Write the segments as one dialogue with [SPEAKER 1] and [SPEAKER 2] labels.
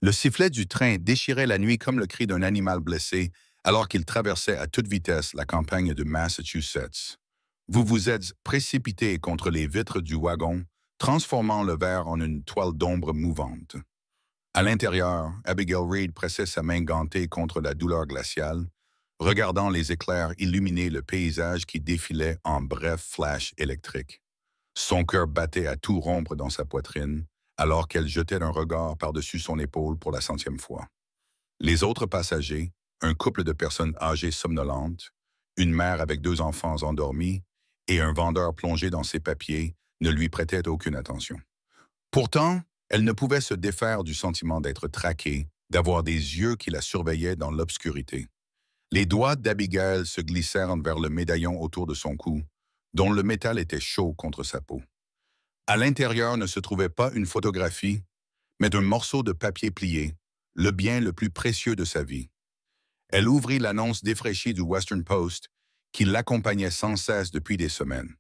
[SPEAKER 1] Le sifflet du train déchirait la nuit comme le cri d'un animal blessé alors qu'il traversait à toute vitesse la campagne de Massachusetts. Vous vous êtes précipité contre les vitres du wagon, transformant le verre en une toile d'ombre mouvante. À l'intérieur, Abigail Reed pressait sa main gantée contre la douleur glaciale, regardant les éclairs illuminer le paysage qui défilait en brefs flashs électriques. Son cœur battait à tout rompre dans sa poitrine, alors qu'elle jetait un regard par-dessus son épaule pour la centième fois. Les autres passagers, un couple de personnes âgées somnolentes, une mère avec deux enfants endormis et un vendeur plongé dans ses papiers, ne lui prêtaient aucune attention. Pourtant, elle ne pouvait se défaire du sentiment d'être traquée, d'avoir des yeux qui la surveillaient dans l'obscurité. Les doigts d'Abigail se glissèrent vers le médaillon autour de son cou, dont le métal était chaud contre sa peau. À l'intérieur ne se trouvait pas une photographie, mais un morceau de papier plié, le bien le plus précieux de sa vie. Elle ouvrit l'annonce défraîchie du Western Post, qui l'accompagnait sans cesse depuis des semaines.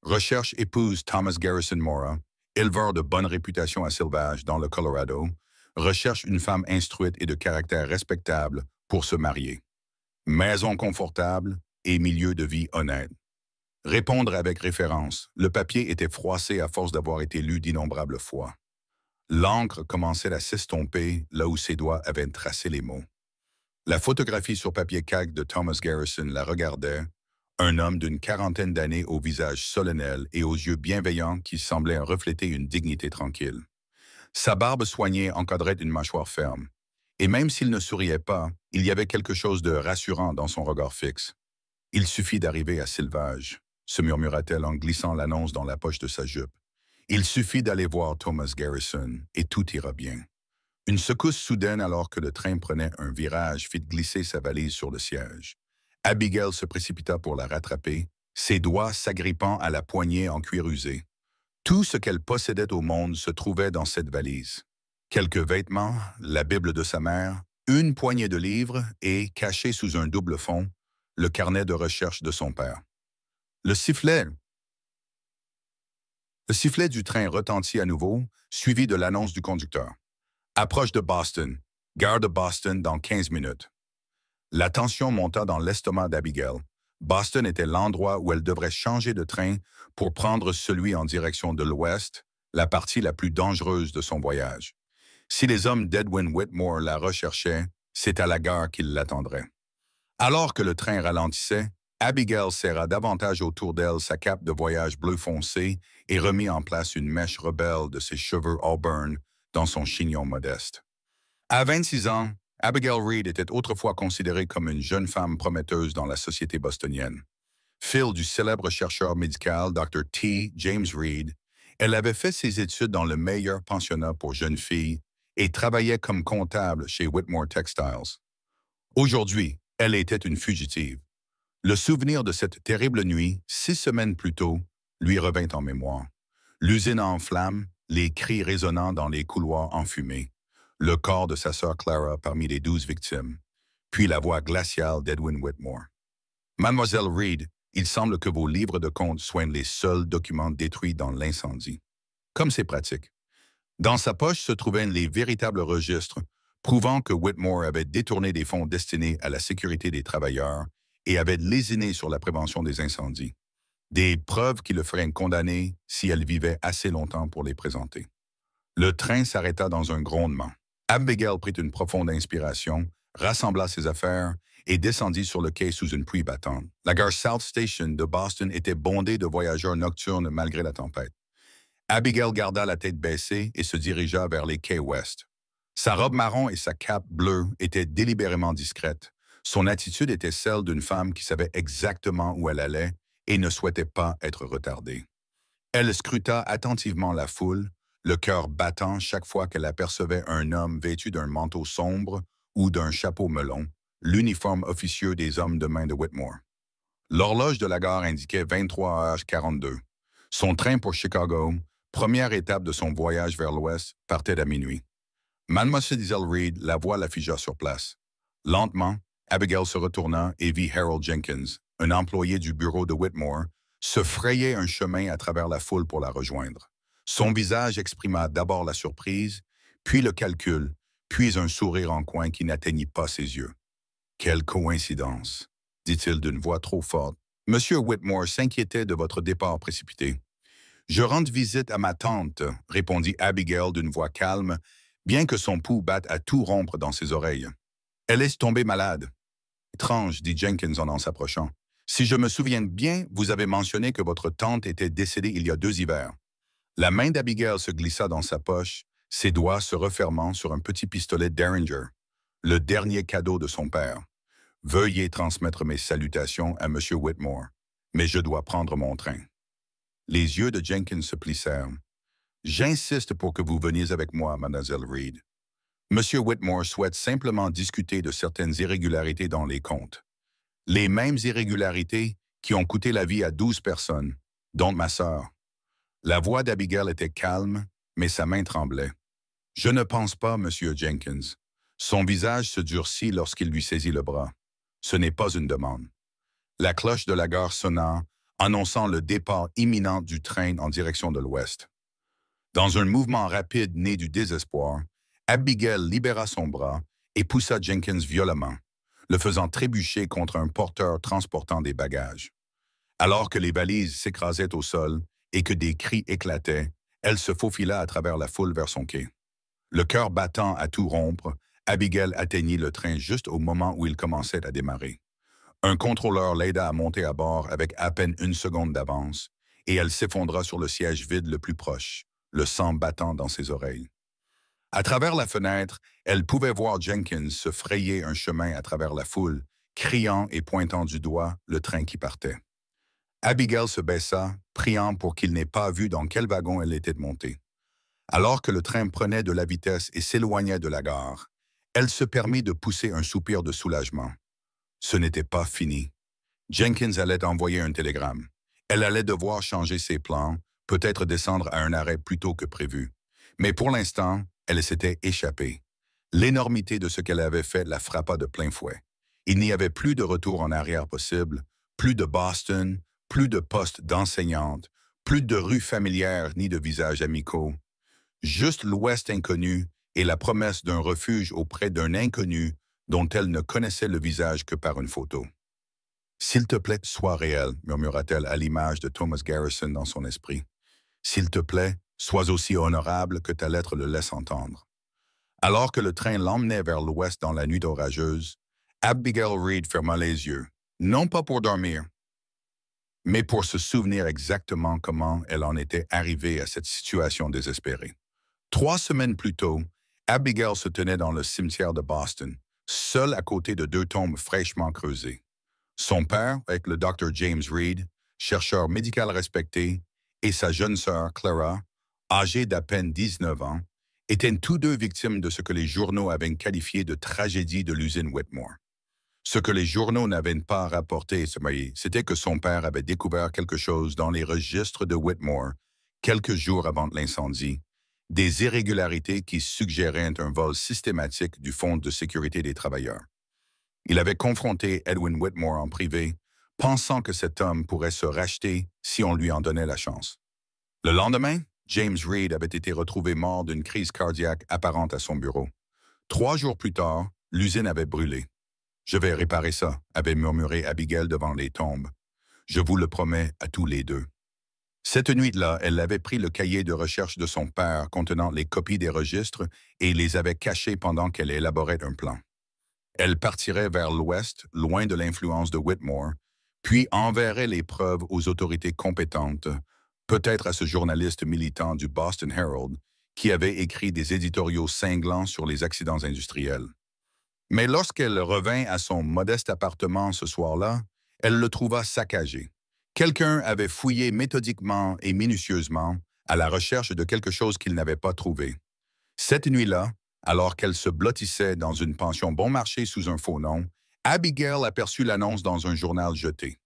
[SPEAKER 1] Recherche épouse Thomas Garrison Mora, éleveur de bonne réputation à Silvage dans le Colorado, recherche une femme instruite et de caractère respectable pour se marier. Maison confortable et milieu de vie honnête. Répondre avec référence. Le papier était froissé à force d'avoir été lu d'innombrables fois. L'encre commençait à s'estomper là où ses doigts avaient tracé les mots. La photographie sur papier calque de Thomas Garrison la regardait, un homme d'une quarantaine d'années au visage solennel et aux yeux bienveillants qui semblaient refléter une dignité tranquille. Sa barbe soignée encadrait une mâchoire ferme. Et même s'il ne souriait pas, il y avait quelque chose de rassurant dans son regard fixe. « Il suffit d'arriver à Silvage », se murmura-t-elle en glissant l'annonce dans la poche de sa jupe. « Il suffit d'aller voir Thomas Garrison et tout ira bien. » Une secousse soudaine alors que le train prenait un virage fit glisser sa valise sur le siège. Abigail se précipita pour la rattraper, ses doigts s'agrippant à la poignée en cuir usé. Tout ce qu'elle possédait au monde se trouvait dans cette valise. Quelques vêtements, la Bible de sa mère, une poignée de livres et, caché sous un double fond, le carnet de recherche de son père. Le sifflet du train retentit à nouveau, suivi de l'annonce du conducteur. Approche de Boston. Gare de Boston dans 15 minutes. La tension monta dans l'estomac d'Abigail. Boston était l'endroit où elle devrait changer de train pour prendre celui en direction de l'ouest, la partie la plus dangereuse de son voyage. Si les hommes d'Edwin Whitmore la recherchaient, c'est à la gare qu'ils l'attendraient. Alors que le train ralentissait, Abigail serra davantage autour d'elle sa cape de voyage bleu foncé et remit en place une mèche rebelle de ses cheveux auburn dans son chignon modeste. À 26 ans, Abigail Reed était autrefois considérée comme une jeune femme prometteuse dans la société bostonienne. Fille du célèbre chercheur médical Dr. T. James Reed, elle avait fait ses études dans le meilleur pensionnat pour jeunes filles et travaillait comme comptable chez Whitmore Textiles. Aujourd'hui, elle était une fugitive. Le souvenir de cette terrible nuit, 6 semaines plus tôt, lui revint en mémoire. L'usine en flammes, les cris résonnant dans les couloirs enfumés, le corps de sa sœur Clara parmi les 12 victimes, puis la voix glaciale d'Edwin Whitmore. « Mademoiselle Reed, il semble que vos livres de comptes soient les seuls documents détruits dans l'incendie. » Comme c'est pratique. Dans sa poche se trouvaient les véritables registres prouvant que Whitmore avait détourné des fonds destinés à la sécurité des travailleurs et avait lésiné sur la prévention des incendies. Des preuves qui le feraient condamner si elle vivait assez longtemps pour les présenter. Le train s'arrêta dans un grondement. Abigail prit une profonde inspiration, rassembla ses affaires et descendit sur le quai sous une pluie battante. La gare South Station de Boston était bondée de voyageurs nocturnes malgré la tempête. Abigail garda la tête baissée et se dirigea vers les quais ouest. Sa robe marron et sa cape bleue étaient délibérément discrètes. Son attitude était celle d'une femme qui savait exactement où elle allait et ne souhaitait pas être retardée. Elle scruta attentivement la foule, le cœur battant chaque fois qu'elle apercevait un homme vêtu d'un manteau sombre ou d'un chapeau melon, l'uniforme officieux des hommes de main de Whitmore. L'horloge de la gare indiquait 23h42. Son train pour Chicago, première étape de son voyage vers l'ouest, partait à minuit. Mademoiselle Reed, la voix la figea sur place. Lentement, Abigail se retourna et vit Harold Jenkins, un employé du bureau de Whitmore, se frayer un chemin à travers la foule pour la rejoindre. Son visage exprima d'abord la surprise, puis le calcul, puis un sourire en coin qui n'atteignit pas ses yeux. « Quelle coïncidence !» dit-il d'une voix trop forte. Monsieur Whitmore s'inquiétait de votre départ précipité. « Je rends visite à ma tante », répondit Abigail d'une voix calme, bien que son pouls batte à tout rompre dans ses oreilles. « Elle est tombée malade. »« Étrange, » dit Jenkins en s'approchant. « Si je me souviens bien, vous avez mentionné que votre tante était décédée il y a 2 hivers. » La main d'Abigail se glissa dans sa poche, ses doigts se refermant sur un petit pistolet Derringer, le dernier cadeau de son père. « Veuillez transmettre mes salutations à Monsieur Whitmore, mais je dois prendre mon train. » Les yeux de Jenkins se plissèrent. « J'insiste pour que vous veniez avec moi, Mademoiselle Reed. Monsieur Whitmore souhaite simplement discuter de certaines irrégularités dans les comptes. Les mêmes irrégularités qui ont coûté la vie à 12 personnes, dont ma sœur. » La voix d'Abigail était calme, mais sa main tremblait. « Je ne pense pas, Monsieur Jenkins. » Son visage se durcit lorsqu'il lui saisit le bras. « Ce n'est pas une demande. » La cloche de la gare sonna, annonçant le départ imminent du train en direction de l'ouest. Dans un mouvement rapide né du désespoir, Abigail libéra son bras et poussa Jenkins violemment, le faisant trébucher contre un porteur transportant des bagages. Alors que les valises s'écrasaient au sol et que des cris éclataient, elle se faufila à travers la foule vers son quai. Le cœur battant à tout rompre, Abigail atteignit le train juste au moment où il commençait à démarrer. Un contrôleur l'aida à monter à bord avec à peine 1 seconde d'avance, et elle s'effondra sur le siège vide le plus proche, le sang battant dans ses oreilles. À travers la fenêtre, elle pouvait voir Jenkins se frayer un chemin à travers la foule, criant et pointant du doigt le train qui partait. Abigail se baissa, priant pour qu'il n'ait pas vu dans quel wagon elle était montée. Alors que le train prenait de la vitesse et s'éloignait de la gare, elle se permit de pousser un soupir de soulagement. Ce n'était pas fini. Jenkins allait envoyer un télégramme. Elle allait devoir changer ses plans, peut-être descendre à un arrêt plus tôt que prévu. Mais pour l'instant, elle s'était échappée. L'énormité de ce qu'elle avait fait la frappa de plein fouet. Il n'y avait plus de retour en arrière possible, plus de Boston, plus de postes d'enseignante, plus de rues familières ni de visages amicaux. Juste l'Ouest inconnu et la promesse d'un refuge auprès d'un inconnu dont elle ne connaissait le visage que par une photo. « S'il te plaît, sois réel », murmura-t-elle à l'image de Thomas Garrison dans son esprit. « S'il te plaît, sois aussi honorable que ta lettre le laisse entendre. » Alors que le train l'emmenait vers l'ouest dans la nuit orageuse, Abigail Reed ferma les yeux, non pas pour dormir, mais pour se souvenir exactement comment elle en était arrivée à cette situation désespérée. 3 semaines plus tôt, Abigail se tenait dans le cimetière de Boston, seule à côté de 2 tombes fraîchement creusées. Son père, avec le Dr. James Reed, chercheur médical respecté, et sa jeune sœur, Clara, âgée d'à peine 19 ans, étaient tous 2 victimes de ce que les journaux avaient qualifié de tragédie de l'usine Whitmore. Ce que les journaux n'avaient pas rapporté, c'était que son père avait découvert quelque chose dans les registres de Whitmore quelques jours avant l'incendie, des irrégularités qui suggéraient un vol systématique du Fonds de sécurité des travailleurs. Il avait confronté Edwin Whitmore en privé, pensant que cet homme pourrait se racheter si on lui en donnait la chance. Le lendemain, James Reed avait été retrouvé mort d'une crise cardiaque apparente à son bureau. 3 jours plus tard, l'usine avait brûlé. « Je vais réparer ça », avait murmuré Abigail devant les tombes. « Je vous le promets à tous les 2. » Cette nuit-là, elle avait pris le cahier de recherche de son père contenant les copies des registres et les avait cachés pendant qu'elle élaborait un plan. Elle partirait vers l'ouest, loin de l'influence de Whitmore, puis enverrait les preuves aux autorités compétentes, peut-être à ce journaliste militant du Boston Herald, qui avait écrit des éditoriaux cinglants sur les accidents industriels. Mais lorsqu'elle revint à son modeste appartement ce soir-là, elle le trouva saccagé. Quelqu'un avait fouillé méthodiquement et minutieusement à la recherche de quelque chose qu'il n'avait pas trouvé. Cette nuit-là, alors qu'elle se blottissait dans une pension bon marché sous un faux nom, Abigail aperçut l'annonce dans un journal jeté.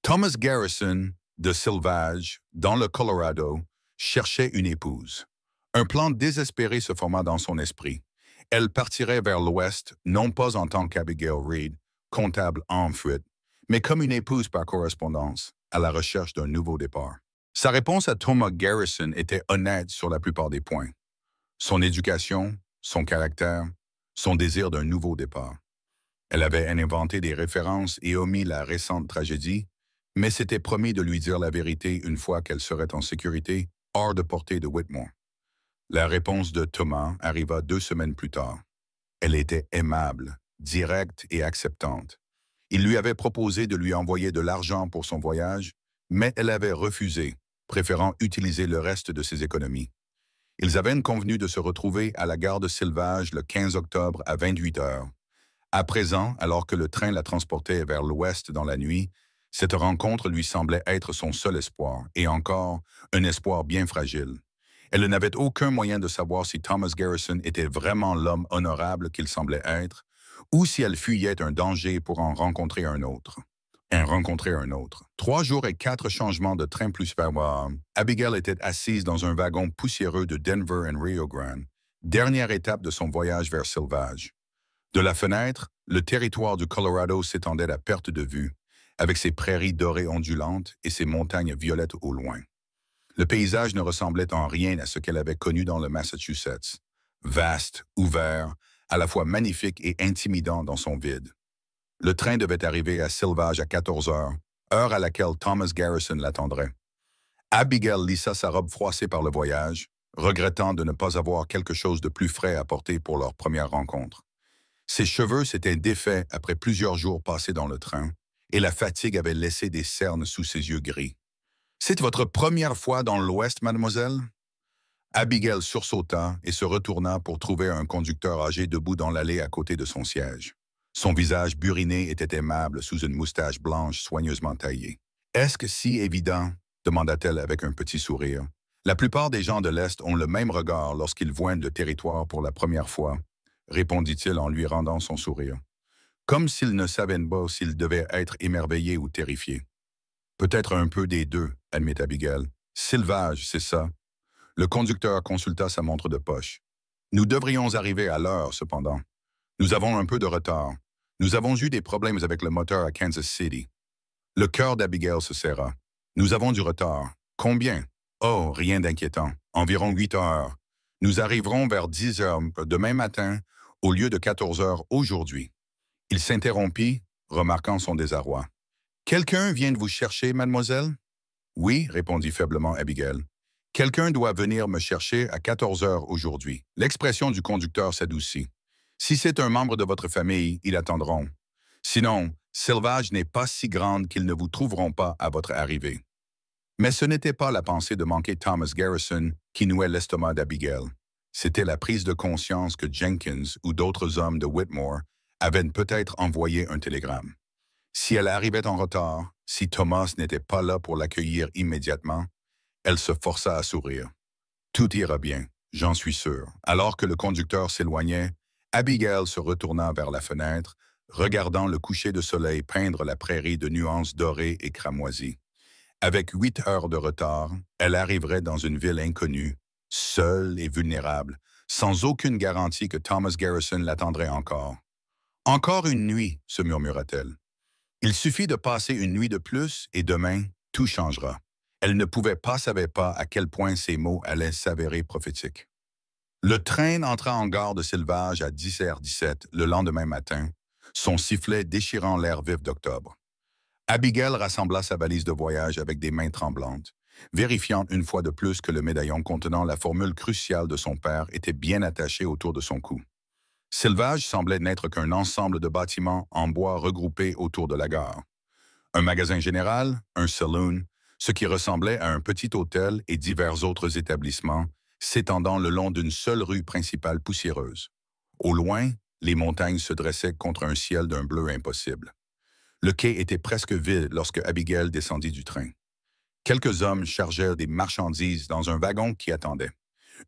[SPEAKER 1] Thomas Garrison, de Sylvage, dans le Colorado, cherchait une épouse. Un plan désespéré se forma dans son esprit. Elle partirait vers l'ouest, non pas en tant qu'Abigail Reed, comptable en fuite, mais comme une épouse par correspondance, à la recherche d'un nouveau départ. Sa réponse à Thomas Garrison était honnête sur la plupart des points. Son éducation, son caractère, son désir d'un nouveau départ. Elle avait inventé des références et omis la récente tragédie, mais s'était promis de lui dire la vérité une fois qu'elle serait en sécurité, hors de portée de Whitmore. La réponse de Thomas arriva 2 semaines plus tard. Elle était aimable, directe et acceptante. Il lui avait proposé de lui envoyer de l'argent pour son voyage, mais elle avait refusé, préférant utiliser le reste de ses économies. Ils avaient convenu de se retrouver à la gare de Silvage le 15 octobre à 28 heures. À présent, alors que le train la transportait vers l'ouest dans la nuit, cette rencontre lui semblait être son seul espoir, et encore, un espoir bien fragile. Elle n'avait aucun moyen de savoir si Thomas Garrison était vraiment l'homme honorable qu'il semblait être, ou si elle fuyait un danger pour en rencontrer un autre. 3 jours et 4 changements de train plus vers Abigail était assise dans un wagon poussiéreux de Denver and Rio Grande, dernière étape de son voyage vers Silvage. De la fenêtre, le territoire du Colorado s'étendait à perte de vue, avec ses prairies dorées ondulantes et ses montagnes violettes au loin. Le paysage ne ressemblait en rien à ce qu'elle avait connu dans le Massachusetts. Vaste, ouvert, à la fois magnifique et intimidant dans son vide. Le train devait arriver à Silvage à 14 heures, heure à laquelle Thomas Garrison l'attendrait. Abigail lissa sa robe froissée par le voyage, regrettant de ne pas avoir quelque chose de plus frais à porter pour leur première rencontre. Ses cheveux s'étaient défaits après plusieurs jours passés dans le train, et la fatigue avait laissé des cernes sous ses yeux gris. « C'est votre première fois dans l'Ouest, mademoiselle? » Abigail sursauta et se retourna pour trouver un conducteur âgé debout dans l'allée à côté de son siège. Son visage buriné était aimable sous une moustache blanche soigneusement taillée. « Est-ce que si évident? » demanda-t-elle avec un petit sourire. La plupart des gens de l'Est ont le même regard lorsqu'ils voient le territoire pour la première fois, répondit-il en lui rendant son sourire. Comme s'il ne savait pas s'il devait être émerveillé ou terrifié. Peut-être un peu des deux, admit Abigail. Silvage, c'est ça. Le conducteur consulta sa montre de poche. Nous devrions arriver à l'heure, cependant. Nous avons un peu de retard. Nous avons eu des problèmes avec le moteur à Kansas City. Le cœur d'Abigail se serra. Nous avons du retard. Combien? Oh, rien d'inquiétant. Environ 8 heures. Nous arriverons vers 10 heures demain matin au lieu de 14 heures aujourd'hui. Il s'interrompit, remarquant son désarroi. Quelqu'un vient de vous chercher, mademoiselle? Oui, répondit faiblement Abigail. Quelqu'un doit venir me chercher à 14 heures aujourd'hui. L'expression du conducteur s'adoucit. Si c'est un membre de votre famille, ils attendront. Sinon, Silvage n'est pas si grande qu'ils ne vous trouveront pas à votre arrivée. Mais ce n'était pas la pensée de manquer Thomas Garrison qui nouait l'estomac d'Abigail. C'était la prise de conscience que Jenkins ou d'autres hommes de Whitmore avaient peut-être envoyé un télégramme. Si elle arrivait en retard, si Thomas n'était pas là pour l'accueillir immédiatement, elle se força à sourire. Tout ira bien, j'en suis sûr. Alors que le conducteur s'éloignait, Abigail se retourna vers la fenêtre, regardant le coucher de soleil peindre la prairie de nuances dorées et cramoisies. Avec 8 heures de retard, elle arriverait dans une ville inconnue, seule et vulnérable, sans aucune garantie que Thomas Garrison l'attendrait encore. « Encore une nuit, » se murmura-t-elle. « Il suffit de passer une nuit de plus et demain, tout changera. » Elle ne savait pas à quel point ces mots allaient s'avérer prophétiques. Le train entra en gare de Silvage à 10h17 le lendemain matin, son sifflet déchirant l'air vif d'octobre. Abigail rassembla sa valise de voyage avec des mains tremblantes, vérifiant une fois de plus que le médaillon contenant la formule cruciale de son père était bien attaché autour de son cou. Silvage semblait n'être qu'un ensemble de bâtiments en bois regroupés autour de la gare. Un magasin général, un saloon, ce qui ressemblait à un petit hôtel et divers autres établissements, s'étendant le long d'une seule rue principale poussiéreuse. Au loin, les montagnes se dressaient contre un ciel d'un bleu impossible. Le quai était presque vide lorsque Abigail descendit du train. Quelques hommes chargèrent des marchandises dans un wagon qui attendait.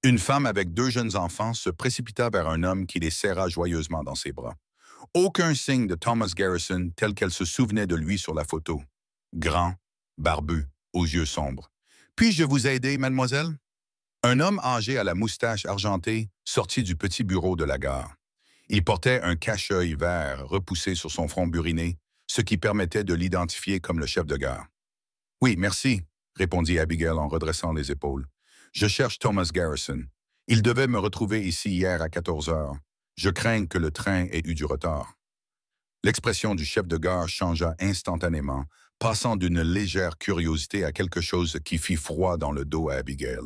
[SPEAKER 1] Une femme avec 2 jeunes enfants se précipita vers un homme qui les serra joyeusement dans ses bras. Aucun signe de Thomas Garrison tel qu'elle se souvenait de lui sur la photo. Grand, barbu, aux yeux sombres. « Puis-je vous aider, mademoiselle? » Un homme âgé à la moustache argentée sortit du petit bureau de la gare. Il portait un cache-œil vert repoussé sur son front buriné, ce qui permettait de l'identifier comme le chef de gare. « Oui, merci, » répondit Abigail en redressant les épaules. « Je cherche Thomas Garrison. Il devait me retrouver ici hier à 14 heures. Je crains que le train ait eu du retard. L'expression du chef de gare changea instantanément, passant d'une légère curiosité à quelque chose qui fit froid dans le dos à Abigail.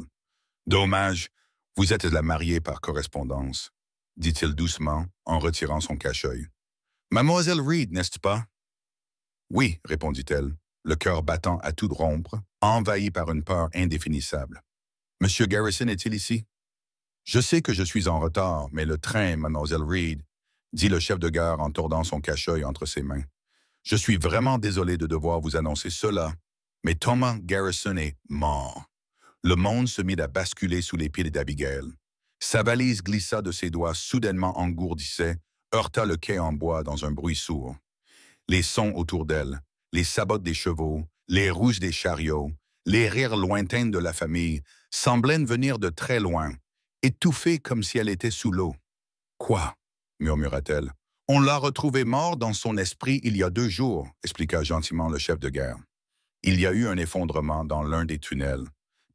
[SPEAKER 1] Dommage, vous êtes la mariée par correspondance, dit-il doucement en retirant son cache-œil. Mademoiselle Reed, n'est-ce pas? Oui, répondit-elle, le cœur battant à tout rompre, envahi par une peur indéfinissable. Monsieur Garrison est-il ici? Je sais que je suis en retard, mais le train, mademoiselle Reed, dit le chef de gare en tordant son cache-œil entre ses mains. Je suis vraiment désolé de devoir vous annoncer cela, mais Thomas Garrison est mort. Le monde se mit à basculer sous les pieds d'Abigail. Sa valise glissa de ses doigts soudainement engourdissait, heurta le quai en bois dans un bruit sourd. Les sons autour d'elle, les sabots des chevaux, les roues des chariots, les rires lointains de la famille semblaient venir de très loin, étouffés comme si elle était sous l'eau. « Quoi? » murmura-t-elle. « On l'a retrouvé mort dans son esprit il y a 2 jours, » expliqua gentiment le chef de guerre. Il y a eu un effondrement dans l'un des tunnels.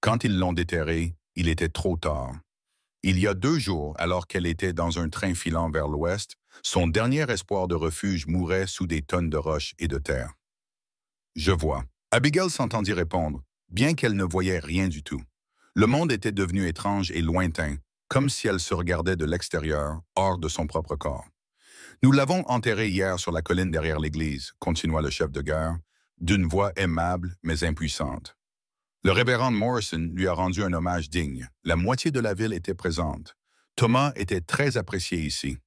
[SPEAKER 1] Quand ils l'ont déterré, il était trop tard. Il y a 2 jours, alors qu'elle était dans un train filant vers l'ouest, son dernier espoir de refuge mourait sous des tonnes de roches et de terre. « Je vois. » Abigail s'entendit répondre, bien qu'elle ne voyait rien du tout. Le monde était devenu étrange et lointain, comme si elle se regardait de l'extérieur, hors de son propre corps. « Nous l'avons enterré hier sur la colline derrière l'église, » continua le chef de guerre, d'une voix aimable mais impuissante. Le révérend Morrison lui a rendu un hommage digne. La moitié de la ville était présente. Thomas était très apprécié ici.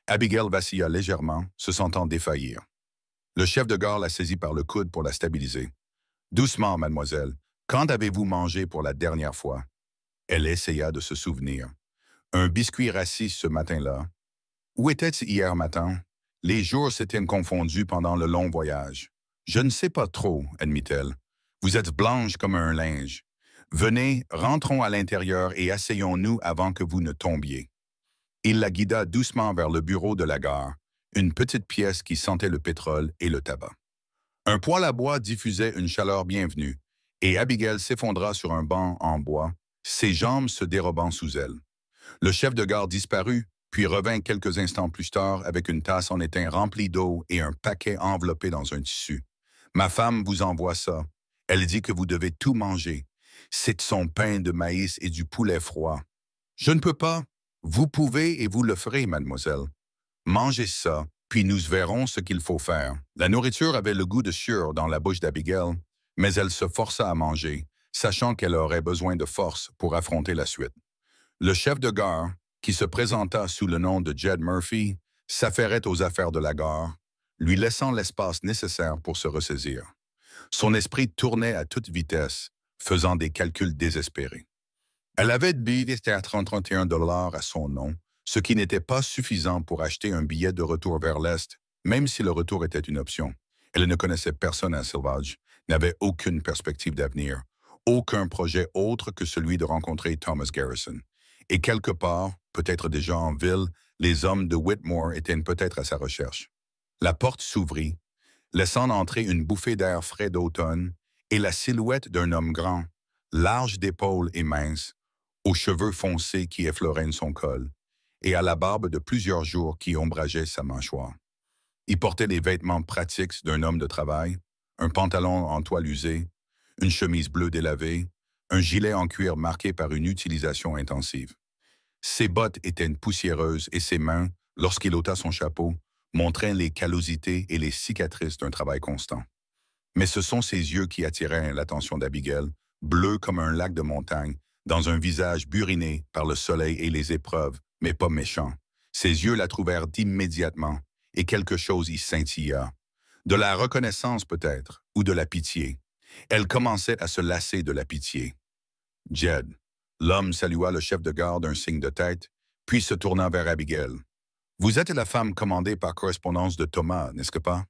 [SPEAKER 1] Abigail vacilla légèrement, se sentant défaillir. Le chef de gare la saisit par le coude pour la stabiliser. « Doucement, mademoiselle. Quand avez-vous mangé pour la dernière fois? » Elle essaya de se souvenir. « Un biscuit rassis ce matin-là. » « Où était-ce hier matin? » Les jours s'étaient confondus pendant le long voyage. « Je ne sais pas trop, » admit-elle. « Vous êtes blanche comme un linge. Venez, rentrons à l'intérieur et asseyons-nous avant que vous ne tombiez. » Il la guida doucement vers le bureau de la gare, une petite pièce qui sentait le pétrole et le tabac. Un poêle à bois diffusait une chaleur bienvenue, et Abigail s'effondra sur un banc en bois, ses jambes se dérobant sous elle. Le chef de gare disparut, puis revint quelques instants plus tard avec une tasse en étain remplie d'eau et un paquet enveloppé dans un tissu. « Ma femme vous envoie ça. Elle dit que vous devez tout manger. C'est de son pain de maïs et du poulet froid. »« Je ne peux pas. »« Vous pouvez et vous le ferez, mademoiselle. Mangez ça, puis nous verrons ce qu'il faut faire. » La nourriture avait le goût de sueur dans la bouche d'Abigail, mais elle se força à manger, sachant qu'elle aurait besoin de force pour affronter la suite. Le chef de gare, qui se présenta sous le nom de Jed Murphy, s'affairait aux affaires de la gare, lui laissant l'espace nécessaire pour se ressaisir. Son esprit tournait à toute vitesse, faisant des calculs désespérés. Elle avait de billets à 31 $ à son nom, ce qui n'était pas suffisant pour acheter un billet de retour vers l'Est, même si le retour était une option. Elle ne connaissait personne à Silvage, n'avait aucune perspective d'avenir, aucun projet autre que celui de rencontrer Thomas Garrison. Et quelque part, peut-être déjà en ville, les hommes de Whitmore étaient peut-être à sa recherche. La porte s'ouvrit, laissant entrer une bouffée d'air frais d'automne et la silhouette d'un homme grand, large d'épaules et mince, aux cheveux foncés qui effleuraient son col, et à la barbe de plusieurs jours qui ombrageait sa mâchoire. Il portait les vêtements pratiques d'un homme de travail, un pantalon en toile usée, une chemise bleue délavée, un gilet en cuir marqué par une utilisation intensive. Ses bottes étaient poussiéreuses et ses mains, lorsqu'il ôta son chapeau, montraient les callosités et les cicatrices d'un travail constant. Mais ce sont ses yeux qui attiraient l'attention d'Abigail, bleus comme un lac de montagne, dans un visage buriné par le soleil et les épreuves, mais pas méchant. Ses yeux la trouvèrent immédiatement, et quelque chose y scintilla. De la reconnaissance peut-être, ou de la pitié. Elle commençait à se lasser de la pitié. « Jed », l'homme salua le chef de gare d'un signe de tête, puis se tourna vers Abigail. « Vous êtes la femme commandée par correspondance de Thomas, n'est-ce pas? »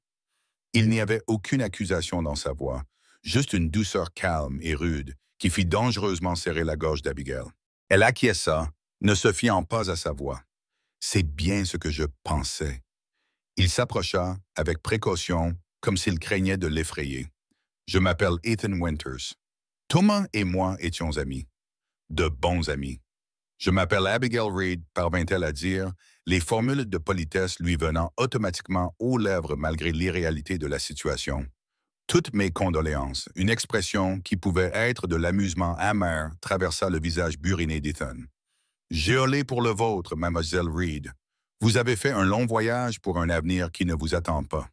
[SPEAKER 1] Il n'y avait aucune accusation dans sa voix, juste une douceur calme et rude qui fit dangereusement serrer la gorge d'Abigail. Elle acquiesça, ne se fiant pas à sa voix. « C'est bien ce que je pensais. » Il s'approcha, avec précaution, comme s'il craignait de l'effrayer. « Je m'appelle Ethan Winters. Thomas et moi étions amis. De bons amis. Je m'appelle Abigail Reed, parvint-elle à dire, les formules de politesse lui venant automatiquement aux lèvres malgré l'irréalité de la situation. Toutes mes condoléances, une expression qui pouvait être de l'amusement amer, traversa le visage buriné d'Ethan. J'ai olé pour le vôtre, mademoiselle Reed. Vous avez fait un long voyage pour un avenir qui ne vous attend pas.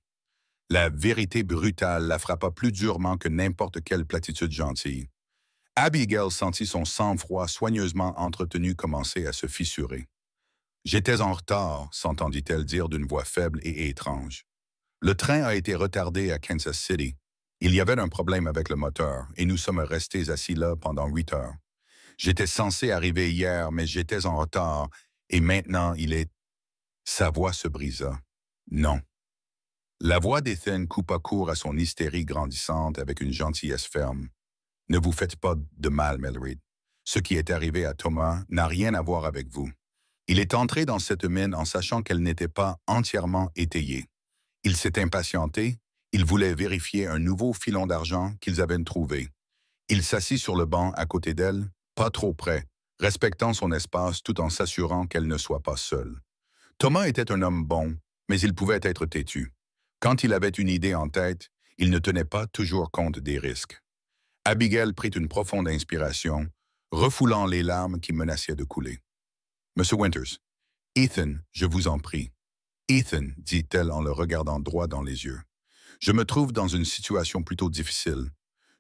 [SPEAKER 1] La vérité brutale la frappa plus durement que n'importe quelle platitude gentille. Abigail sentit son sang-froid soigneusement entretenu commencer à se fissurer. J'étais en retard, s'entendit-elle dire d'une voix faible et étrange. Le train a été retardé à Kansas City. Il y avait un problème avec le moteur et nous sommes restés assis là pendant 8 heures. J'étais censé arriver hier, mais j'étais en retard et maintenant il est... Sa voix se brisa. Non. La voix d'Ethan coupa court à son hystérie grandissante avec une gentillesse ferme. Ne vous faites pas de mal, Melreed. Ce qui est arrivé à Thomas n'a rien à voir avec vous. Il est entré dans cette mine en sachant qu'elle n'était pas entièrement étayée. Il s'est impatienté, il voulait vérifier un nouveau filon d'argent qu'ils avaient trouvé. Il s'assit sur le banc à côté d'elle, pas trop près, respectant son espace tout en s'assurant qu'elle ne soit pas seule. Thomas était un homme bon, mais il pouvait être têtu. Quand il avait une idée en tête, il ne tenait pas toujours compte des risques. Abigail prit une profonde inspiration, refoulant les larmes qui menaçaient de couler. « Monsieur Winters, Ethan, je vous en prie. » « Ethan, dit-elle en le regardant droit dans les yeux, je me trouve dans une situation plutôt difficile.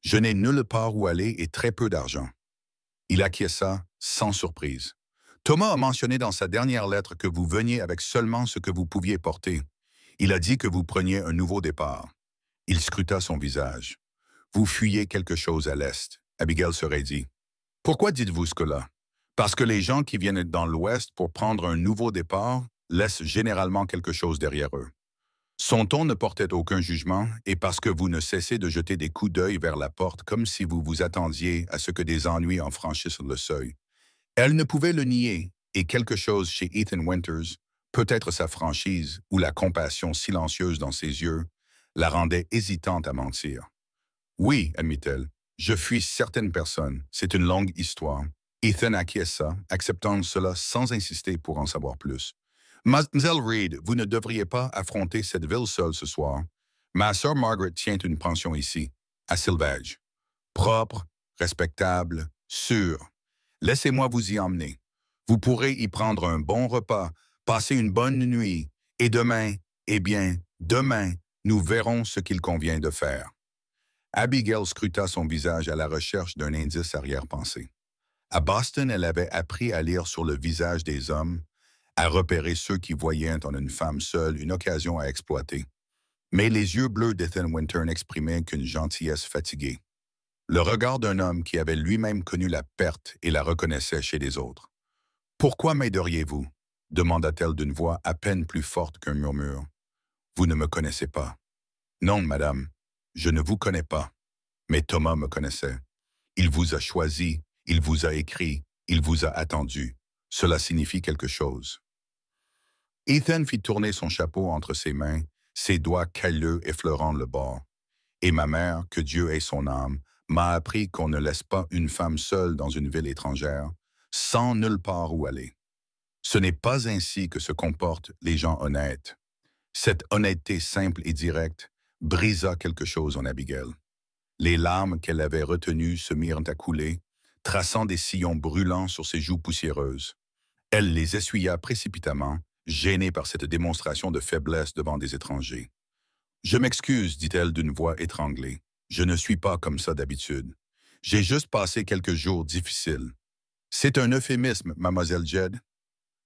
[SPEAKER 1] Je n'ai nulle part où aller et très peu d'argent. » Il acquiesça sans surprise. « Thomas a mentionné dans sa dernière lettre que vous veniez avec seulement ce que vous pouviez porter. Il a dit que vous preniez un nouveau départ. » Il scruta son visage. « Vous fuyez quelque chose à l'est. » Abigail se raidit. « Pourquoi dites-vous ce que là? Parce que les gens qui viennent dans l'ouest pour prendre un nouveau départ laissent généralement quelque chose derrière eux. » Son ton ne portait aucun jugement, et parce que vous ne cessez de jeter des coups d'œil vers la porte comme si vous vous attendiez à ce que des ennuis en franchissent le seuil. Elle ne pouvait le nier, et quelque chose chez Ethan Winters, peut-être sa franchise ou la compassion silencieuse dans ses yeux, la rendait hésitante à mentir. « Oui, admit-elle, je fuis certaines personnes, c'est une longue histoire. » Ethan acquiesça, acceptant cela sans insister pour en savoir plus. « Mademoiselle Reed, vous ne devriez pas affronter cette ville seule ce soir. Ma sœur Margaret tient une pension ici, à Sylvage. Propre, respectable, sûr. Laissez-moi vous y emmener. Vous pourrez y prendre un bon repas, passer une bonne nuit, et demain, eh bien, demain, nous verrons ce qu'il convient de faire. » Abigail scruta son visage à la recherche d'un indice arrière-pensée. À Boston, elle avait appris à lire sur le visage des hommes, à repérer ceux qui voyaient en une femme seule une occasion à exploiter. Mais les yeux bleus d'Ethan Winter n'exprimaient qu'une gentillesse fatiguée. Le regard d'un homme qui avait lui-même connu la perte et la reconnaissait chez les autres. « Pourquoi m'aideriez-vous? » demanda-t-elle d'une voix à peine plus forte qu'un murmure. « Vous ne me connaissez pas. »« Non, madame, je ne vous connais pas. Mais Thomas me connaissait. Il vous a choisi, il vous a écrit, il vous a attendu. Cela signifie quelque chose. » Ethan fit tourner son chapeau entre ses mains, ses doigts calleux effleurant le bord. « Et ma mère, que Dieu ait son âme, m'a appris qu'on ne laisse pas une femme seule dans une ville étrangère, sans nulle part où aller. Ce n'est pas ainsi que se comportent les gens honnêtes. » Cette honnêteté simple et directe brisa quelque chose en Abigail. Les larmes qu'elle avait retenues se mirent à couler, traçant des sillons brûlants sur ses joues poussiéreuses. Elle les essuya précipitamment, gênée par cette démonstration de faiblesse devant des étrangers. « Je m'excuse, dit-elle d'une voix étranglée. Je ne suis pas comme ça d'habitude. J'ai juste passé quelques jours difficiles. » « C'est un euphémisme, mademoiselle Jedd. »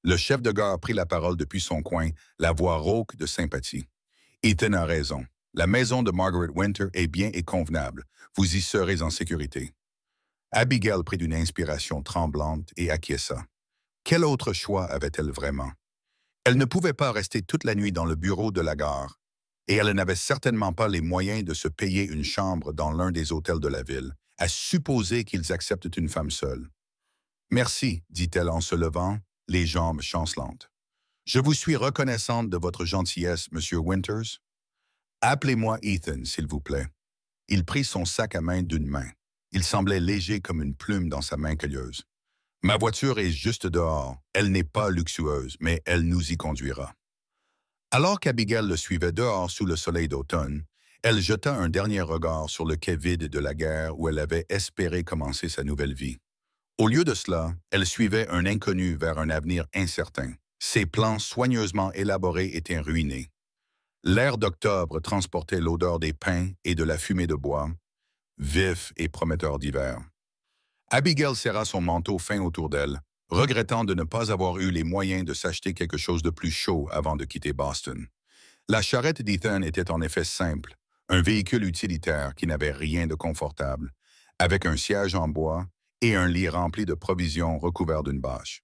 [SPEAKER 1] Le chef de gare prit la parole depuis son coin, la voix rauque de sympathie. « Ethan a raison. La maison de Margaret Winter est bien et convenable. Vous y serez en sécurité. » Abigail prit une inspiration tremblante et acquiesça. Quel autre choix avait-elle vraiment? Elle ne pouvait pas rester toute la nuit dans le bureau de la gare, et elle n'avait certainement pas les moyens de se payer une chambre dans l'un des hôtels de la ville, à supposer qu'ils acceptent une femme seule. « Merci, dit-elle en se levant, les jambes chancelantes. « Je vous suis reconnaissante de votre gentillesse, Monsieur Winters. Appelez-moi Ethan, s'il vous plaît. » Il prit son sac à main d'une main. Il semblait léger comme une plume dans sa main calleuse. Ma voiture est juste dehors. Elle n'est pas luxueuse, mais elle nous y conduira. Alors qu'Abigail le suivait dehors sous le soleil d'automne, elle jeta un dernier regard sur le quai vide de la gare où elle avait espéré commencer sa nouvelle vie. Au lieu de cela, elle suivait un inconnu vers un avenir incertain. Ses plans soigneusement élaborés étaient ruinés. L'air d'octobre transportait l'odeur des pins et de la fumée de bois, vif et prometteur d'hiver. Abigail serra son manteau fin autour d'elle, regrettant de ne pas avoir eu les moyens de s'acheter quelque chose de plus chaud avant de quitter Boston. La charrette d'Ethan était en effet simple, un véhicule utilitaire qui n'avait rien de confortable, avec un siège en bois et un lit rempli de provisions recouvert d'une bâche.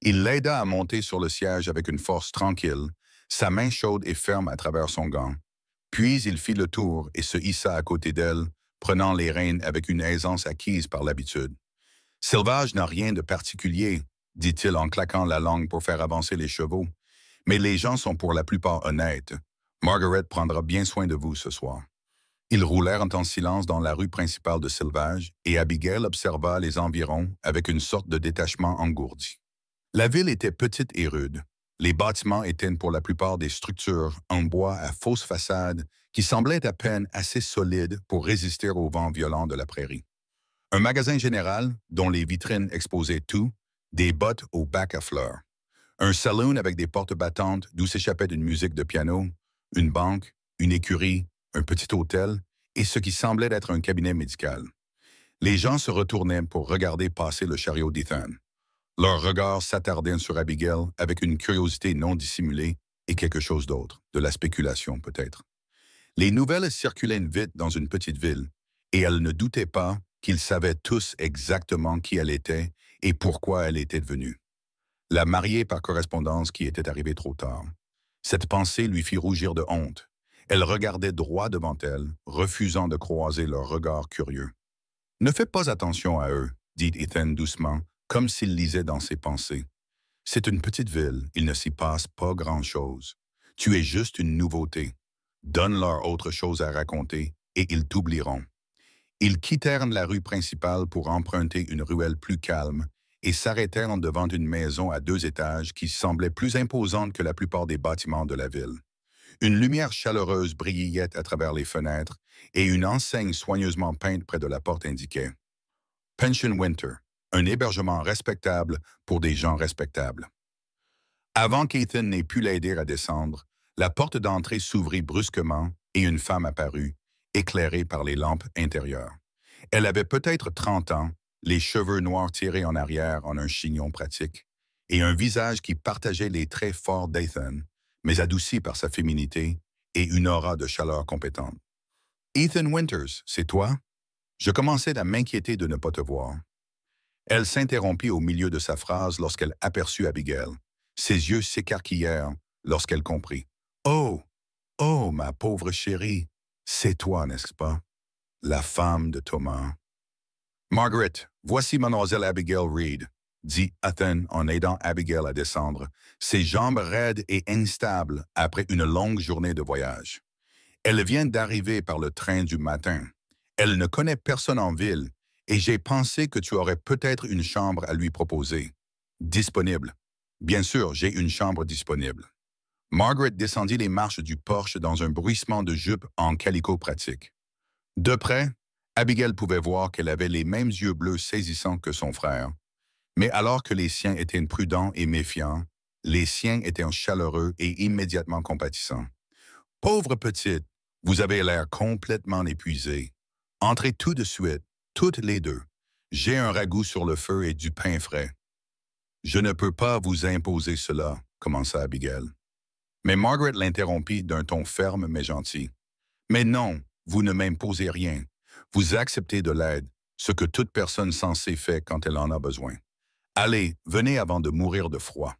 [SPEAKER 1] Il l'aida à monter sur le siège avec une force tranquille, sa main chaude et ferme à travers son gant. Puis il fit le tour et se hissa à côté d'elle, prenant les rênes avec une aisance acquise par l'habitude. « Sylvage n'a rien de particulier, dit-il en claquant la langue pour faire avancer les chevaux. Mais les gens sont pour la plupart honnêtes. Margaret prendra bien soin de vous ce soir. » Ils roulèrent en silence dans la rue principale de Sylvage et Abigail observa les environs avec une sorte de détachement engourdi. La ville était petite et rude. Les bâtiments étaient pour la plupart des structures en bois à fausses façades qui semblaient à peine assez solides pour résister aux vents violents de la prairie. Un magasin général dont les vitrines exposaient tout, des bottes au bac à fleurs. Un saloon avec des portes battantes d'où s'échappait une musique de piano, une banque, une écurie, un petit hôtel et ce qui semblait être un cabinet médical. Les gens se retournaient pour regarder passer le chariot d'Ethan. Leurs regards s'attardaient sur Abigail avec une curiosité non dissimulée et quelque chose d'autre, de la spéculation peut-être. Les nouvelles circulaient vite dans une petite ville, et elle ne doutait pas qu'ils savaient tous exactement qui elle était et pourquoi elle était venue. La mariée par correspondance qui était arrivée trop tard. Cette pensée lui fit rougir de honte. Elle regardait droit devant elle, refusant de croiser leurs regards curieux. « Ne fais pas attention à eux, dit Ethan doucement, comme s'il lisait dans ses pensées. C'est une petite ville, il ne s'y passe pas grand-chose. Tu es juste une nouveauté. Donne-leur autre chose à raconter et ils t'oublieront. » Ils quittèrent la rue principale pour emprunter une ruelle plus calme et s'arrêtèrent devant une maison à 2 étages qui semblait plus imposante que la plupart des bâtiments de la ville. Une lumière chaleureuse brillait à travers les fenêtres et une enseigne soigneusement peinte près de la porte indiquait « Pension Winter, un hébergement respectable pour des gens respectables. » Avant qu'Ethan n'ait pu l'aider à descendre, la porte d'entrée s'ouvrit brusquement et une femme apparut, éclairée par les lampes intérieures. Elle avait peut-être 30 ans, les cheveux noirs tirés en arrière en un chignon pratique, et un visage qui partageait les traits forts d'Ethan, mais adouci par sa féminité et une aura de chaleur compétente. « Ethan Winters, c'est toi? Je commençais à m'inquiéter de ne pas te voir. » Elle s'interrompit au milieu de sa phrase lorsqu'elle aperçut Abigail. Ses yeux s'écarquillèrent lorsqu'elle comprit. « Oh! Oh, ma pauvre chérie! C'est toi, n'est-ce pas? La femme de Thomas. »« Margaret, voici mademoiselle Abigail Reed, » dit Ethan en aidant Abigail à descendre, ses jambes raides et instables après une longue journée de voyage. Elle vient d'arriver par le train du matin. Elle ne connaît personne en ville et j'ai pensé que tu aurais peut-être une chambre à lui proposer. Disponible. Bien sûr, j'ai une chambre disponible. Margaret descendit les marches du porche dans un bruissement de jupe en calicot pratique. De près, Abigail pouvait voir qu'elle avait les mêmes yeux bleus saisissants que son frère. Mais alors que les siens étaient prudents et méfiants, les siens étaient chaleureux et immédiatement compatissants. « Pauvre petite, vous avez l'air complètement épuisée. Entrez tout de suite, toutes les deux. J'ai un ragoût sur le feu et du pain frais. »« Je ne peux pas vous imposer cela, » commença Abigail. Mais Margaret l'interrompit d'un ton ferme mais gentil. « Mais non, vous ne m'imposez rien. Vous acceptez de l'aide, ce que toute personne sensée fait quand elle en a besoin. Allez, venez avant de mourir de froid. »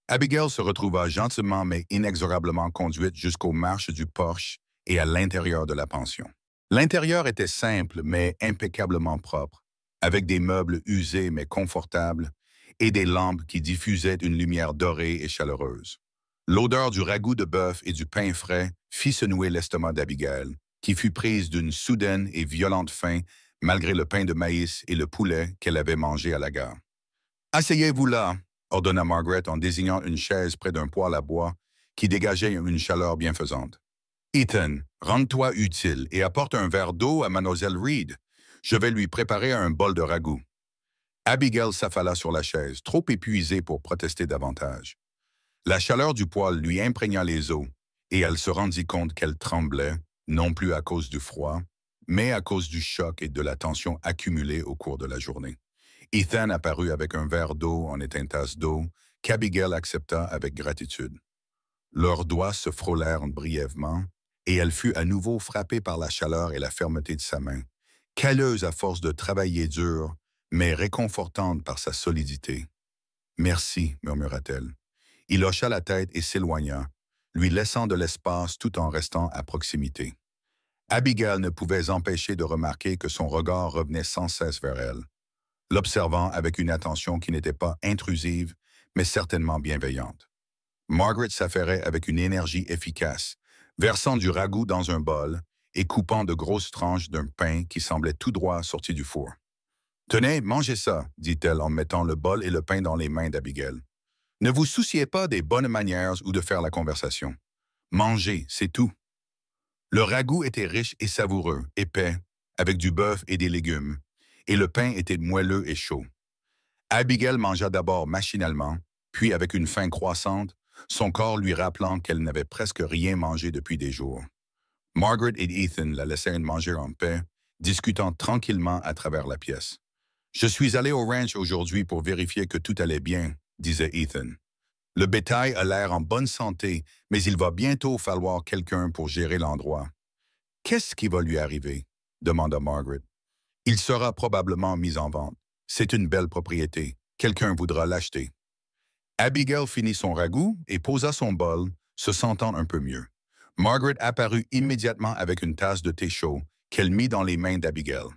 [SPEAKER 1] Abigail se retrouva gentiment mais inexorablement conduite jusqu'aux marches du porche et à l'intérieur de la pension. L'intérieur était simple mais impeccablement propre, avec des meubles usés mais confortables et des lampes qui diffusaient une lumière dorée et chaleureuse. L'odeur du ragoût de bœuf et du pain frais fit se nouer l'estomac d'Abigail, qui fut prise d'une soudaine et violente faim malgré le pain de maïs et le poulet qu'elle avait mangé à la gare. Asseyez-vous là, ordonna Margaret en désignant une chaise près d'un poêle à bois qui dégageait une chaleur bienfaisante. Ethan, rends-toi utile et apporte un verre d'eau à Mademoiselle Reed. Je vais lui préparer un bol de ragoût. Abigail s'affala sur la chaise, trop épuisée pour protester davantage. La chaleur du poêle lui imprégna les os, et elle se rendit compte qu'elle tremblait, non plus à cause du froid, mais à cause du choc et de la tension accumulée au cours de la journée. Ethan apparut avec un verre d'eau en une tasse d'eau, qu'Abigail accepta avec gratitude. Leurs doigts se frôlèrent brièvement, et elle fut à nouveau frappée par la chaleur et la fermeté de sa main, calleuse à force de travailler dur, mais réconfortante par sa solidité. « Merci, murmura-t-elle. Il hocha la tête et s'éloigna, lui laissant de l'espace tout en restant à proximité. Abigail ne pouvait empêcher de remarquer que son regard revenait sans cesse vers elle, l'observant avec une attention qui n'était pas intrusive, mais certainement bienveillante. Margaret s'affairait avec une énergie efficace, versant du ragoût dans un bol et coupant de grosses tranches d'un pain qui semblait tout droit sorti du four. « Tenez, mangez ça, dit-elle en mettant le bol et le pain dans les mains d'Abigail. Ne vous souciez pas des bonnes manières ou de faire la conversation. Mangez, c'est tout. Le ragoût était riche et savoureux, épais, avec du bœuf et des légumes, et le pain était moelleux et chaud. Abigail mangea d'abord machinalement, puis avec une faim croissante, son corps lui rappelant qu'elle n'avait presque rien mangé depuis des jours. Margaret et Ethan la laissèrent manger en paix, discutant tranquillement à travers la pièce. « Je suis allé au ranch aujourd'hui pour vérifier que tout allait bien, » disait Ethan. « Le bétail a l'air en bonne santé, mais il va bientôt falloir quelqu'un pour gérer l'endroit. »« Qu'est-ce qui va lui arriver? » demanda Margaret. « Il sera probablement mis en vente. C'est une belle propriété. Quelqu'un voudra l'acheter. » Abigail finit son ragoût et posa son bol, se sentant un peu mieux. Margaret apparut immédiatement avec une tasse de thé chaud qu'elle mit dans les mains d'Abigail.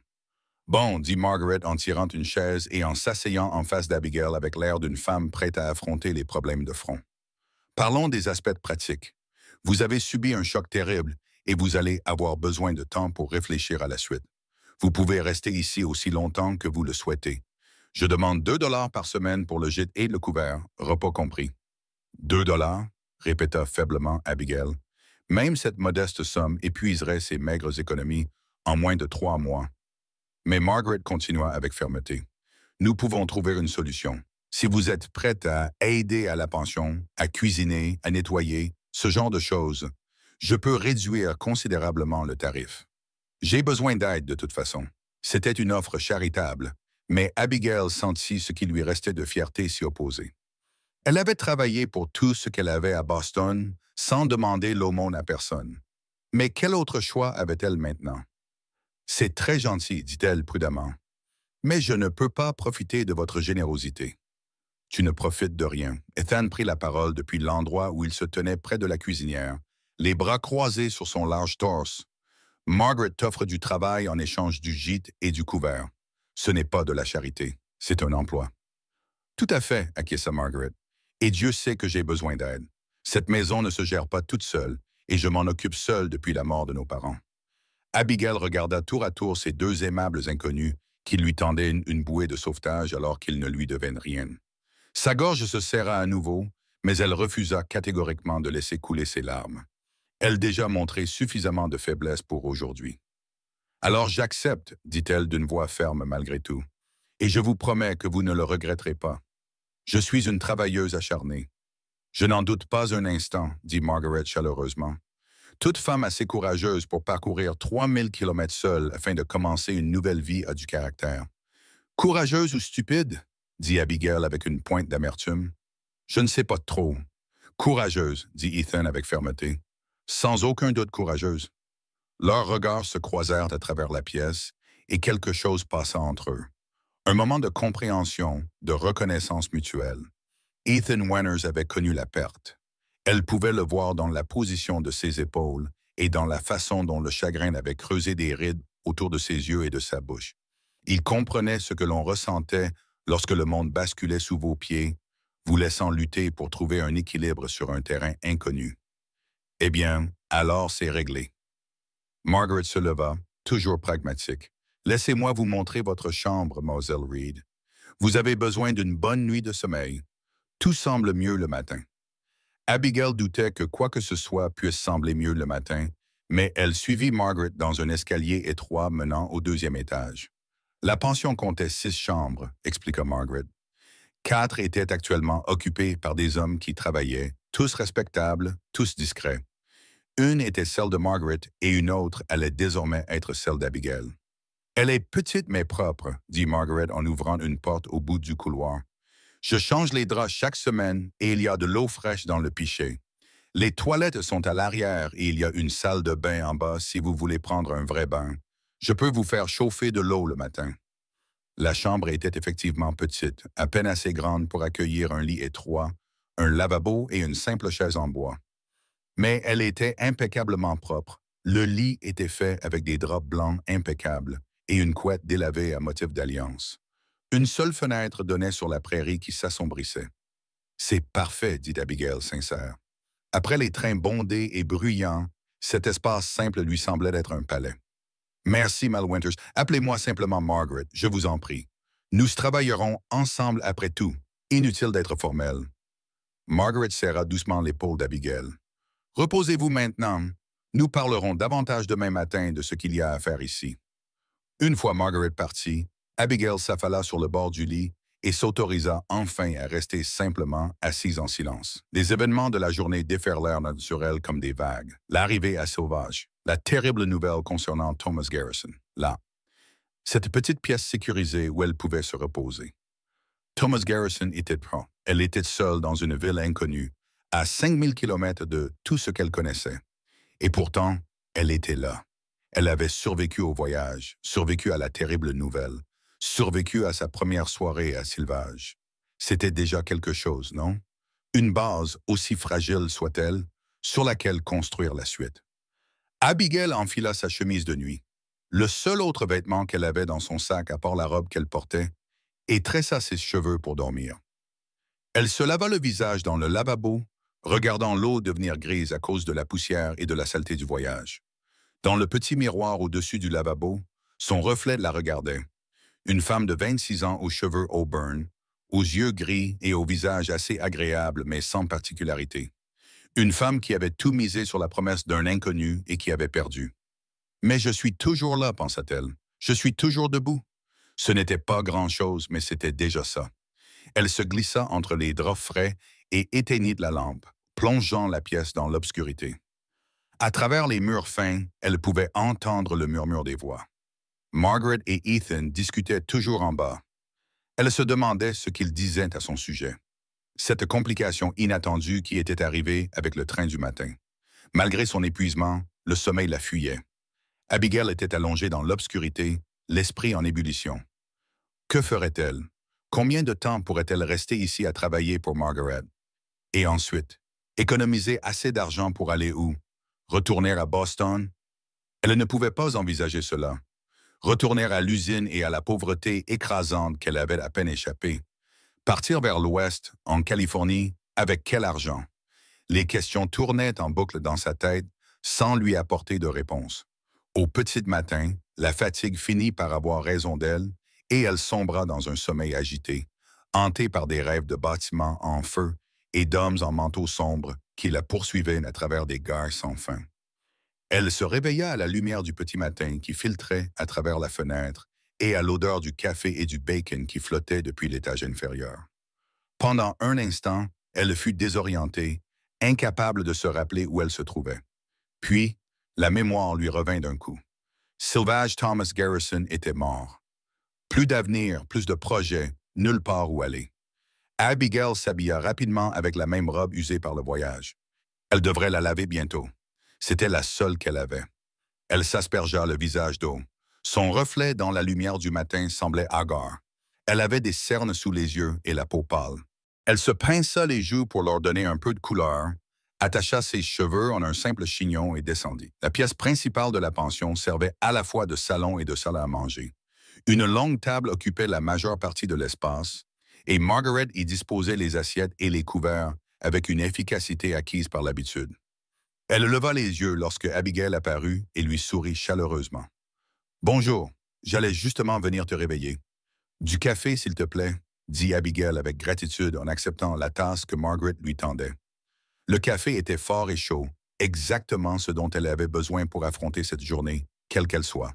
[SPEAKER 1] « Bon, » dit Margaret en tirant une chaise et en s'asseyant en face d'Abigail avec l'air d'une femme prête à affronter les problèmes de front. « Parlons des aspects pratiques. Vous avez subi un choc terrible et vous allez avoir besoin de temps pour réfléchir à la suite. Vous pouvez rester ici aussi longtemps que vous le souhaitez. Je demande 2 $ par semaine pour le gîte et le couvert, repas compris. »« 2 $, répéta faiblement Abigail. Même cette modeste somme épuiserait ses maigres économies en moins de 3 mois. Mais Margaret continua avec fermeté. « Nous pouvons trouver une solution. Si vous êtes prête à aider à la pension, à cuisiner, à nettoyer, ce genre de choses, je peux réduire considérablement le tarif. J'ai besoin d'aide de toute façon. » C'était une offre charitable, mais Abigail sentit ce qui lui restait de fierté s'y opposer. Elle avait travaillé pour tout ce qu'elle avait à Boston sans demander l'aumône à personne. Mais quel autre choix avait-elle maintenant? « C'est très gentil, dit-elle prudemment. Mais je ne peux pas profiter de votre générosité. »« Tu ne profites de rien. » Ethan prit la parole depuis l'endroit où il se tenait près de la cuisinière, les bras croisés sur son large torse. « Margaret t'offre du travail en échange du gîte et du couvert. Ce n'est pas de la charité, c'est un emploi. »« Tout à fait, » acquiesça Margaret. « Et Dieu sait que j'ai besoin d'aide. Cette maison ne se gère pas toute seule, et je m'en occupe seule depuis la mort de nos parents. » Abigail regarda tour à tour ces deux aimables inconnus qui lui tendaient une bouée de sauvetage alors qu'ils ne lui devaient rien. Sa gorge se serra à nouveau, mais elle refusa catégoriquement de laisser couler ses larmes. Elle déjà montrait suffisamment de faiblesse pour aujourd'hui. « Alors j'accepte, » dit-elle d'une voix ferme malgré tout, « et je vous promets que vous ne le regretterez pas. Je suis une travailleuse acharnée. »« Je n'en doute pas un instant, » dit Margaret chaleureusement. Toute femme assez courageuse pour parcourir 3000 kilomètres seule afin de commencer une nouvelle vie a du caractère. « Courageuse ou stupide? » dit Abigail avec une pointe d'amertume. « Je ne sais pas trop. »« Courageuse, » dit Ethan avec fermeté. « Sans aucun doute courageuse. » Leurs regards se croisèrent à travers la pièce et quelque chose passa entre eux. Un moment de compréhension, de reconnaissance mutuelle. Ethan Wenners avait connu la perte. Elle pouvait le voir dans la position de ses épaules et dans la façon dont le chagrin avait creusé des rides autour de ses yeux et de sa bouche. Il comprenait ce que l'on ressentait lorsque le monde basculait sous vos pieds, vous laissant lutter pour trouver un équilibre sur un terrain inconnu. « Eh bien, alors c'est réglé. » Margaret se leva, toujours pragmatique. « Laissez-moi vous montrer votre chambre, Mlle Reed. Vous avez besoin d'une bonne nuit de sommeil. Tout semble mieux le matin. Abigail doutait que quoi que ce soit puisse sembler mieux le matin, mais elle suivit Margaret dans un escalier étroit menant au deuxième étage. La pension comptait 6 chambres, expliqua Margaret. 4 étaient actuellement occupées par des hommes qui travaillaient, tous respectables, tous discrets. Une était celle de Margaret et une autre allait désormais être celle d'Abigail. Elle est petite mais propre, dit Margaret en ouvrant une porte au bout du couloir. Je change les draps chaque semaine et il y a de l'eau fraîche dans le pichet. Les toilettes sont à l'arrière et il y a une salle de bain en bas si vous voulez prendre un vrai bain. Je peux vous faire chauffer de l'eau le matin. La chambre était effectivement petite, à peine assez grande pour accueillir un lit étroit, un lavabo et une simple chaise en bois. Mais elle était impeccablement propre. Le lit était fait avec des draps blancs impeccables et une couette délavée à motif d'alliance. Une seule fenêtre donnait sur la prairie qui s'assombrissait. « C'est parfait, dit Abigail sincère. Après les trains bondés et bruyants, cet espace simple lui semblait être un palais. « Merci, Mal Winters. Appelez-moi simplement Margaret, je vous en prie. Nous travaillerons ensemble après tout. Inutile d'être formel. » Margaret serra doucement l'épaule d'Abigail. « Reposez-vous maintenant. Nous parlerons davantage demain matin de ce qu'il y a à faire ici. » Une fois Margaret partie, Abigail s'affala sur le bord du lit et s'autorisa enfin à rester simplement assise en silence. Les événements de la journée déferlèrent sur elle comme des vagues. L'arrivée à Sauvage, la terrible nouvelle concernant Thomas Garrison, là. Cette petite pièce sécurisée où elle pouvait se reposer. Thomas Garrison était prêt. Elle était seule dans une ville inconnue, à 5000 kilomètres de tout ce qu'elle connaissait. Et pourtant, elle était là. Elle avait survécu au voyage, survécu à la terrible nouvelle, survécu à sa première soirée à Sylvage. C'était déjà quelque chose, non? Une base, aussi fragile soit-elle, sur laquelle construire la suite. Abigail enfila sa chemise de nuit, le seul autre vêtement qu'elle avait dans son sac à part la robe qu'elle portait, et tressa ses cheveux pour dormir. Elle se lava le visage dans le lavabo, regardant l'eau devenir grise à cause de la poussière et de la saleté du voyage. Dans le petit miroir au-dessus du lavabo, son reflet la regardait. Une femme de 26 ans aux cheveux auburn, aux yeux gris et au visage assez agréable mais sans particularité. Une femme qui avait tout misé sur la promesse d'un inconnu et qui avait perdu. « Mais je suis toujours là, pensa-t-elle. Je suis toujours debout. » Ce n'était pas grand-chose, mais c'était déjà ça. Elle se glissa entre les draps frais et éteignit la lampe, plongeant la pièce dans l'obscurité. À travers les murs fins, elle pouvait entendre le murmure des voix. Margaret et Ethan discutaient toujours en bas. Elle se demandait ce qu'ils disaient à son sujet. Cette complication inattendue qui était arrivée avec le train du matin. Malgré son épuisement, le sommeil la fuyait. Abigail était allongée dans l'obscurité, l'esprit en ébullition. Que ferait-elle? Combien de temps pourrait-elle rester ici à travailler pour Margaret? Et ensuite, économiser assez d'argent pour aller où? Retourner à Boston? Elle ne pouvait pas envisager cela. Retourner à l'usine et à la pauvreté écrasante qu'elle avait à peine échappé. Partir vers l'ouest, en Californie, avec quel argent? Les questions tournaient en boucle dans sa tête sans lui apporter de réponse. Au petit matin, la fatigue finit par avoir raison d'elle et elle sombra dans un sommeil agité, hantée par des rêves de bâtiments en feu et d'hommes en manteaux sombres qui la poursuivaient à travers des gares sans fin. Elle se réveilla à la lumière du petit matin qui filtrait à travers la fenêtre et à l'odeur du café et du bacon qui flottait depuis l'étage inférieur. Pendant un instant, elle fut désorientée, incapable de se rappeler où elle se trouvait. Puis, la mémoire lui revint d'un coup. Sylvage Thomas Garrison était mort. Plus d'avenir, plus de projets, nulle part où aller. Abigail s'habilla rapidement avec la même robe usée par le voyage. Elle devrait la laver bientôt. C'était la seule qu'elle avait. Elle s'aspergea le visage d'eau. Son reflet dans la lumière du matin semblait hagard. Elle avait des cernes sous les yeux et la peau pâle. Elle se pinça les joues pour leur donner un peu de couleur, attacha ses cheveux en un simple chignon et descendit. La pièce principale de la pension servait à la fois de salon et de salle à manger. Une longue table occupait la majeure partie de l'espace, et Margaret y disposait les assiettes et les couverts avec une efficacité acquise par l'habitude. Elle leva les yeux lorsque Abigail apparut et lui sourit chaleureusement. « Bonjour, j'allais justement venir te réveiller. Du café, s'il te plaît. dit Abigail avec gratitude en acceptant la tasse que Margaret lui tendait. Le café était fort et chaud, exactement ce dont elle avait besoin pour affronter cette journée, quelle qu'elle soit.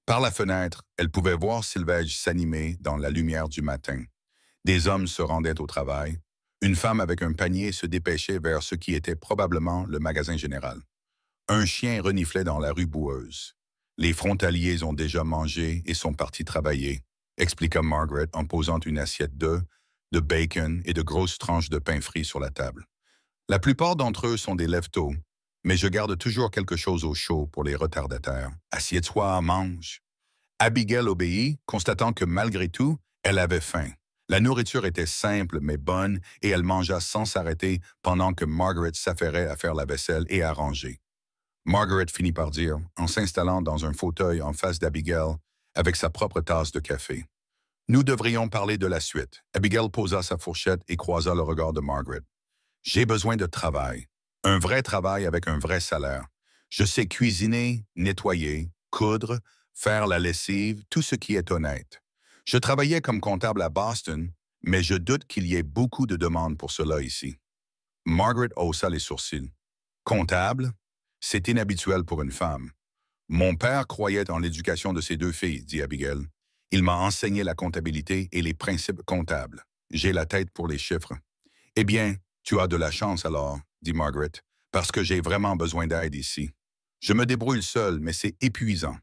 [SPEAKER 1] Par la fenêtre, elle pouvait voir Sylvège s'animer dans la lumière du matin. Des hommes se rendaient au travail. Une femme avec un panier se dépêchait vers ce qui était probablement le magasin général. Un chien reniflait dans la rue boueuse. Les frontaliers ont déjà mangé et sont partis travailler, expliqua Margaret en posant une assiette d'œufs, de bacon et de grosses tranches de pain frit sur la table. La plupart d'entre eux sont des lève-tôt, mais je garde toujours quelque chose au chaud pour les retardataires. Assieds-toi, mange. Abigail obéit, constatant que malgré tout, elle avait faim. La nourriture était simple mais bonne et elle mangea sans s'arrêter pendant que Margaret s'affairait à faire la vaisselle et à ranger. Margaret finit par dire, en s'installant dans un fauteuil en face d'Abigail avec sa propre tasse de café. Nous devrions parler de la suite. Abigail posa sa fourchette et croisa le regard de Margaret. J'ai besoin de travail. Un vrai travail avec un vrai salaire. Je sais cuisiner, nettoyer, coudre, faire la lessive, tout ce qui est honnête. Je travaillais comme comptable à Boston, mais je doute qu'il y ait beaucoup de demandes pour cela ici. Margaret haussa les sourcils. Comptable? C'est inhabituel pour une femme. Mon père croyait en l'éducation de ses deux filles, dit Abigail. Il m'a enseigné la comptabilité et les principes comptables. J'ai la tête pour les chiffres. Eh bien, tu as de la chance alors, dit Margaret, parce que j'ai vraiment besoin d'aide ici. Je me débrouille seul, mais c'est épuisant.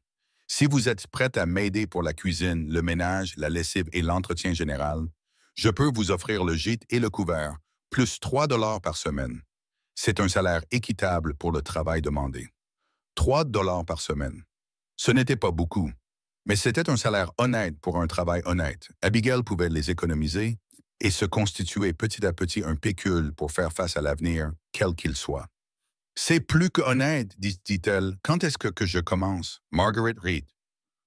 [SPEAKER 1] Si vous êtes prête à m'aider pour la cuisine, le ménage, la lessive et l'entretien général, je peux vous offrir le gîte et le couvert, plus 3 $ par semaine. C'est un salaire équitable pour le travail demandé. 3 $ par semaine. Ce n'était pas beaucoup, mais c'était un salaire honnête pour un travail honnête. Abigail pouvait les économiser et se constituer petit à petit un pécule pour faire face à l'avenir, quel qu'il soit. C'est plus que honnête, dit-elle. Quand est-ce que je commence? Margaret rit.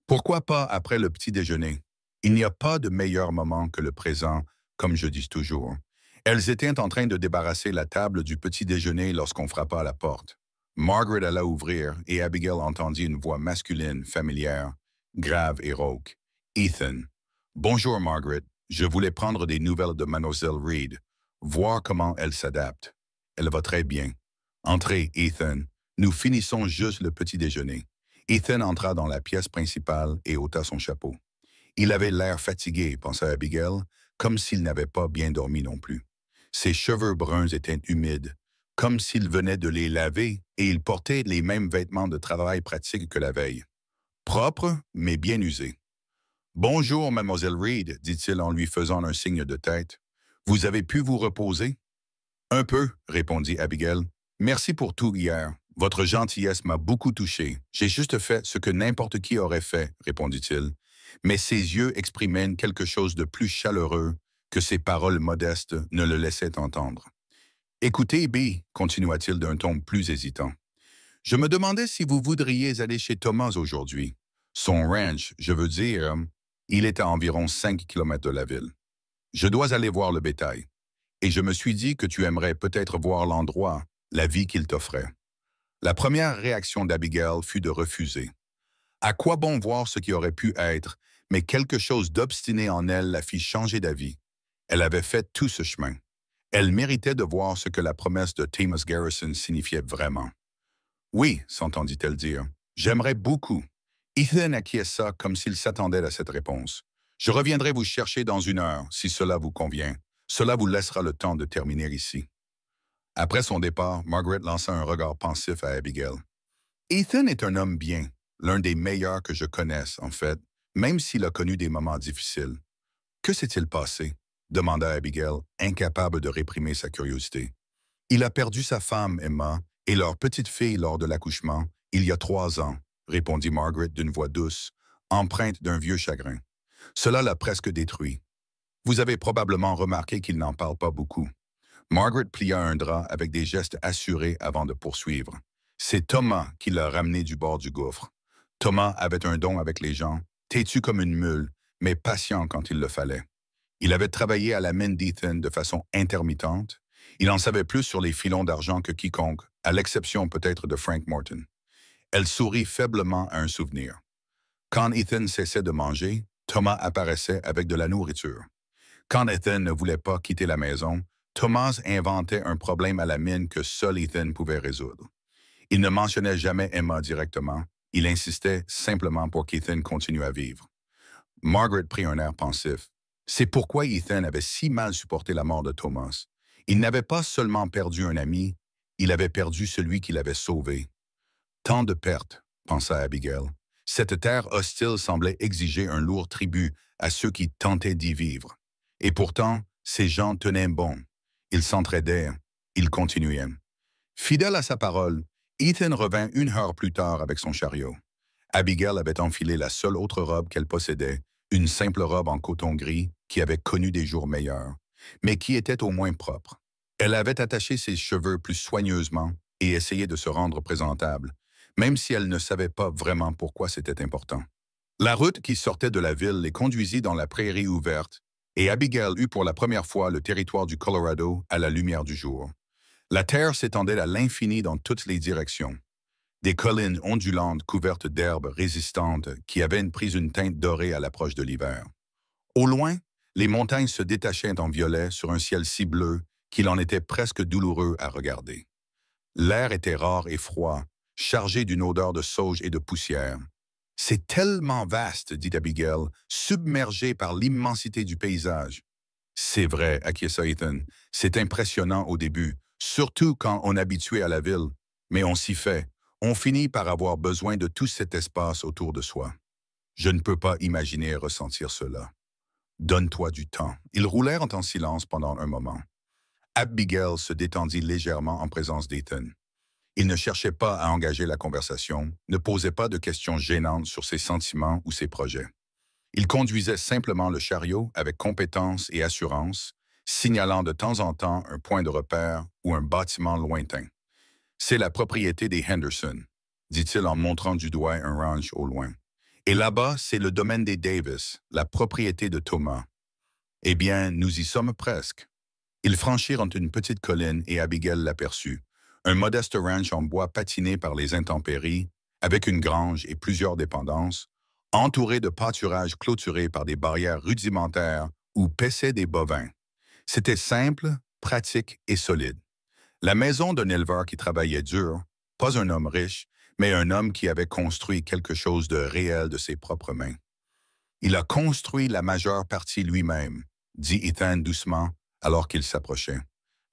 [SPEAKER 1] Pourquoi pas après le petit déjeuner? Il n'y a pas de meilleur moment que le présent, comme je dis toujours. Elles étaient en train de débarrasser la table du petit déjeuner lorsqu'on frappa à la porte. Margaret alla ouvrir et Abigail entendit une voix masculine, familière, grave et rauque. Ethan. Bonjour, Margaret. Je voulais prendre des nouvelles de Mademoiselle Reed, voir comment elle s'adapte. Elle va très bien. Entrez, Ethan. Nous finissons juste le petit déjeuner. Ethan entra dans la pièce principale et ôta son chapeau. Il avait l'air fatigué, pensa Abigail, comme s'il n'avait pas bien dormi non plus. Ses cheveux bruns étaient humides, comme s'il venait de les laver, et il portait les mêmes vêtements de travail pratiques que la veille. Propres, mais bien usés. « Bonjour, Mademoiselle Reed, dit-il en lui faisant un signe de tête. « Vous avez pu vous reposer? »« Un peu, répondit Abigail. « Merci pour tout hier. Votre gentillesse m'a beaucoup touché. J'ai juste fait ce que n'importe qui aurait fait, répondit-il. Mais ses yeux exprimaient quelque chose de plus chaleureux que ses paroles modestes ne le laissaient entendre. « Écoutez, B, continua-t-il d'un ton plus hésitant. Je me demandais si vous voudriez aller chez Thomas aujourd'hui. Son ranch, je veux dire, il est à environ 5 kilomètres de la ville. Je dois aller voir le bétail. Et je me suis dit que tu aimerais peut-être voir l'endroit, la vie qu'il t'offrait. » La première réaction d'Abigail fut de refuser. À quoi bon voir ce qui aurait pu être, mais quelque chose d'obstiné en elle la fit changer d'avis. Elle avait fait tout ce chemin. Elle méritait de voir ce que la promesse de Thomas Garrison signifiait vraiment. « Oui, s'entendit-elle dire, j'aimerais beaucoup. » Ethan acquiesça comme s'il s'attendait à cette réponse. « Je reviendrai vous chercher dans 1 heure, si cela vous convient. Cela vous laissera le temps de terminer ici. » Après son départ, Margaret lança un regard pensif à Abigail. « Ethan est un homme bien, l'un des meilleurs que je connaisse, en fait, même s'il a connu des moments difficiles. »« Que s'est-il passé? » demanda Abigail, incapable de réprimer sa curiosité. « Il a perdu sa femme, Emma, et leur petite fille lors de l'accouchement, il y a 3 ans, répondit Margaret d'une voix douce, empreinte d'un vieux chagrin. Cela l'a presque détruit. Vous avez probablement remarqué qu'il n'en parle pas beaucoup. Margaret plia un drap avec des gestes assurés avant de poursuivre. C'est Thomas qui l'a ramené du bord du gouffre. Thomas avait un don avec les gens, têtu comme une mule, mais patient quand il le fallait. Il avait travaillé à la mine d'Ethan de façon intermittente. Il en savait plus sur les filons d'argent que quiconque, à l'exception peut-être de Frank Morton. Elle sourit faiblement à un souvenir. Quand Ethan cessait de manger, Thomas apparaissait avec de la nourriture. Quand Ethan ne voulait pas quitter la maison, Thomas inventait un problème à la mine que seul Ethan pouvait résoudre. Il ne mentionnait jamais Emma directement. Il insistait simplement pour qu'Ethan continue à vivre. Margaret prit un air pensif. C'est pourquoi Ethan avait si mal supporté la mort de Thomas. Il n'avait pas seulement perdu un ami, il avait perdu celui qui l'avait sauvé. Tant de pertes, pensa Abigail. Cette terre hostile semblait exiger un lourd tribut à ceux qui tentaient d'y vivre. Et pourtant, ces gens tenaient bon. Ils s'entraidaient, ils continuaient. Fidèle à sa parole, Ethan revint 1 heure plus tard avec son chariot. Abigail avait enfilé la seule autre robe qu'elle possédait, une simple robe en coton gris qui avait connu des jours meilleurs, mais qui était au moins propre. Elle avait attaché ses cheveux plus soigneusement et essayé de se rendre présentable, même si elle ne savait pas vraiment pourquoi c'était important. La route qui sortait de la ville les conduisit dans la prairie ouverte, et Abigail eut pour la première fois le territoire du Colorado à la lumière du jour. La terre s'étendait à l'infini dans toutes les directions. Des collines ondulantes couvertes d'herbes résistantes qui avaient pris une teinte dorée à l'approche de l'hiver. Au loin, les montagnes se détachaient en violet sur un ciel si bleu qu'il en était presque douloureux à regarder. L'air était rare et froid, chargé d'une odeur de sauge et de poussière. « C'est tellement vaste, dit Abigail, submergé par l'immensité du paysage. »« C'est vrai, acquiesça Ethan. C'est impressionnant au début, surtout quand on est habitué à la ville. Mais on s'y fait. On finit par avoir besoin de tout cet espace autour de soi. Je ne peux pas imaginer et ressentir cela. Donne-toi du temps. » Ils roulèrent en silence pendant un moment. Abigail se détendit légèrement en présence d'Ethan. Il ne cherchait pas à engager la conversation, ne posait pas de questions gênantes sur ses sentiments ou ses projets. Il conduisait simplement le chariot avec compétence et assurance, signalant de temps en temps un point de repère ou un bâtiment lointain. « C'est la propriété des Henderson, » dit-il en montrant du doigt un ranch au loin. « Et là-bas, c'est le domaine des Davis, la propriété de Thomas. » « Eh bien, nous y sommes presque. » Ils franchirent une petite colline et Abigail l'aperçut. Un modeste ranch en bois patiné par les intempéries, avec une grange et plusieurs dépendances, entouré de pâturages clôturés par des barrières rudimentaires où paissaient des bovins. C'était simple, pratique et solide. La maison d'un éleveur qui travaillait dur, pas un homme riche, mais un homme qui avait construit quelque chose de réel de ses propres mains. Il a construit la majeure partie lui-même, dit Ethan doucement alors qu'il s'approchait.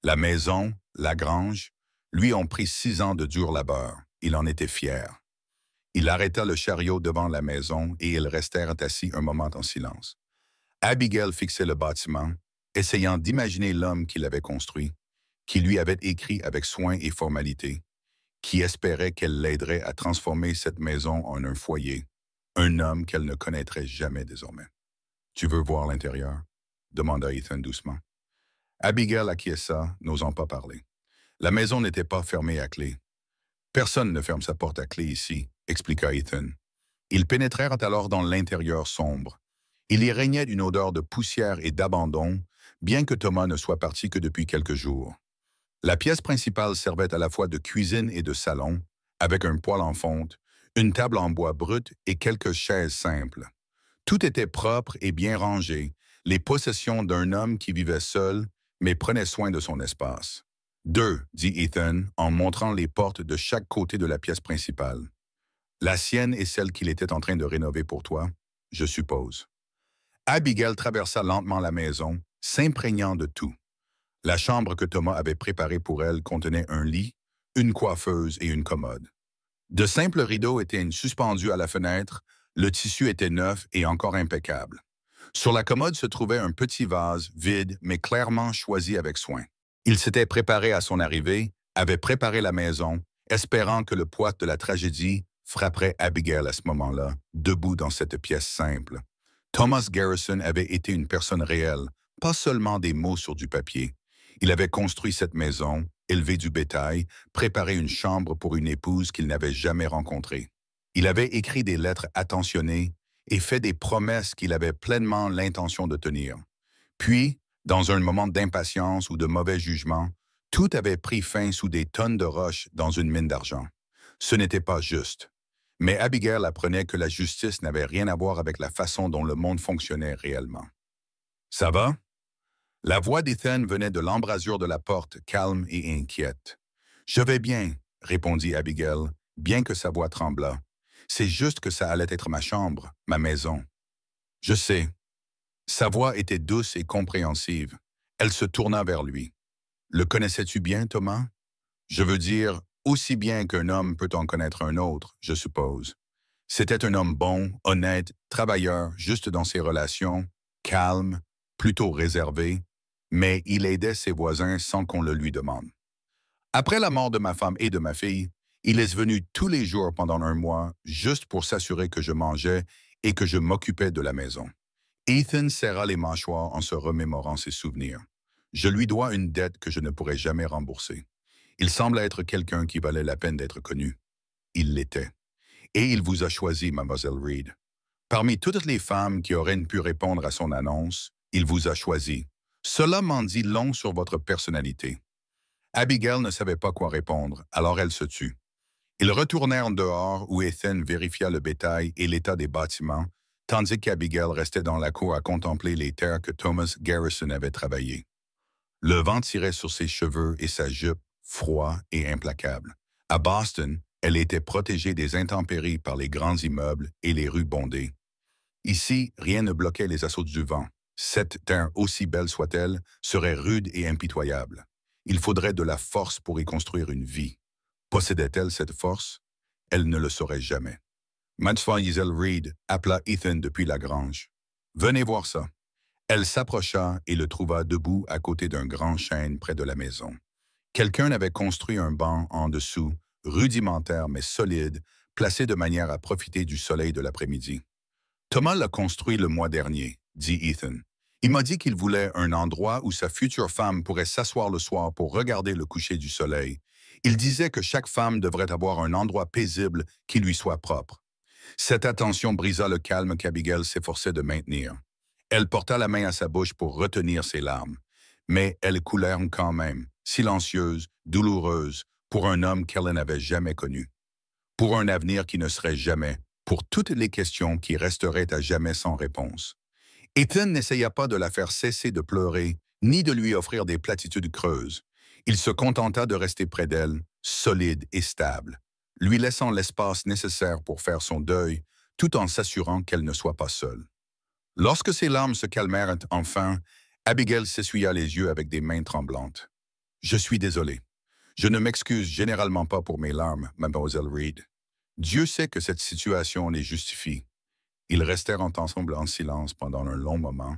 [SPEAKER 1] La maison, la grange, lui ont pris 6 ans de dur labeur. Il en était fier. Il arrêta le chariot devant la maison et ils restèrent assis un moment en silence. Abigail fixait le bâtiment, essayant d'imaginer l'homme qui l'avait construit, qui lui avait écrit avec soin et formalité, qui espérait qu'elle l'aiderait à transformer cette maison en un foyer, un homme qu'elle ne connaîtrait jamais désormais. « Tu veux voir l'intérieur ?» demanda Ethan doucement. Abigail acquiesça, n'osant pas parler. La maison n'était pas fermée à clé. « Personne ne ferme sa porte à clé ici, » expliqua Ethan. Ils pénétrèrent alors dans l'intérieur sombre. Il y régnait une odeur de poussière et d'abandon, bien que Thomas ne soit parti que depuis quelques jours. La pièce principale servait à la fois de cuisine et de salon, avec un poêle en fonte, une table en bois brut et quelques chaises simples. Tout était propre et bien rangé, les possessions d'un homme qui vivait seul, mais prenait soin de son espace. « 2, dit Ethan, en montrant les portes de chaque côté de la pièce principale. « La sienne est celle qu'il était en train de rénover pour toi, je suppose. » Abigail traversa lentement la maison, s'imprégnant de tout. La chambre que Thomas avait préparée pour elle contenait un lit, une coiffeuse et une commode. De simples rideaux étaient suspendus à la fenêtre, le tissu était neuf et encore impeccable. Sur la commode se trouvait un petit vase, vide, mais clairement choisi avec soin. Il s'était préparé à son arrivée, avait préparé la maison, espérant que le poids de la tragédie frapperait Abigail à ce moment-là, debout dans cette pièce simple. Thomas Garrison avait été une personne réelle, pas seulement des mots sur du papier. Il avait construit cette maison, élevé du bétail, préparé une chambre pour une épouse qu'il n'avait jamais rencontrée. Il avait écrit des lettres attentionnées et fait des promesses qu'il avait pleinement l'intention de tenir. Puis, dans un moment d'impatience ou de mauvais jugement, tout avait pris fin sous des tonnes de roches dans une mine d'argent. Ce n'était pas juste. Mais Abigail apprenait que la justice n'avait rien à voir avec la façon dont le monde fonctionnait réellement. « Ça va? » La voix d'Ethan venait de l'embrasure de la porte, calme et inquiète. « Je vais bien, » répondit Abigail, bien que sa voix tremblât. « C'est juste que ça allait être ma chambre, ma maison. »« Je sais. » Sa voix était douce et compréhensive. Elle se tourna vers lui. « Le connaissais-tu bien, Thomas? Je veux dire, aussi bien qu'un homme peut en connaître un autre, je suppose. C'était un homme bon, honnête, travailleur, juste dans ses relations, calme, plutôt réservé, mais il aidait ses voisins sans qu'on le lui demande. Après la mort de ma femme et de ma fille, il est venu tous les jours pendant un mois, juste pour s'assurer que je mangeais et que je m'occupais de la maison. Ethan serra les mâchoires en se remémorant ses souvenirs. Je lui dois une dette que je ne pourrai jamais rembourser. Il semble être quelqu'un qui valait la peine d'être connu. Il l'était. Et il vous a choisi, Mademoiselle Reed. Parmi toutes les femmes qui auraient pu répondre à son annonce, il vous a choisi. Cela m'en dit long sur votre personnalité. Abigail ne savait pas quoi répondre, alors elle se tut. Ils retournèrent dehors où Ethan vérifia le bétail et l'état des bâtiments, tandis qu'Abigail restait dans la cour à contempler les terres que Thomas Garrison avait travaillées. Le vent tirait sur ses cheveux et sa jupe, froid et implacable. À Boston, elle était protégée des intempéries par les grands immeubles et les rues bondées. Ici, rien ne bloquait les assauts du vent. Cette terre, aussi belle soit-elle, serait rude et impitoyable. Il faudrait de la force pour y construire une vie. Possédait-elle cette force? Elle ne le saurait jamais. Mademoiselle Reed appela Ethan depuis la grange. « Venez voir ça. » Elle s'approcha et le trouva debout à côté d'un grand chêne près de la maison. Quelqu'un avait construit un banc en dessous, rudimentaire mais solide, placé de manière à profiter du soleil de l'après-midi. « Thomas l'a construit le mois dernier, » dit Ethan. « Il m'a dit qu'il voulait un endroit où sa future femme pourrait s'asseoir le soir pour regarder le coucher du soleil. Il disait que chaque femme devrait avoir un endroit paisible qui lui soit propre. » Cette attention brisa le calme qu'Abigail s'efforçait de maintenir. Elle porta la main à sa bouche pour retenir ses larmes, mais elles coulèrent quand même, silencieuses, douloureuses, pour un homme qu'elle n'avait jamais connu. Pour un avenir qui ne serait jamais, pour toutes les questions qui resteraient à jamais sans réponse. Ethan n'essaya pas de la faire cesser de pleurer, ni de lui offrir des platitudes creuses. Il se contenta de rester près d'elle, solide et stable, lui laissant l'espace nécessaire pour faire son deuil, tout en s'assurant qu'elle ne soit pas seule. Lorsque ses larmes se calmèrent enfin, Abigail s'essuya les yeux avec des mains tremblantes. « Je suis désolé. Je ne m'excuse généralement pas pour mes larmes, Mademoiselle Reed. Dieu sait que cette situation les justifie. » Ils restèrent ensemble en silence pendant un long moment,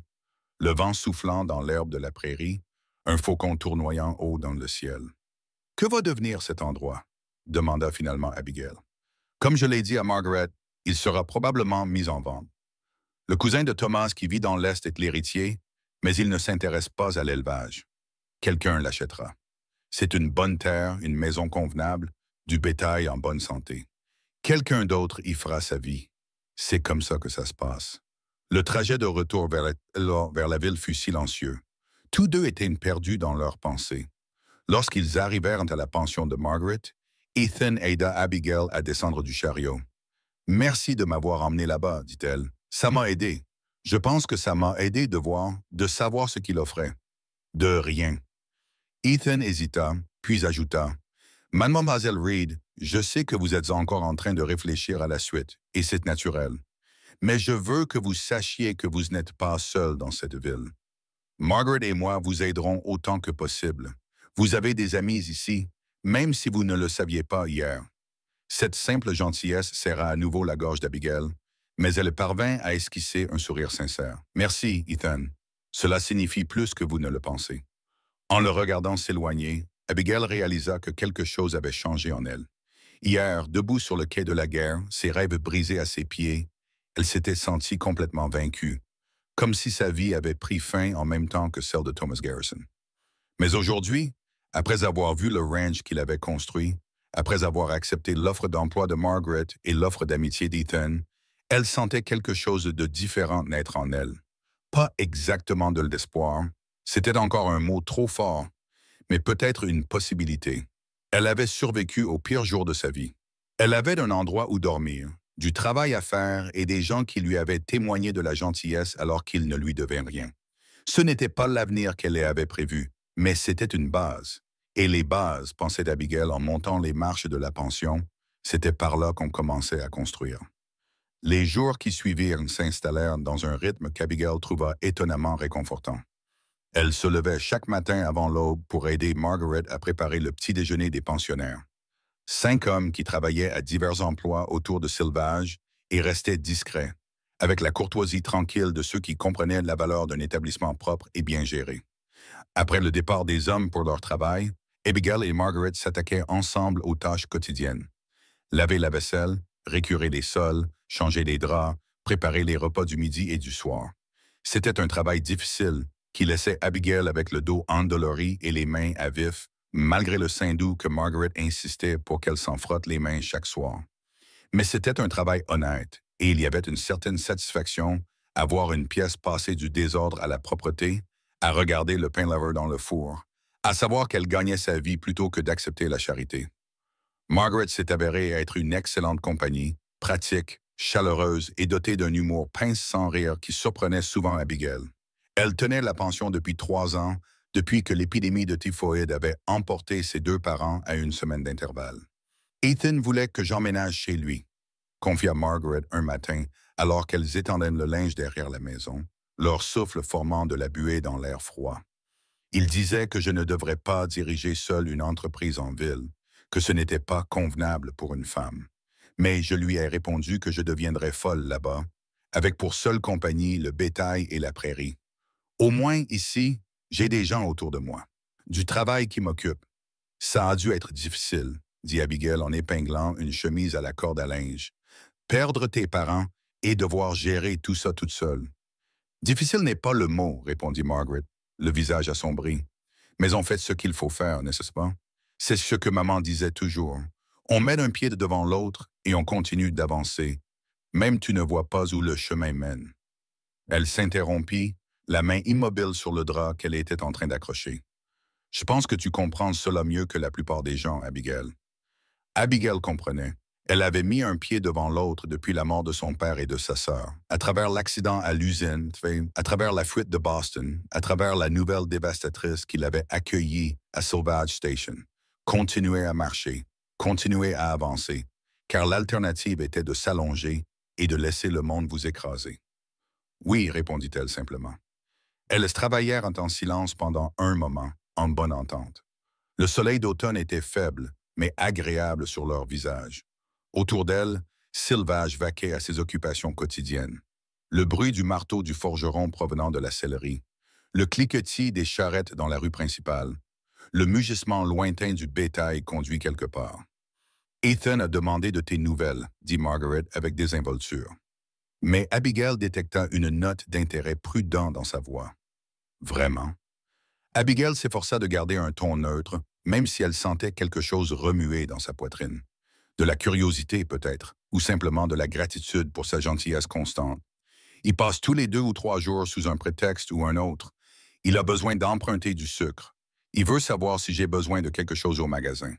[SPEAKER 1] le vent soufflant dans l'herbe de la prairie, un faucon tournoyant haut dans le ciel. « Que va devenir cet endroit? » demanda finalement Abigail. « Comme je l'ai dit à Margaret, il sera probablement mis en vente. Le cousin de Thomas qui vit dans l'Est est l'héritier, mais il ne s'intéresse pas à l'élevage. Quelqu'un l'achètera. C'est une bonne terre, une maison convenable, du bétail en bonne santé. Quelqu'un d'autre y fera sa vie. C'est comme ça que ça se passe. » Le trajet de retour vers la ville fut silencieux. Tous deux étaient perdus dans leurs pensées. Lorsqu'ils arrivèrent à la pension de Margaret, Ethan aida Abigail à descendre du chariot. « Merci de m'avoir emmené là-bas, dit-elle. Ça m'a aidé. Je pense que ça m'a aidé de savoir ce qu'il offrait. » « De rien. » Ethan hésita, puis ajouta, « Mademoiselle Reed, je sais que vous êtes encore en train de réfléchir à la suite, et c'est naturel. Mais je veux que vous sachiez que vous n'êtes pas seul dans cette ville. Margaret et moi vous aiderons autant que possible. Vous avez des amis ici, même si vous ne le saviez pas hier. » Cette simple gentillesse serra à nouveau la gorge d'Abigail, mais elle parvint à esquisser un sourire sincère. « Merci, Ethan. Cela signifie plus que vous ne le pensez. » En le regardant s'éloigner, Abigail réalisa que quelque chose avait changé en elle. Hier, debout sur le quai de la guerre, ses rêves brisés à ses pieds, elle s'était sentie complètement vaincue, comme si sa vie avait pris fin en même temps que celle de Thomas Garrison. Mais aujourd'hui, après avoir vu le ranch qu'il avait construit, après avoir accepté l'offre d'emploi de Margaret et l'offre d'amitié d'Ethan, elle sentait quelque chose de différent naître en elle. Pas exactement de l'espoir, c'était encore un mot trop fort, mais peut-être une possibilité. Elle avait survécu au pire jour de sa vie. Elle avait un endroit où dormir, du travail à faire et des gens qui lui avaient témoigné de la gentillesse alors qu'ils ne lui devaient rien. Ce n'était pas l'avenir qu'elle avait prévu, mais c'était une base. Et les bases, pensait Abigail en montant les marches de la pension, c'était par là qu'on commençait à construire. Les jours qui suivirent s'installèrent dans un rythme qu'Abigail trouva étonnamment réconfortant. Elle se levait chaque matin avant l'aube pour aider Margaret à préparer le petit déjeuner des pensionnaires. 5 hommes qui travaillaient à divers emplois autour de Sylvage et restaient discrets, avec la courtoisie tranquille de ceux qui comprenaient la valeur d'un établissement propre et bien géré. Après le départ des hommes pour leur travail, Abigail et Margaret s'attaquaient ensemble aux tâches quotidiennes. Laver la vaisselle, récurer les sols, changer les draps, préparer les repas du midi et du soir. C'était un travail difficile qui laissait Abigail avec le dos endolori et les mains à vif, malgré le sein doux que Margaret insistait pour qu'elle s'en frotte les mains chaque soir. Mais c'était un travail honnête, et il y avait une certaine satisfaction à voir une pièce passer du désordre à la propreté, à regarder le pain laver dans le four, à savoir qu'elle gagnait sa vie plutôt que d'accepter la charité. Margaret s'est avérée être une excellente compagnie, pratique, chaleureuse et dotée d'un humour pince sans rire qui surprenait souvent Abigail. Elle tenait la pension depuis 3 ans, depuis que l'épidémie de typhoïde avait emporté ses 2 parents à une semaine d'intervalle. Ethan voulait que j'emménage chez lui, confia Margaret un matin, alors qu'elles étendaient le linge derrière la maison, leur souffle formant de la buée dans l'air froid. Il disait que je ne devrais pas diriger seul une entreprise en ville, que ce n'était pas convenable pour une femme. Mais je lui ai répondu que je deviendrais folle là-bas, avec pour seule compagnie le bétail et la prairie. Au moins ici, j'ai des gens autour de moi, du travail qui m'occupe. Ça a dû être difficile, dit Abigail en épinglant une chemise à la corde à linge. Perdre tes parents et devoir gérer tout ça toute seule. Difficile n'est pas le mot, répondit Margaret, le visage assombri. Mais on fait ce qu'il faut faire, n'est-ce pas? C'est ce que maman disait toujours. On met un pied devant l'autre et on continue d'avancer. Même tu ne vois pas où le chemin mène. Elle s'interrompit, la main immobile sur le drap qu'elle était en train d'accrocher. Je pense que tu comprends cela mieux que la plupart des gens, Abigail. Abigail comprenait. Elle avait mis un pied devant l'autre depuis la mort de son père et de sa sœur, à travers l'accident à l'usine, à travers la fuite de Boston, à travers la nouvelle dévastatrice qui l'avait accueillie à Sylvage Station. Continuez à marcher, continuez à avancer, car l'alternative était de s'allonger et de laisser le monde vous écraser. Oui, répondit-elle simplement. Elles travaillèrent en silence pendant un moment, en bonne entente. Le soleil d'automne était faible, mais agréable sur leur visage. Autour d'elles, Sylvage vaquait à ses occupations quotidiennes. Le bruit du marteau du forgeron provenant de la sellerie, le cliquetis des charrettes dans la rue principale, le mugissement lointain du bétail conduit quelque part. Ethan a demandé de tes nouvelles, dit Margaret avec désinvolture. Mais Abigail détecta une note d'intérêt prudent dans sa voix. Vraiment? Abigail s'efforça de garder un ton neutre, même si elle sentait quelque chose remuer dans sa poitrine. De la curiosité peut-être, ou simplement de la gratitude pour sa gentillesse constante. Il passe tous les 2 ou 3 jours sous un prétexte ou un autre. Il a besoin d'emprunter du sucre. Il veut savoir si j'ai besoin de quelque chose au magasin.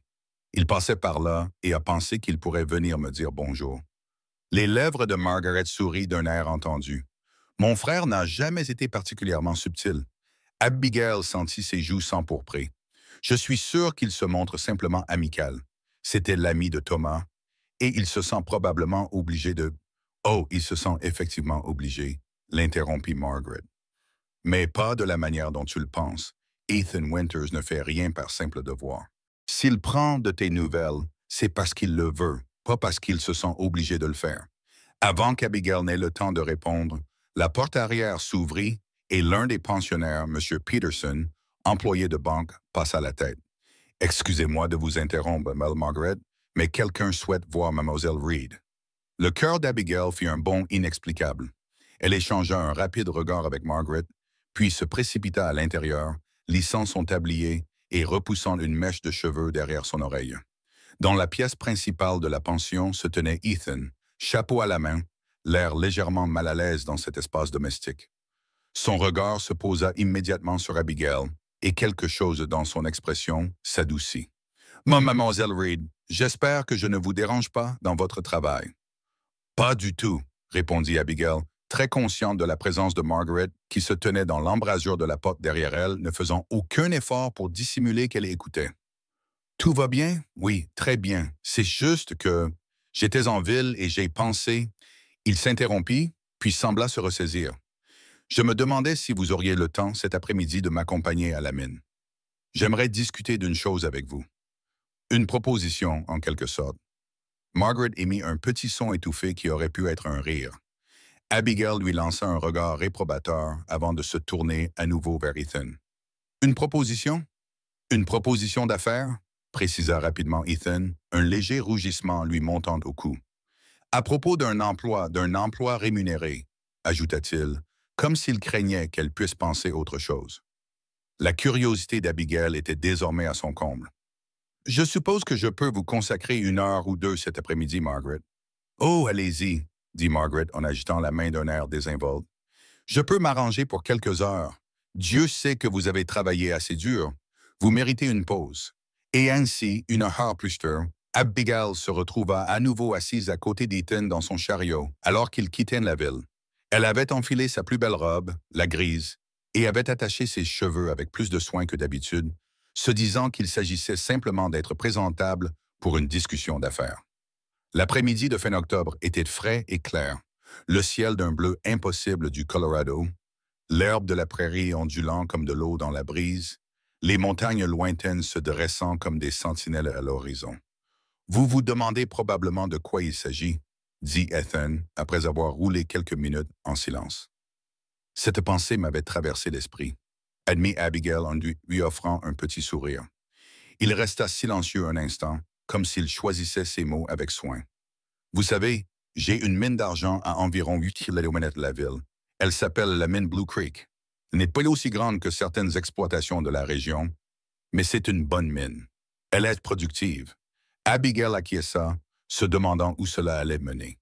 [SPEAKER 1] Il passait par là et a pensé qu'il pourrait venir me dire bonjour. Les lèvres de Margaret sourirent d'un air entendu. Mon frère n'a jamais été particulièrement subtil. Abigail sentit ses joues s'empourprer. Je suis sûr qu'il se montre simplement amical. C'était l'ami de Thomas, et il se sent probablement obligé de... Oh, il se sent effectivement obligé, l'interrompit Margaret. Mais pas de la manière dont tu le penses. Ethan Winters ne fait rien par simple devoir. S'il prend de tes nouvelles, c'est parce qu'il le veut, pas parce qu'il se sent obligé de le faire. Avant qu'Abigail n'ait le temps de répondre, la porte arrière s'ouvrit et l'un des pensionnaires, M. Peterson, employé de banque, passa la tête. « Excusez-moi de vous interrompre, Mlle Margaret, mais quelqu'un souhaite voir Mlle Reed. » Le cœur d'Abigail fit un bond inexplicable. Elle échangea un rapide regard avec Margaret, puis se précipita à l'intérieur, lissant son tablier et repoussant une mèche de cheveux derrière son oreille. Dans la pièce principale de la pension se tenait Ethan, chapeau à la main, l'air légèrement mal à l'aise dans cet espace domestique. Son regard se posa immédiatement sur Abigail, et quelque chose dans son expression s'adoucit. « Mademoiselle Reed, j'espère que je ne vous dérange pas dans votre travail. »« Pas du tout, » répondit Abigail, très consciente de la présence de Margaret, qui se tenait dans l'embrasure de la porte derrière elle, ne faisant aucun effort pour dissimuler qu'elle écoutait. Tout va bien? Oui, très bien. C'est juste que j'étais en ville et j'ai pensé. Il s'interrompit, puis sembla se ressaisir. Je me demandais si vous auriez le temps cet après-midi de m'accompagner à la mine. J'aimerais discuter d'une chose avec vous. Une proposition, en quelque sorte. Margaret émit un petit son étouffé qui aurait pu être un rire. Abigail lui lança un regard réprobateur avant de se tourner à nouveau vers Ethan. Une proposition? Une proposition d'affaires? Précisa rapidement Ethan, un léger rougissement lui montant au cou. À propos d'un emploi rémunéré, ajouta-t-il, comme s'il craignait qu'elle puisse penser autre chose. La curiosité d'Abigail était désormais à son comble. Je suppose que je peux vous consacrer 1 heure ou 2 cet après-midi, Margaret. Oh, allez-y, dit Margaret en agitant la main d'un air désinvolte. Je peux m'arranger pour quelques heures. Dieu sait que vous avez travaillé assez dur. Vous méritez une pause. Et ainsi, 1 heure plus tard, Abigail se retrouva à nouveau assise à côté d'Ethan dans son chariot, alors qu'ils quittaient la ville. Elle avait enfilé sa plus belle robe, la grise, et avait attaché ses cheveux avec plus de soin que d'habitude, se disant qu'il s'agissait simplement d'être présentable pour une discussion d'affaires. L'après-midi de fin octobre était frais et clair, le ciel d'un bleu impossible du Colorado, l'herbe de la prairie ondulant comme de l'eau dans la brise, les montagnes lointaines se dressant comme des sentinelles à l'horizon. Vous vous demandez probablement de quoi il s'agit, dit Ethan, après avoir roulé quelques minutes en silence. Cette pensée m'avait traversé l'esprit, admit Abigail en lui offrant un petit sourire. Il resta silencieux un instant, comme s'il choisissait ses mots avec soin. Vous savez, j'ai une mine d'argent à environ 8 km de la ville. Elle s'appelle la mine Blue Creek. Elle n'est pas aussi grande que certaines exploitations de la région, mais c'est une bonne mine. Elle est productive. Abigail acquiesça, se demandant où cela allait mener.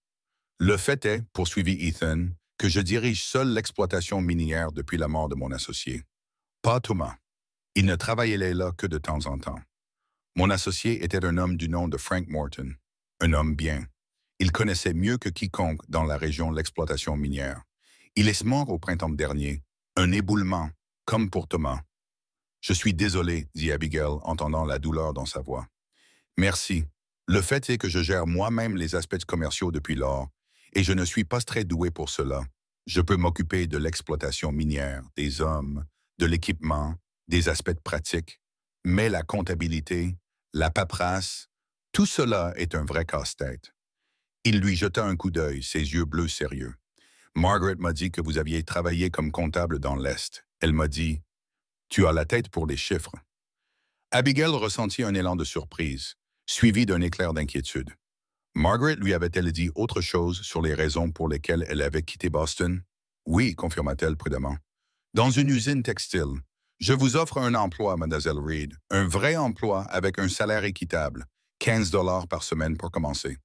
[SPEAKER 1] Le fait est, poursuivit Ethan, que je dirige seul l'exploitation minière depuis la mort de mon associé. Pas Thomas. Il ne travaillait là que de temps en temps. Mon associé était un homme du nom de Frank Morton, un homme bien. Il connaissait mieux que quiconque dans la région l'exploitation minière. Il est mort au printemps dernier, un éboulement, comme pour Thomas. Je suis désolé, dit Abigail, entendant la douleur dans sa voix. Merci. Le fait est que je gère moi-même les aspects commerciaux depuis lors, et je ne suis pas très doué pour cela. Je peux m'occuper de l'exploitation minière, des hommes, de l'équipement, des aspects pratiques, mais la comptabilité, la paperasse, tout cela est un vrai casse-tête. Il lui jeta un coup d'œil, ses yeux bleus sérieux. Margaret m'a dit que vous aviez travaillé comme comptable dans l'Est. Elle m'a dit, « Tu as la tête pour les chiffres. » Abigail ressentit un élan de surprise, suivi d'un éclair d'inquiétude. Margaret lui avait-elle dit autre chose sur les raisons pour lesquelles elle avait quitté Boston? Oui, confirma-t-elle prudemment. Dans une usine textile. Je vous offre un emploi, Mademoiselle Reed, un vrai emploi avec un salaire équitable, 15 $ par semaine pour commencer.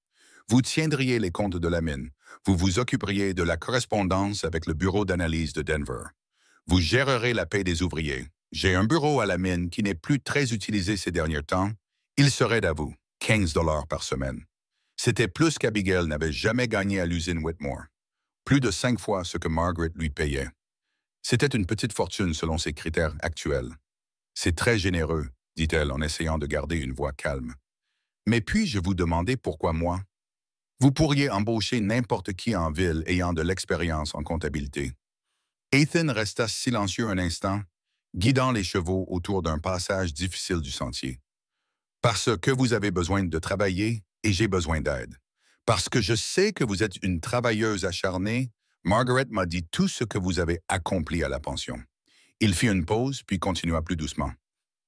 [SPEAKER 1] Vous tiendriez les comptes de la mine. Vous vous occuperiez de la correspondance avec le bureau d'analyse de Denver. Vous gérerez la paie des ouvriers. J'ai un bureau à la mine qui n'est plus très utilisé ces derniers temps. Il serait à vous, 15 $ par semaine. C'était plus qu'Abigail n'avait jamais gagné à l'usine Whitmore. Plus de 5 fois ce que Margaret lui payait. C'était une petite fortune selon ses critères actuels. C'est très généreux, dit-elle en essayant de garder une voix calme. Mais puis-je vous demander pourquoi moi? Vous pourriez embaucher n'importe qui en ville ayant de l'expérience en comptabilité. Ethan resta silencieux un instant, guidant les chevaux autour d'un passage difficile du sentier. Parce que vous avez besoin de travailler et j'ai besoin d'aide. Parce que je sais que vous êtes une travailleuse acharnée, Margaret m'a dit tout ce que vous avez accompli à la pension. Il fit une pause, puis continua plus doucement.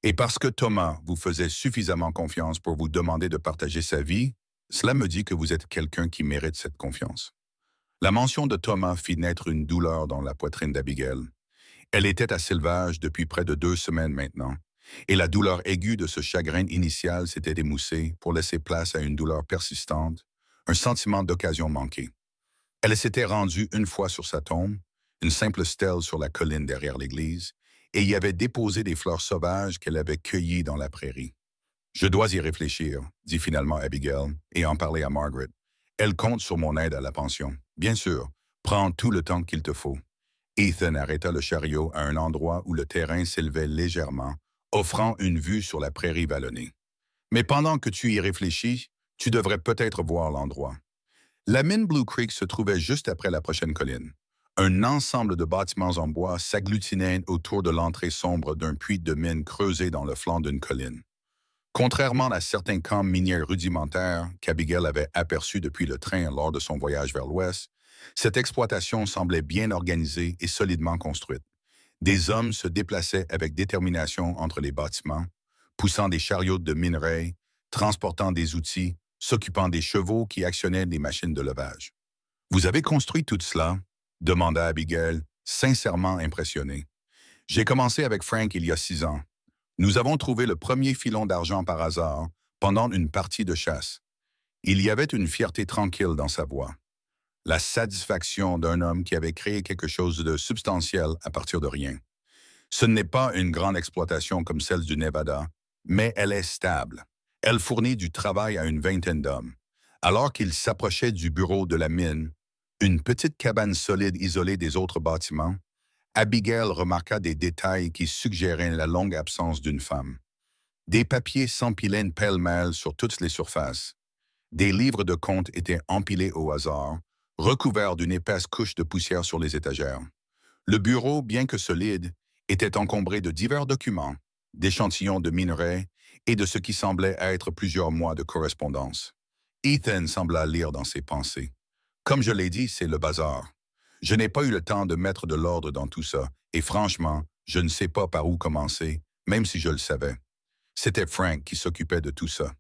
[SPEAKER 1] Et parce que Thomas vous faisait suffisamment confiance pour vous demander de partager sa vie, cela me dit que vous êtes quelqu'un qui mérite cette confiance. La mention de Thomas fit naître une douleur dans la poitrine d'Abigail. Elle était à Sylvage depuis près de 2 semaines maintenant, et la douleur aiguë de ce chagrin initial s'était émoussée pour laisser place à une douleur persistante, un sentiment d'occasion manquée. Elle s'était rendue une fois sur sa tombe, une simple stèle sur la colline derrière l'église, et y avait déposé des fleurs sauvages qu'elle avait cueillies dans la prairie. Je dois y réfléchir, dit finalement Abigail, et en parler à Margaret. Elle compte sur mon aide à la pension. Bien sûr, Prends tout le temps qu'il te faut. Ethan arrêta le chariot à un endroit où le terrain s'élevait légèrement, offrant une vue sur la prairie vallonnée. Mais pendant que tu y réfléchis, tu devrais peut-être voir l'endroit. La mine Blue Creek se trouvait juste après la prochaine colline. Un ensemble de bâtiments en bois s'agglutinait autour de l'entrée sombre d'un puits de mine creusé dans le flanc d'une colline. Contrairement à certains camps miniers rudimentaires qu'Abigail avait aperçus depuis le train lors de son voyage vers l'ouest, cette exploitation semblait bien organisée et solidement construite. Des hommes se déplaçaient avec détermination entre les bâtiments, poussant des chariots de minerais, transportant des outils, s'occupant des chevaux qui actionnaient des machines de levage. « Vous avez construit tout cela? » demanda Abigail, sincèrement impressionnée. « J'ai commencé avec Frank il y a 6 ans. Nous avons trouvé le premier filon d'argent par hasard pendant une partie de chasse. Il y avait une fierté tranquille dans sa voix. La satisfaction d'un homme qui avait créé quelque chose de substantiel à partir de rien. Ce n'est pas une grande exploitation comme celle du Nevada, mais elle est stable. Elle fournit du travail à une vingtaine d'hommes. Alors qu'il s'approchait du bureau de la mine, une petite cabane solide isolée des autres bâtiments, Abigail remarqua des détails qui suggéraient la longue absence d'une femme. Des papiers s'empilaient pêle-mêle sur toutes les surfaces. Des livres de comptes étaient empilés au hasard, recouverts d'une épaisse couche de poussière sur les étagères. Le bureau, bien que solide, était encombré de divers documents, d'échantillons de minerais et de ce qui semblait être plusieurs mois de correspondance. Ethan sembla lire dans ses pensées. Comme je l'ai dit, c'est le bazar. Je n'ai pas eu le temps de mettre de l'ordre dans tout ça, et franchement, je ne sais pas par où commencer, même si je le savais. C'était Frank qui s'occupait de tout ça.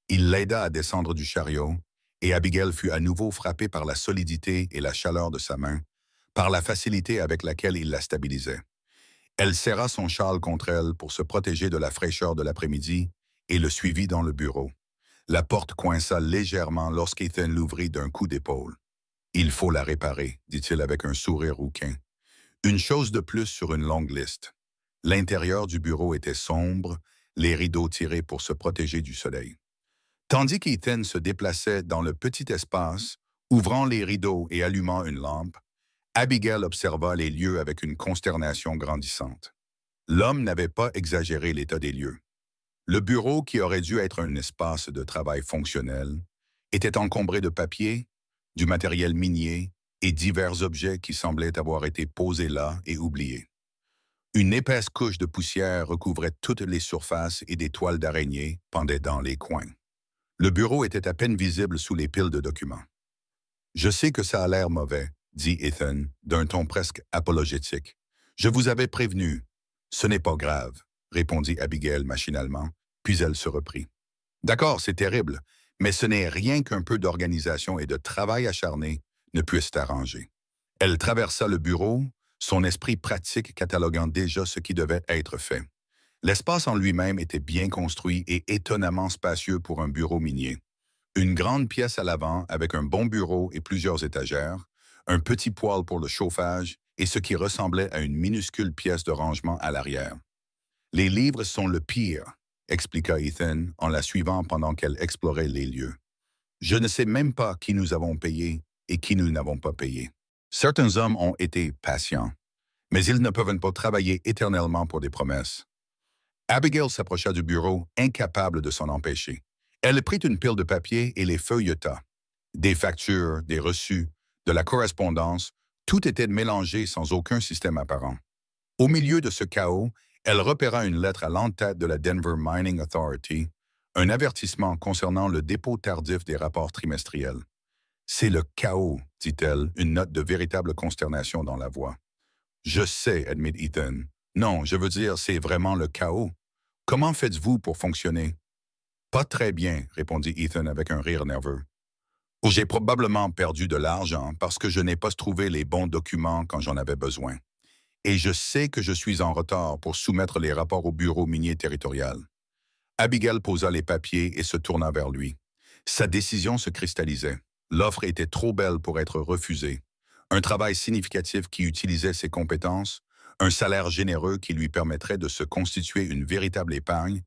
[SPEAKER 1] Il l'aida à descendre du chariot, et Abigail fut à nouveau frappée par la solidité et la chaleur de sa main, par la facilité avec laquelle il la stabilisait. Elle serra son châle contre elle pour se protéger de la fraîcheur de l'après-midi et le suivit dans le bureau. La porte coinça légèrement lorsqu'Ethan l'ouvrit d'un coup d'épaule. « Il faut la réparer », dit-il avec un sourire rouquin. Une chose de plus sur une longue liste. L'intérieur du bureau était sombre, les rideaux tirés pour se protéger du soleil. Tandis qu'Ethan se déplaçait dans le petit espace, ouvrant les rideaux et allumant une lampe, Abigail observa les lieux avec une consternation grandissante. L'homme n'avait pas exagéré l'état des lieux. Le bureau, qui aurait dû être un espace de travail fonctionnel, était encombré de papier, du matériel minier et divers objets qui semblaient avoir été posés là et oubliés. Une épaisse couche de poussière recouvrait toutes les surfaces et des toiles d'araignée pendaient dans les coins. Le bureau était à peine visible sous les piles de documents. « Je sais que ça a l'air mauvais, » dit Ethan, d'un ton presque apologétique. « Je vous avais prévenu. »« Ce n'est pas grave, » répondit Abigail machinalement, puis elle se reprit. « D'accord, c'est terrible, mais ce n'est rien qu'un peu d'organisation et de travail acharné ne puissent arranger. » Elle traversa le bureau, son esprit pratique cataloguant déjà ce qui devait être fait. L'espace en lui-même était bien construit et étonnamment spacieux pour un bureau minier. Une grande pièce à l'avant avec un bon bureau et plusieurs étagères, un petit poêle pour le chauffage et ce qui ressemblait à une minuscule pièce de rangement à l'arrière. « Les livres sont le pire, » expliqua Ethan en la suivant pendant qu'elle explorait les lieux. « Je ne sais même pas qui nous avons payé et qui nous n'avons pas payé. Certains hommes ont été patients, mais ils ne peuvent pas travailler éternellement pour des promesses. » Abigail s'approcha du bureau, incapable de s'en empêcher. Elle prit une pile de papier et les feuilleta. Des factures, des reçus, de la correspondance, tout était mélangé sans aucun système apparent. Au milieu de ce chaos, elle repéra une lettre à l'entête de la Denver Mining Authority, un avertissement concernant le dépôt tardif des rapports trimestriels. « C'est le chaos, » dit-elle, une note de véritable consternation dans la voix. « Je sais, » admit Ethan. « Non, je veux dire, c'est vraiment le chaos. Comment faites-vous pour fonctionner? »« Pas très bien, » répondit Ethan avec un rire nerveux. « J'ai probablement perdu de l'argent parce que je n'ai pas trouvé les bons documents quand j'en avais besoin. Et je sais que je suis en retard pour soumettre les rapports au bureau minier territorial. » Abigail posa les papiers et se tourna vers lui. Sa décision se cristallisait. L'offre était trop belle pour être refusée. Un travail significatif qui utilisait ses compétences, un salaire généreux qui lui permettrait de se constituer une véritable épargne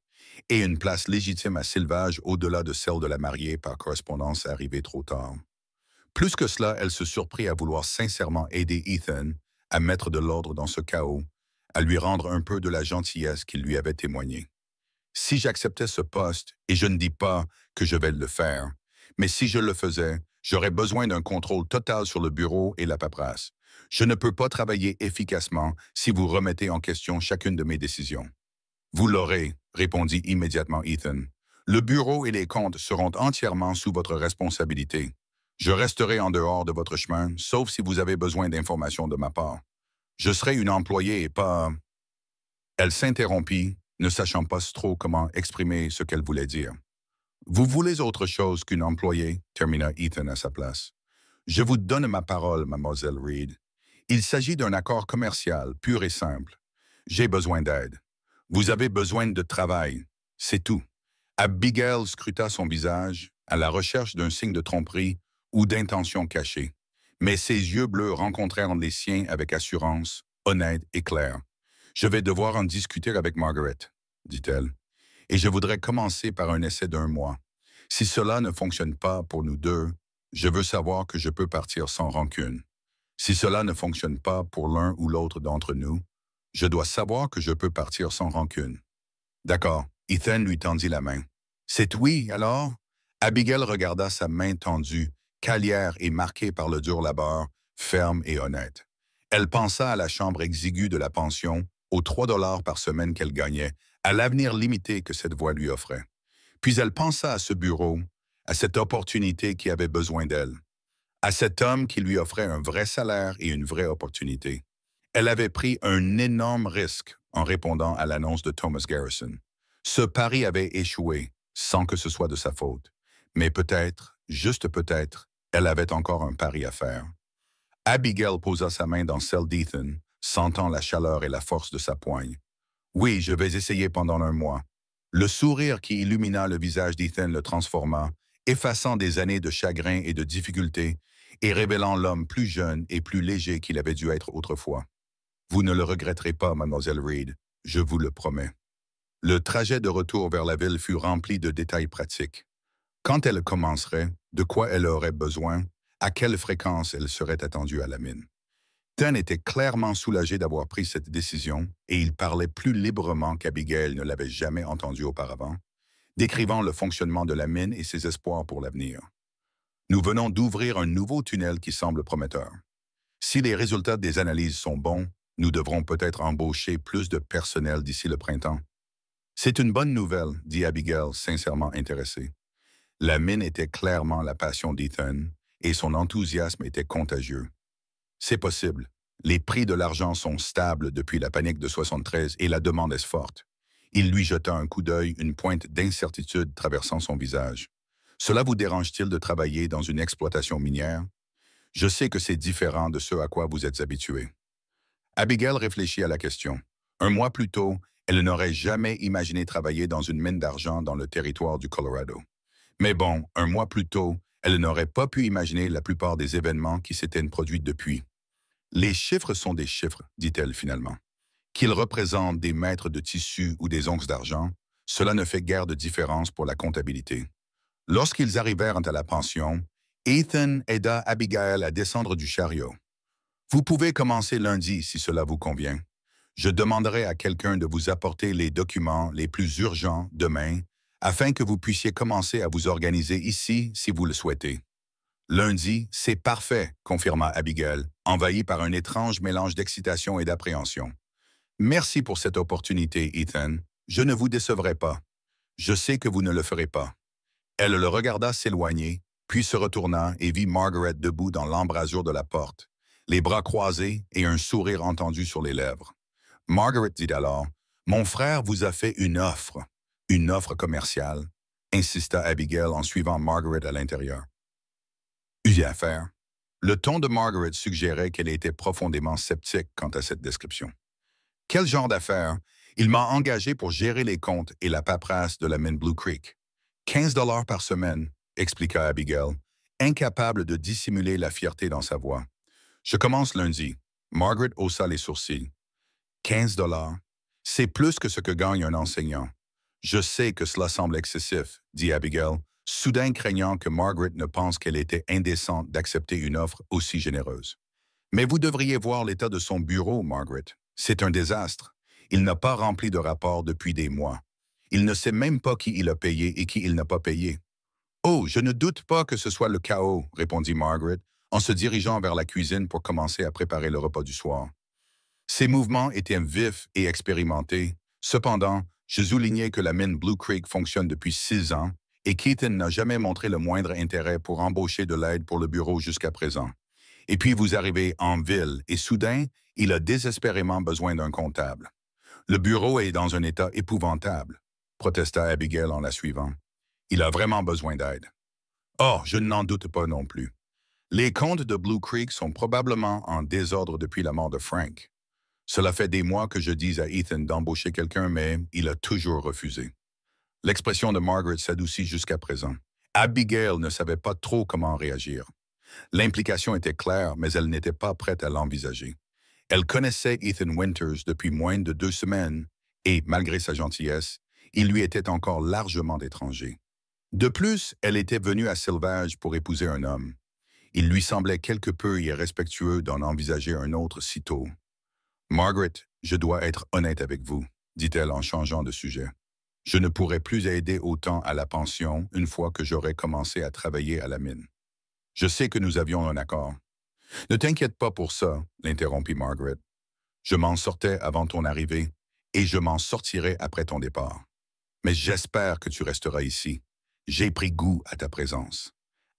[SPEAKER 1] et une place légitime à Sylvage au-delà de celle de la mariée par correspondance arrivée trop tard. Plus que cela, elle se surprit à vouloir sincèrement aider Ethan à mettre de l'ordre dans ce chaos, à lui rendre un peu de la gentillesse qu'il lui avait témoignée. Si j'acceptais ce poste, et je ne dis pas que je vais le faire, mais si je le faisais, j'aurais besoin d'un contrôle total sur le bureau et la paperasse. Je ne peux pas travailler efficacement si vous remettez en question chacune de mes décisions. Vous l'aurez, répondit immédiatement Ethan. Le bureau et les comptes seront entièrement sous votre responsabilité. Je resterai en dehors de votre chemin, sauf si vous avez besoin d'informations de ma part. Je serai une employée et pas... Elle s'interrompit, ne sachant pas trop comment exprimer ce qu'elle voulait dire. Vous voulez autre chose qu'une employée, termina Ethan à sa place. Je vous donne ma parole, mademoiselle Reed. Il s'agit d'un accord commercial pur et simple. J'ai besoin d'aide. Vous avez besoin de travail. C'est tout. Abigail scruta son visage à la recherche d'un signe de tromperie ou d'intention cachée. Mais ses yeux bleus rencontrèrent les siens avec assurance, honnête et claire. « Je vais devoir en discuter avec Margaret, » dit-elle. « Et je voudrais commencer par un essai d'1 mois. Si cela ne fonctionne pas pour nous deux, je veux savoir que je peux partir sans rancune. Si cela ne fonctionne pas pour l'un ou l'autre d'entre nous, je dois savoir que je peux partir sans rancune. » D'accord. Ethan lui tendit la main. « C'est oui, alors? » Abigail regarda sa main tendue, calière et marquée par le dur labeur, ferme et honnête. Elle pensa à la chambre exiguë de la pension, aux 3 $ par semaine qu'elle gagnait, à l'avenir limité que cette voie lui offrait. Puis elle pensa à ce bureau, à cette opportunité qui avait besoin d'elle, à cet homme qui lui offrait un vrai salaire et une vraie opportunité. Elle avait pris un énorme risque en répondant à l'annonce de Thomas Garrison. Ce pari avait échoué, sans que ce soit de sa faute. Mais peut-être, juste peut-être, elle avait encore un pari à faire. Abigail posa sa main dans celle d'Ethan, sentant la chaleur et la force de sa poigne. « Oui, je vais essayer pendant 1 mois. » Le sourire qui illumina le visage d'Ethan le transforma, effaçant des années de chagrin et de difficultés et révélant l'homme plus jeune et plus léger qu'il avait dû être autrefois. « Vous ne le regretterez pas, mademoiselle Reed, je vous le promets. » Le trajet de retour vers la ville fut rempli de détails pratiques. Quand elle commencerait, de quoi elle aurait besoin, à quelle fréquence elle serait attendue à la mine. Ethan était clairement soulagé d'avoir pris cette décision et il parlait plus librement qu'Abigail ne l'avait jamais entendu auparavant, décrivant le fonctionnement de la mine et ses espoirs pour l'avenir. Nous venons d'ouvrir un nouveau tunnel qui semble prometteur. Si les résultats des analyses sont bons, nous devrons peut-être embaucher plus de personnel d'ici le printemps. C'est une bonne nouvelle, dit Abigail, sincèrement intéressée. La mine était clairement la passion d'Ethan et son enthousiasme était contagieux. C'est possible. Les prix de l'argent sont stables depuis la panique de 73 et la demande est forte. Il lui jeta un coup d'œil, une pointe d'incertitude traversant son visage. Cela vous dérange-t-il de travailler dans une exploitation minière? Je sais que c'est différent de ce à quoi vous êtes habitué. Abigail réfléchit à la question. 1 mois plus tôt, elle n'aurait jamais imaginé travailler dans une mine d'argent dans le territoire du Colorado. Mais bon, 1 mois plus tôt, elle n'aurait pas pu imaginer la plupart des événements qui s'étaient produits depuis. Les chiffres sont des chiffres, dit-elle finalement. Qu'ils représentent des mètres de tissu ou des onces d'argent, cela ne fait guère de différence pour la comptabilité. Lorsqu'ils arrivèrent à la pension, Ethan aida Abigail à descendre du chariot. « Vous pouvez commencer lundi si cela vous convient. Je demanderai à quelqu'un de vous apporter les documents les plus urgents demain afin que vous puissiez commencer à vous organiser ici si vous le souhaitez. » « Lundi, c'est parfait, » confirma Abigail, envahie par un étrange mélange d'excitation et d'appréhension. « Merci pour cette opportunité, Ethan. Je ne vous décevrai pas. Je sais que vous ne le ferez pas. » Elle le regarda s'éloigner, puis se retourna et vit Margaret debout dans l'embrasure de la porte, les bras croisés et un sourire entendu sur les lèvres. Margaret dit alors, « Mon frère vous a fait une offre commerciale, » insista Abigail en suivant Margaret à l'intérieur. Une affaire. Le ton de Margaret suggérait qu'elle était profondément sceptique quant à cette description. « Quel genre d'affaire? Il m'a engagé pour gérer les comptes et la paperasse de la mine Blue Creek. 15 $ par semaine, » expliqua Abigail, incapable de dissimuler la fierté dans sa voix. « Je commence lundi. » Margaret haussa les sourcils. « 15 $? C'est plus que ce que gagne un enseignant. Je sais que cela semble excessif, » dit Abigail, soudain craignant que Margaret ne pense qu'elle était indécente d'accepter une offre aussi généreuse. Mais vous devriez voir l'état de son bureau, Margaret. C'est un désastre. Il n'a pas rempli de rapport depuis des mois. Il ne sait même pas qui il a payé et qui il n'a pas payé. Oh, je ne doute pas que ce soit le chaos, répondit Margaret, en se dirigeant vers la cuisine pour commencer à préparer le repas du soir. Ses mouvements étaient vifs et expérimentés. Cependant, je soulignais que la mine Blue Creek fonctionne depuis 6 ans et Keaton n'a jamais montré le moindre intérêt pour embaucher de l'aide pour le bureau jusqu'à présent. Et puis vous arrivez en ville et soudain, il a désespérément besoin d'un comptable. Le bureau est dans un état épouvantable, protesta Abigail en la suivant. Il a vraiment besoin d'aide. Oh, je n'en doute pas non plus. Les comptes de Blue Creek sont probablement en désordre depuis la mort de Frank. Cela fait des mois que je dis à Ethan d'embaucher quelqu'un, mais il a toujours refusé. L'expression de Margaret s'adoucit jusqu'à présent. Abigail ne savait pas trop comment réagir. L'implication était claire, mais elle n'était pas prête à l'envisager. Elle connaissait Ethan Winters depuis moins de 2 semaines et, malgré sa gentillesse, il lui était encore largement étranger. De plus, elle était venue à Sylvage pour épouser un homme. Il lui semblait quelque peu irrespectueux d'en envisager un autre si tôt. « Margaret, je dois être honnête avec vous, » dit-elle en changeant de sujet. « Je ne pourrai plus aider autant à la pension une fois que j'aurai commencé à travailler à la mine. Je sais que nous avions un accord. » « Ne t'inquiète pas pour ça, » l'interrompit Margaret. « Je m'en sortais avant ton arrivée et je m'en sortirai après ton départ. Mais j'espère que tu resteras ici. J'ai pris goût à ta présence. »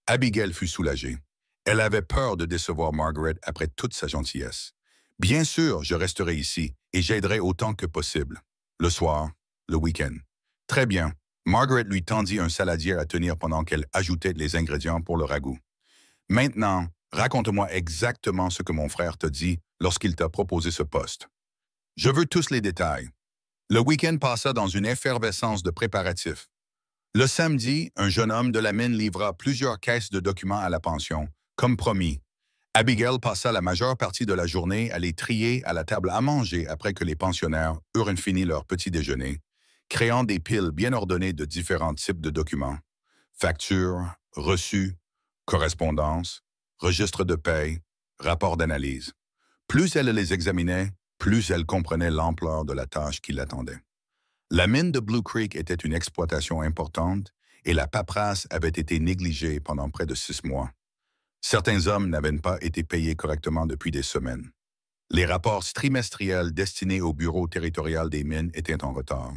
[SPEAKER 1] Abigail fut soulagée. Elle avait peur de décevoir Margaret après toute sa gentillesse. « Bien sûr, je resterai ici et j'aiderai autant que possible. Le soir, le week-end. » « Très bien. » Margaret lui tendit un saladier à tenir pendant qu'elle ajoutait les ingrédients pour le ragoût. « Maintenant, raconte-moi exactement ce que mon frère t'a dit lorsqu'il t'a proposé ce poste. Je veux tous les détails. » Le week-end passa dans une effervescence de préparatifs. Le samedi, un jeune homme de la mine livra plusieurs caisses de documents à la pension, comme promis. Abigail passa la majeure partie de la journée à les trier à la table à manger après que les pensionnaires eurent fini leur petit déjeuner, créant des piles bien ordonnées de différents types de documents. Factures, reçus, correspondances, registres de paie, rapports d'analyse. Plus elle les examinait, plus elle comprenait l'ampleur de la tâche qui l'attendait. La mine de Blue Creek était une exploitation importante et la paperasse avait été négligée pendant près de 6 mois. Certains hommes n'avaient pas été payés correctement depuis des semaines. Les rapports trimestriels destinés au bureau territorial des mines étaient en retard.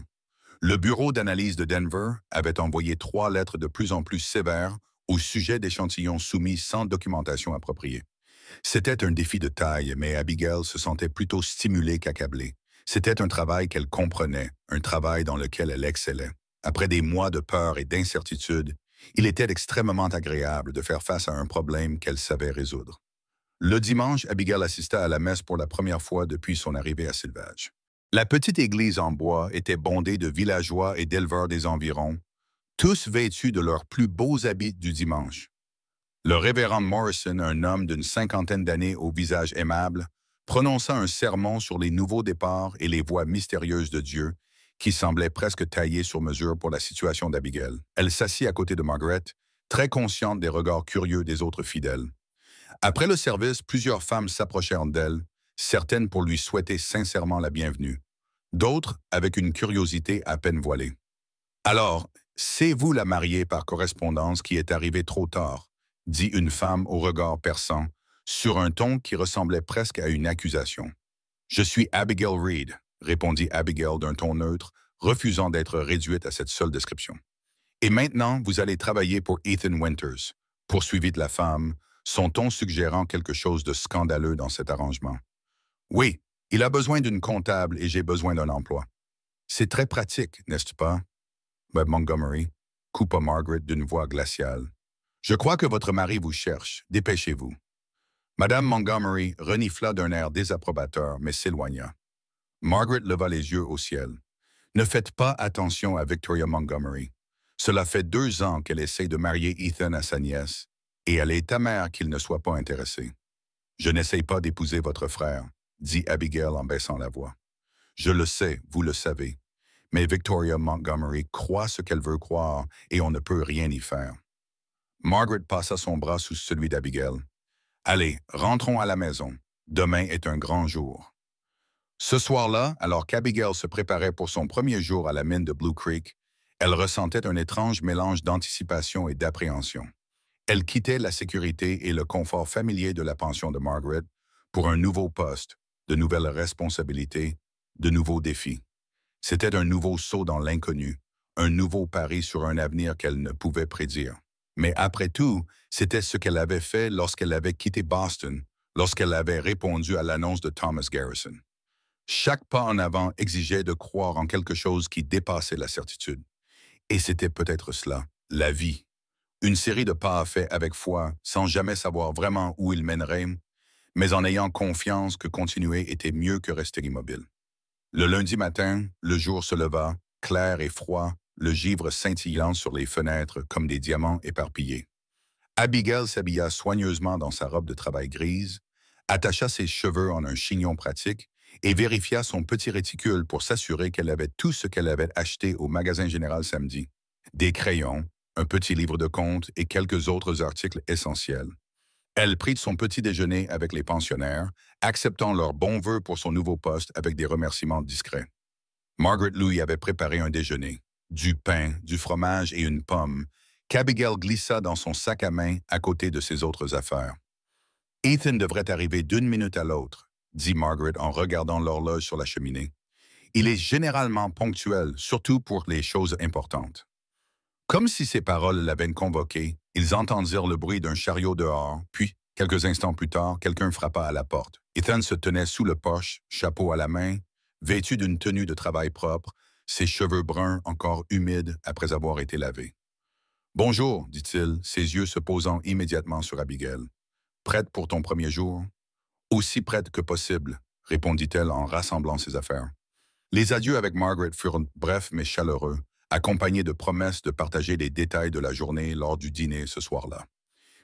[SPEAKER 1] Le bureau d'analyse de Denver avait envoyé 3 lettres de plus en plus sévères au sujet d'échantillons soumis sans documentation appropriée. C'était un défi de taille, mais Abigail se sentait plutôt stimulée qu'accablée. C'était un travail qu'elle comprenait, un travail dans lequel elle excellait. Après des mois de peur et d'incertitude, il était extrêmement agréable de faire face à un problème qu'elle savait résoudre. Le dimanche, Abigail assista à la messe pour la première fois depuis son arrivée à Sylvage. La petite église en bois était bondée de villageois et d'éleveurs des environs, tous vêtus de leurs plus beaux habits du dimanche. Le révérend Morrison, un homme d'une 50aine d'années au visage aimable, prononça un sermon sur les nouveaux départs et les voies mystérieuses de Dieu, qui semblait presque taillé sur mesure pour la situation d'Abigail. Elle s'assit à côté de Margaret, très consciente des regards curieux des autres fidèles. Après le service, plusieurs femmes s'approchèrent d'elle, certaines pour lui souhaiter sincèrement la bienvenue, d'autres avec une curiosité à peine voilée. « Alors, c'est vous la mariée par correspondance qui est arrivée trop tard », dit une femme au regard perçant, sur un ton qui ressemblait presque à une accusation. « Je suis Abigail Reed », répondit Abigail d'un ton neutre, refusant d'être réduite à cette seule description. « Et maintenant, vous allez travailler pour Ethan Winters », poursuivit la femme, son ton suggérant quelque chose de scandaleux dans cet arrangement. « Oui, il a besoin d'une comptable et j'ai besoin d'un emploi. »« C'est très pratique, n'est-ce pas? » Webb Montgomery coupa Margaret d'une voix glaciale. « Je crois que votre mari vous cherche. Dépêchez-vous. » Madame Montgomery renifla d'un air désapprobateur, mais s'éloigna. Margaret leva les yeux au ciel. « Ne faites pas attention à Victoria Montgomery. Cela fait 2 ans qu'elle essaie de marier Ethan à sa nièce, et elle est amère qu'il ne soit pas intéressé. »« Je n'essaye pas d'épouser votre frère, » dit Abigail en baissant la voix. « Je le sais, vous le savez. Mais Victoria Montgomery croit ce qu'elle veut croire et on ne peut rien y faire. Margaret passa son bras sous celui d'Abigail. « Allez, rentrons à la maison. Demain est un grand jour. » Ce soir-là, alors qu'Abigail se préparait pour son premier jour à la mine de Blue Creek, elle ressentait un étrange mélange d'anticipation et d'appréhension. Elle quittait la sécurité et le confort familier de la pension de Margaret pour un nouveau poste, de nouvelles responsabilités, de nouveaux défis. C'était un nouveau saut dans l'inconnu, un nouveau pari sur un avenir qu'elle ne pouvait prédire. Mais après tout, c'était ce qu'elle avait fait lorsqu'elle avait quitté Boston, lorsqu'elle avait répondu à l'annonce de Thomas Garrison. Chaque pas en avant exigeait de croire en quelque chose qui dépassait la certitude. Et c'était peut-être cela, la vie. Une série de pas faits avec foi, sans jamais savoir vraiment où ils mèneraient, mais en ayant confiance que continuer était mieux que rester immobile. Le lundi matin, le jour se leva, clair et froid, le givre scintillant sur les fenêtres comme des diamants éparpillés. Abigail s'habilla soigneusement dans sa robe de travail grise, attacha ses cheveux en un chignon pratique et vérifia son petit réticule pour s'assurer qu'elle avait tout ce qu'elle avait acheté au magasin général samedi. Des crayons, un petit livre de comptes et quelques autres articles essentiels. Elle prit son petit déjeuner avec les pensionnaires, acceptant leurs bons vœux pour son nouveau poste avec des remerciements discrets. Margaret lui avait préparé un déjeuner, du pain, du fromage et une pomme, qu'Abigail glissa dans son sac à main à côté de ses autres affaires. « Ethan devrait arriver d'une minute à l'autre, » dit Margaret en regardant l'horloge sur la cheminée. « Il est généralement ponctuel, surtout pour les choses importantes. » Comme si ces paroles l'avaient convoqué, ils entendirent le bruit d'un chariot dehors, puis, quelques instants plus tard, quelqu'un frappa à la porte. Ethan se tenait sous le porche, chapeau à la main, vêtu d'une tenue de travail propre, ses cheveux bruns encore humides après avoir été lavés. « Bonjour, dit-il, ses yeux se posant immédiatement sur Abigail. « Prête pour ton premier jour? »« Aussi prête que possible, » répondit-elle en rassemblant ses affaires. Les adieux avec Margaret furent brefs mais chaleureux, accompagnés de promesses de partager les détails de la journée lors du dîner ce soir-là.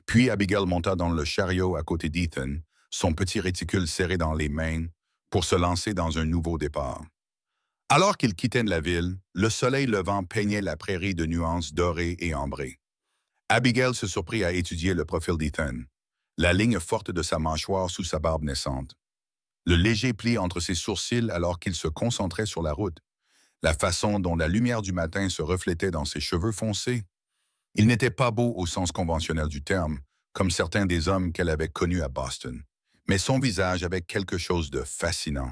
[SPEAKER 1] Puis Abigail monta dans le chariot à côté d'Ethan, son petit réticule serré dans les mains, pour se lancer dans un nouveau départ. Alors qu'ils quittaient la ville, le soleil levant peignait la prairie de nuances dorées et ambrées. Abigail se surprit à étudier le profil d'Ethan, la ligne forte de sa mâchoire sous sa barbe naissante, le léger pli entre ses sourcils alors qu'il se concentrait sur la route, la façon dont la lumière du matin se reflétait dans ses cheveux foncés. Il n'était pas beau au sens conventionnel du terme, comme certains des hommes qu'elle avait connus à Boston, mais son visage avait quelque chose de fascinant,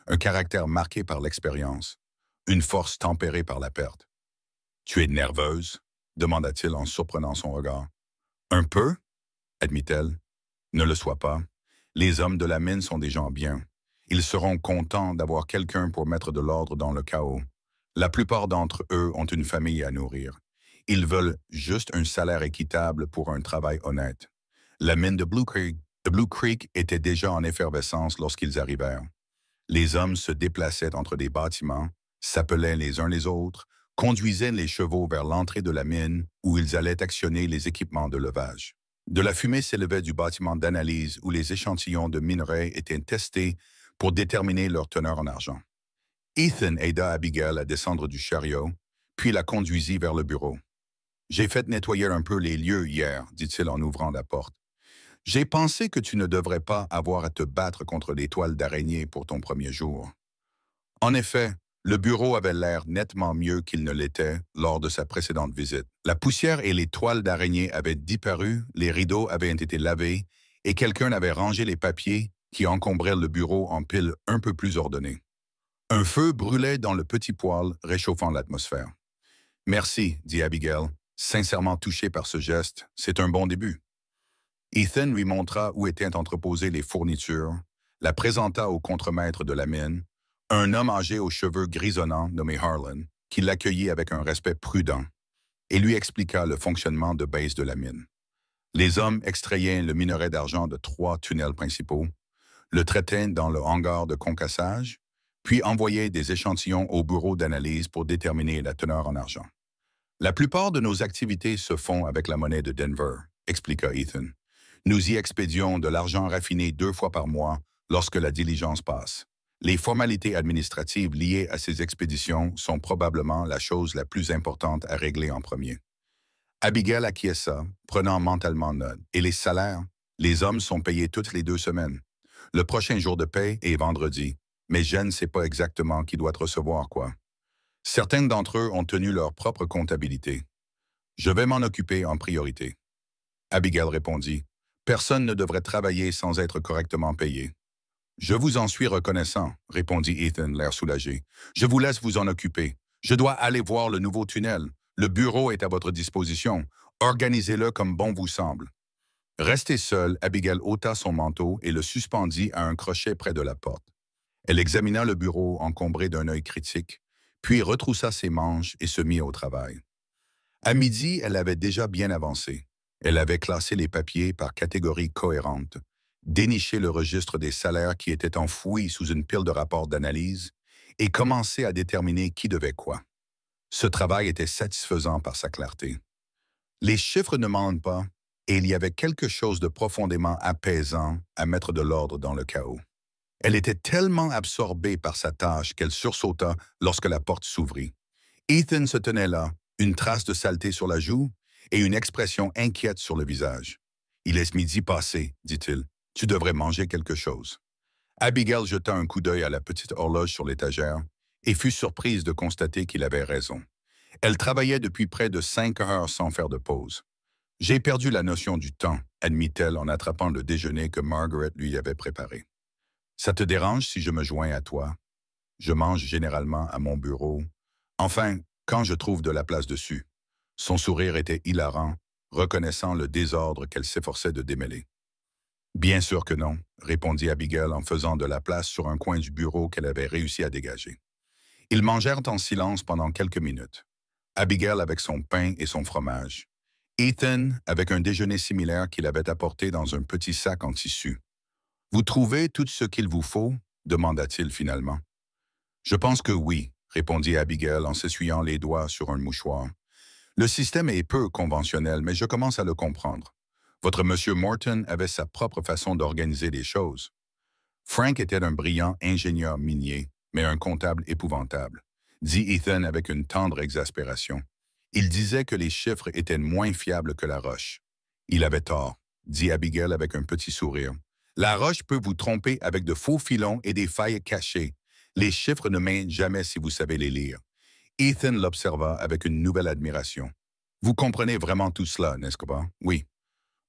[SPEAKER 1] un caractère marqué par l'expérience, une force tempérée par la perte. « Tu es nerveuse ?» demanda-t-il en surprenant son regard. « Un peu ?» admit-elle. « Ne le sois pas. Les hommes de la mine sont des gens bien. Ils seront contents d'avoir quelqu'un pour mettre de l'ordre dans le chaos. La plupart d'entre eux ont une famille à nourrir. Ils veulent juste un salaire équitable pour un travail honnête. La mine de Blue Creek était déjà en effervescence lorsqu'ils arrivèrent. Les hommes se déplaçaient entre des bâtiments, s'appelaient les uns les autres, conduisaient les chevaux vers l'entrée de la mine où ils allaient actionner les équipements de levage. De la fumée s'élevait du bâtiment d'analyse où les échantillons de minerais étaient testés pour déterminer leur teneur en argent. Ethan aida Abigail à descendre du chariot, puis la conduisit vers le bureau. « J'ai fait nettoyer un peu les lieux hier, » dit-il en ouvrant la porte. « J'ai pensé que tu ne devrais pas avoir à te battre contre des toiles d'araignée pour ton premier jour. » En effet, le bureau avait l'air nettement mieux qu'il ne l'était lors de sa précédente visite. La poussière et les toiles d'araignée avaient disparu, les rideaux avaient été lavés et quelqu'un avait rangé les papiers qui encombraient le bureau en piles un peu plus ordonnées. Un feu brûlait dans le petit poêle, réchauffant l'atmosphère. « Merci, » dit Abigail, sincèrement touchée par ce geste. « C'est un bon début. » Ethan lui montra où étaient entreposées les fournitures, la présenta au contremaître de la mine, un homme âgé aux cheveux grisonnants nommé Harlan, qui l'accueillit avec un respect prudent, et lui expliqua le fonctionnement de base de la mine. Les hommes extrayaient le minerai d'argent de 3 tunnels principaux, le traitaient dans le hangar de concassage, puis envoyaient des échantillons au bureau d'analyse pour déterminer la teneur en argent. « La plupart de nos activités se font avec la monnaie de Denver, » expliqua Ethan. « Nous y expédions de l'argent raffiné 2 fois par mois lorsque la diligence passe. Les formalités administratives liées à ces expéditions sont probablement la chose la plus importante à régler en premier. Abigail acquiesça, prenant mentalement note. Et les salaires? Les hommes sont payés toutes les 2 semaines. Le prochain jour de paie est vendredi, mais je ne sais pas exactement qui doit recevoir quoi. Certains d'entre eux ont tenu leur propre comptabilité. Je vais m'en occuper en priorité. Abigail répondit. Personne ne devrait travailler sans être correctement payé. Je vous en suis reconnaissant, répondit Ethan, l'air soulagé. Je vous laisse vous en occuper. Je dois aller voir le nouveau tunnel. Le bureau est à votre disposition. Organisez-le comme bon vous semble. Restée seule, Abigail ôta son manteau et le suspendit à un crochet près de la porte. Elle examina le bureau encombré d'un œil critique, puis retroussa ses manches et se mit au travail. À midi, elle avait déjà bien avancé. Elle avait classé les papiers par catégories cohérentes, déniché le registre des salaires qui étaient enfouis sous une pile de rapports d'analyse et commencé à déterminer qui devait quoi. Ce travail était satisfaisant par sa clarté. Les chiffres ne mentent pas, et il y avait quelque chose de profondément apaisant à mettre de l'ordre dans le chaos. Elle était tellement absorbée par sa tâche qu'elle sursauta lorsque la porte s'ouvrit. Ethan se tenait là, une trace de saleté sur la joue et une expression inquiète sur le visage. « Il est midi passé, dit-il. Tu devrais manger quelque chose. » Abigail jeta un coup d'œil à la petite horloge sur l'étagère et fut surprise de constater qu'il avait raison. Elle travaillait depuis près de 5 heures sans faire de pause. « J'ai perdu la notion du temps, » admit-elle en attrapant le déjeuner que Margaret lui avait préparé. « Ça te dérange si je me joins à toi? Je mange généralement à mon bureau. Enfin, quand je trouve de la place dessus. » Son sourire était hilarant, reconnaissant le désordre qu'elle s'efforçait de démêler. « Bien sûr que non, » répondit Abigail en faisant de la place sur un coin du bureau qu'elle avait réussi à dégager. Ils mangèrent en silence pendant quelques minutes. Abigail avec son pain et son fromage. Ethan avec un déjeuner similaire qu'il avait apporté dans un petit sac en tissu. « Vous trouvez tout ce qu'il vous faut? » demanda-t-il finalement. « Je pense que oui, » répondit Abigail en s'essuyant les doigts sur un mouchoir. « Le système est peu conventionnel, mais je commence à le comprendre. Votre monsieur Morton avait sa propre façon d'organiser les choses. Frank était un brillant ingénieur minier, mais un comptable épouvantable, dit Ethan avec une tendre exaspération. Il disait que les chiffres étaient moins fiables que la roche. Il avait tort, dit Abigail avec un petit sourire. La roche peut vous tromper avec de faux filons et des failles cachées. Les chiffres ne mentent jamais si vous savez les lire. Ethan l'observa avec une nouvelle admiration. Vous comprenez vraiment tout cela, n'est-ce pas? Oui.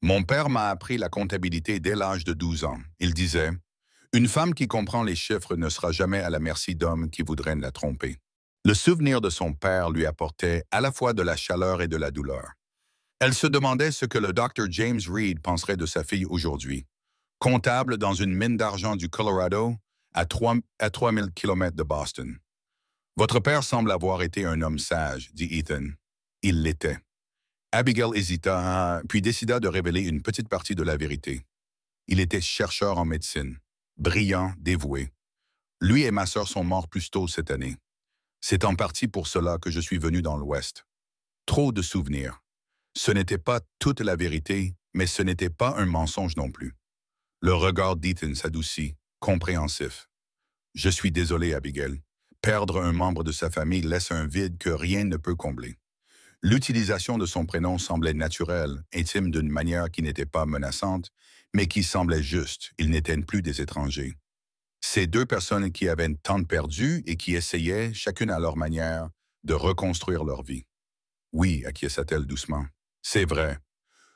[SPEAKER 1] Mon père m'a appris la comptabilité dès l'âge de 12 ans. Il disait, « Une femme qui comprend les chiffres ne sera jamais à la merci d'hommes qui voudraient la tromper. » Le souvenir de son père lui apportait à la fois de la chaleur et de la douleur. Elle se demandait ce que le Dr. James Reed penserait de sa fille aujourd'hui. Comptable dans une mine d'argent du Colorado, à 3000 km de Boston. « Votre père semble avoir été un homme sage, » dit Ethan. Il l'était. Abigail hésita, puis décida de révéler une petite partie de la vérité. Il était chercheur en médecine, brillant, dévoué. Lui et ma sœur sont morts plus tôt cette année. C'est en partie pour cela que je suis venu dans l'Ouest. Trop de souvenirs. Ce n'était pas toute la vérité, mais ce n'était pas un mensonge non plus. Le regard d'Ethan s'adoucit, compréhensif. « Je suis désolé, Abigail. Perdre un membre de sa famille laisse un vide que rien ne peut combler. » L'utilisation de son prénom semblait naturelle, intime d'une manière qui n'était pas menaçante, mais qui semblait juste. Ils n'étaient plus des étrangers. Ces deux personnes qui avaient tant perdu et qui essayaient, chacune à leur manière, de reconstruire leur vie. « Oui, » acquiesça-t-elle doucement. « C'est vrai. »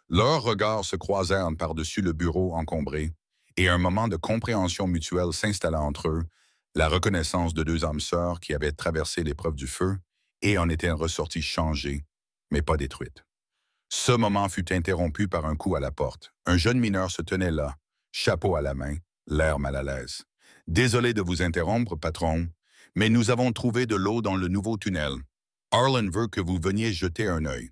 [SPEAKER 1] Leurs regards se croisèrent par-dessus le bureau encombré, et un moment de compréhension mutuelle s'installa entre eux, la reconnaissance de deux âmes sœurs qui avaient traversé l'épreuve du feu et en étaient ressorties changées, mais pas détruites. Ce moment fut interrompu par un coup à la porte. Un jeune mineur se tenait là, chapeau à la main, l'air mal à l'aise. « Désolé de vous interrompre, patron, mais nous avons trouvé de l'eau dans le nouveau tunnel. Arlen veut que vous veniez jeter un œil. »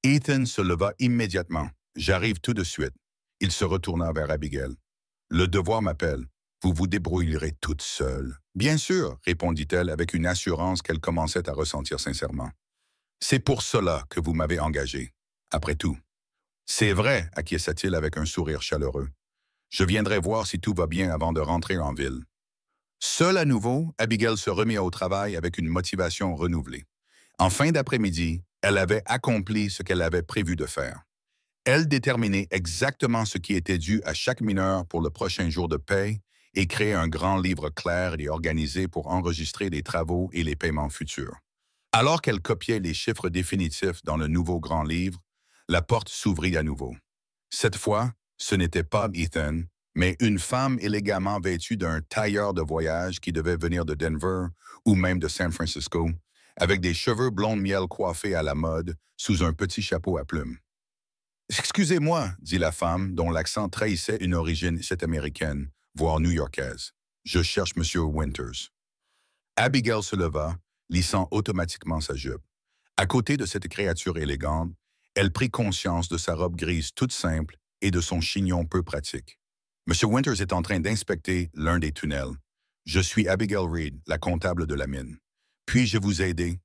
[SPEAKER 1] Ethan se leva immédiatement. « J'arrive tout de suite. » Il se retourna vers Abigail. « Le devoir m'appelle. Vous vous débrouillerez toute seule. »« Bien sûr, » répondit-elle avec une assurance qu'elle commençait à ressentir sincèrement. « C'est pour cela que vous m'avez engagé. Après tout. »« C'est vrai, » acquiesça-t-il avec un sourire chaleureux. « Je viendrai voir si tout va bien avant de rentrer en ville. » Seule à nouveau, Abigail se remit au travail avec une motivation renouvelée. En fin d'après-midi, elle avait accompli ce qu'elle avait prévu de faire. Elle déterminait exactement ce qui était dû à chaque mineur pour le prochain jour de paie et créait un grand livre clair et organisé pour enregistrer les travaux et les paiements futurs. Alors qu'elle copiait les chiffres définitifs dans le nouveau grand livre, la porte s'ouvrit à nouveau. Cette fois, ce n'était pas Ethan, mais une femme élégamment vêtue d'un tailleur de voyage qui devait venir de Denver ou même de San Francisco, avec des cheveux blond de miel coiffés à la mode sous un petit chapeau à plumes. Excusez-moi, dit la femme, dont l'accent trahissait une origine américaine, voire new-yorkaise. Je cherche M. Winters. Abigail se leva, lissant automatiquement sa jupe. À côté de cette créature élégante, elle prit conscience de sa robe grise toute simple et de son chignon peu pratique. M. Winters est en train d'inspecter l'un des tunnels. Je suis Abigail Reed, la comptable de la mine. Puis-je vous aider?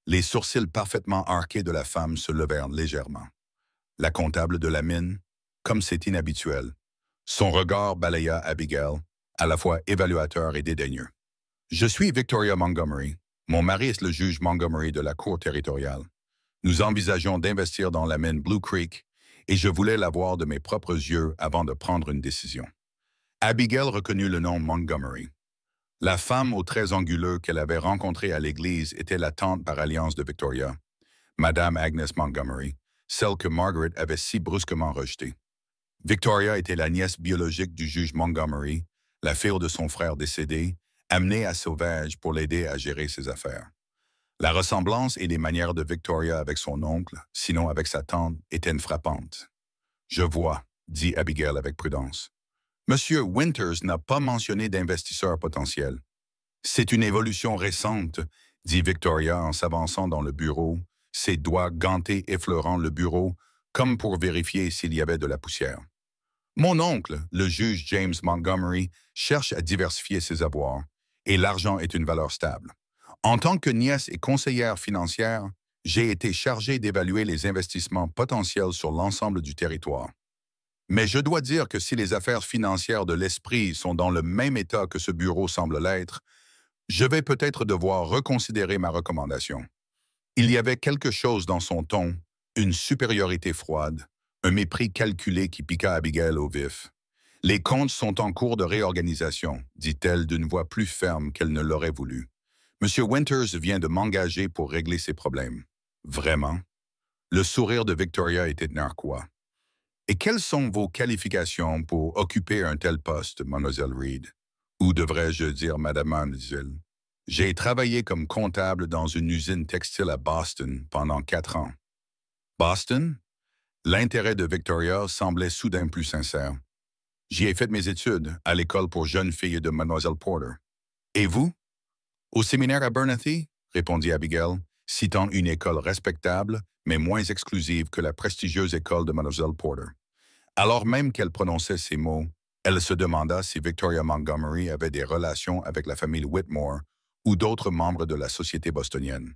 [SPEAKER 1] Les sourcils parfaitement arqués de la femme se levèrent légèrement. La comptable de la mine, comme c'est inhabituel. Son regard balaya Abigail, à la fois évaluateur et dédaigneux. Je suis Victoria Montgomery. Mon mari est le juge Montgomery de la Cour territoriale. Nous envisageons d'investir dans la mine Blue Creek et je voulais la voir de mes propres yeux avant de prendre une décision. Abigail reconnut le nom Montgomery. La femme aux traits anguleux qu'elle avait rencontrée à l'église était la tante par alliance de Victoria, Madame Agnes Montgomery, celle que Margaret avait si brusquement rejetée. Victoria était la nièce biologique du juge Montgomery, la fille de son frère décédé, amenée à Sauvage pour l'aider à gérer ses affaires. La ressemblance et les manières de Victoria avec son oncle, sinon avec sa tante, étaient frappantes. « Je vois, » dit Abigail avec prudence. « Monsieur Winters n'a pas mentionné d'investisseur potentiel. »« C'est une évolution récente, » dit Victoria en s'avançant dans le bureau, ses doigts gantés effleurant le bureau, comme pour vérifier s'il y avait de la poussière. « Mon oncle, le juge James Montgomery, cherche à diversifier ses avoirs, et l'argent est une valeur stable. En tant que nièce et conseillère financière, j'ai été chargé d'évaluer les investissements potentiels sur l'ensemble du territoire. Mais je dois dire que si les affaires financières de l'esprit sont dans le même état que ce bureau semble l'être, je vais peut-être devoir reconsidérer ma recommandation. » Il y avait quelque chose dans son ton, une supériorité froide, un mépris calculé qui piqua Abigail au vif. « Les comptes sont en cours de réorganisation, dit-elle d'une voix plus ferme qu'elle ne l'aurait voulu. Monsieur Winters vient de m'engager pour régler ses problèmes. Vraiment? » Le sourire de Victoria était narquois. « Et quelles sont vos qualifications pour occuper un tel poste, mademoiselle Reed? Ou devrais-je dire mademoiselle? J'ai travaillé comme comptable dans une usine textile à Boston pendant 4 ans. » Boston? L'intérêt de Victoria semblait soudain plus sincère. « J'y ai fait mes études à l'école pour jeunes filles de mademoiselle Porter. »« Et vous? »« Au séminaire à Burnethy? » répondit Abigail, citant une école respectable, mais moins exclusive que la prestigieuse école de mademoiselle Porter. Alors même qu'elle prononçait ces mots, elle se demanda si Victoria Montgomery avait des relations avec la famille Whitmore ou d'autres membres de la société bostonienne.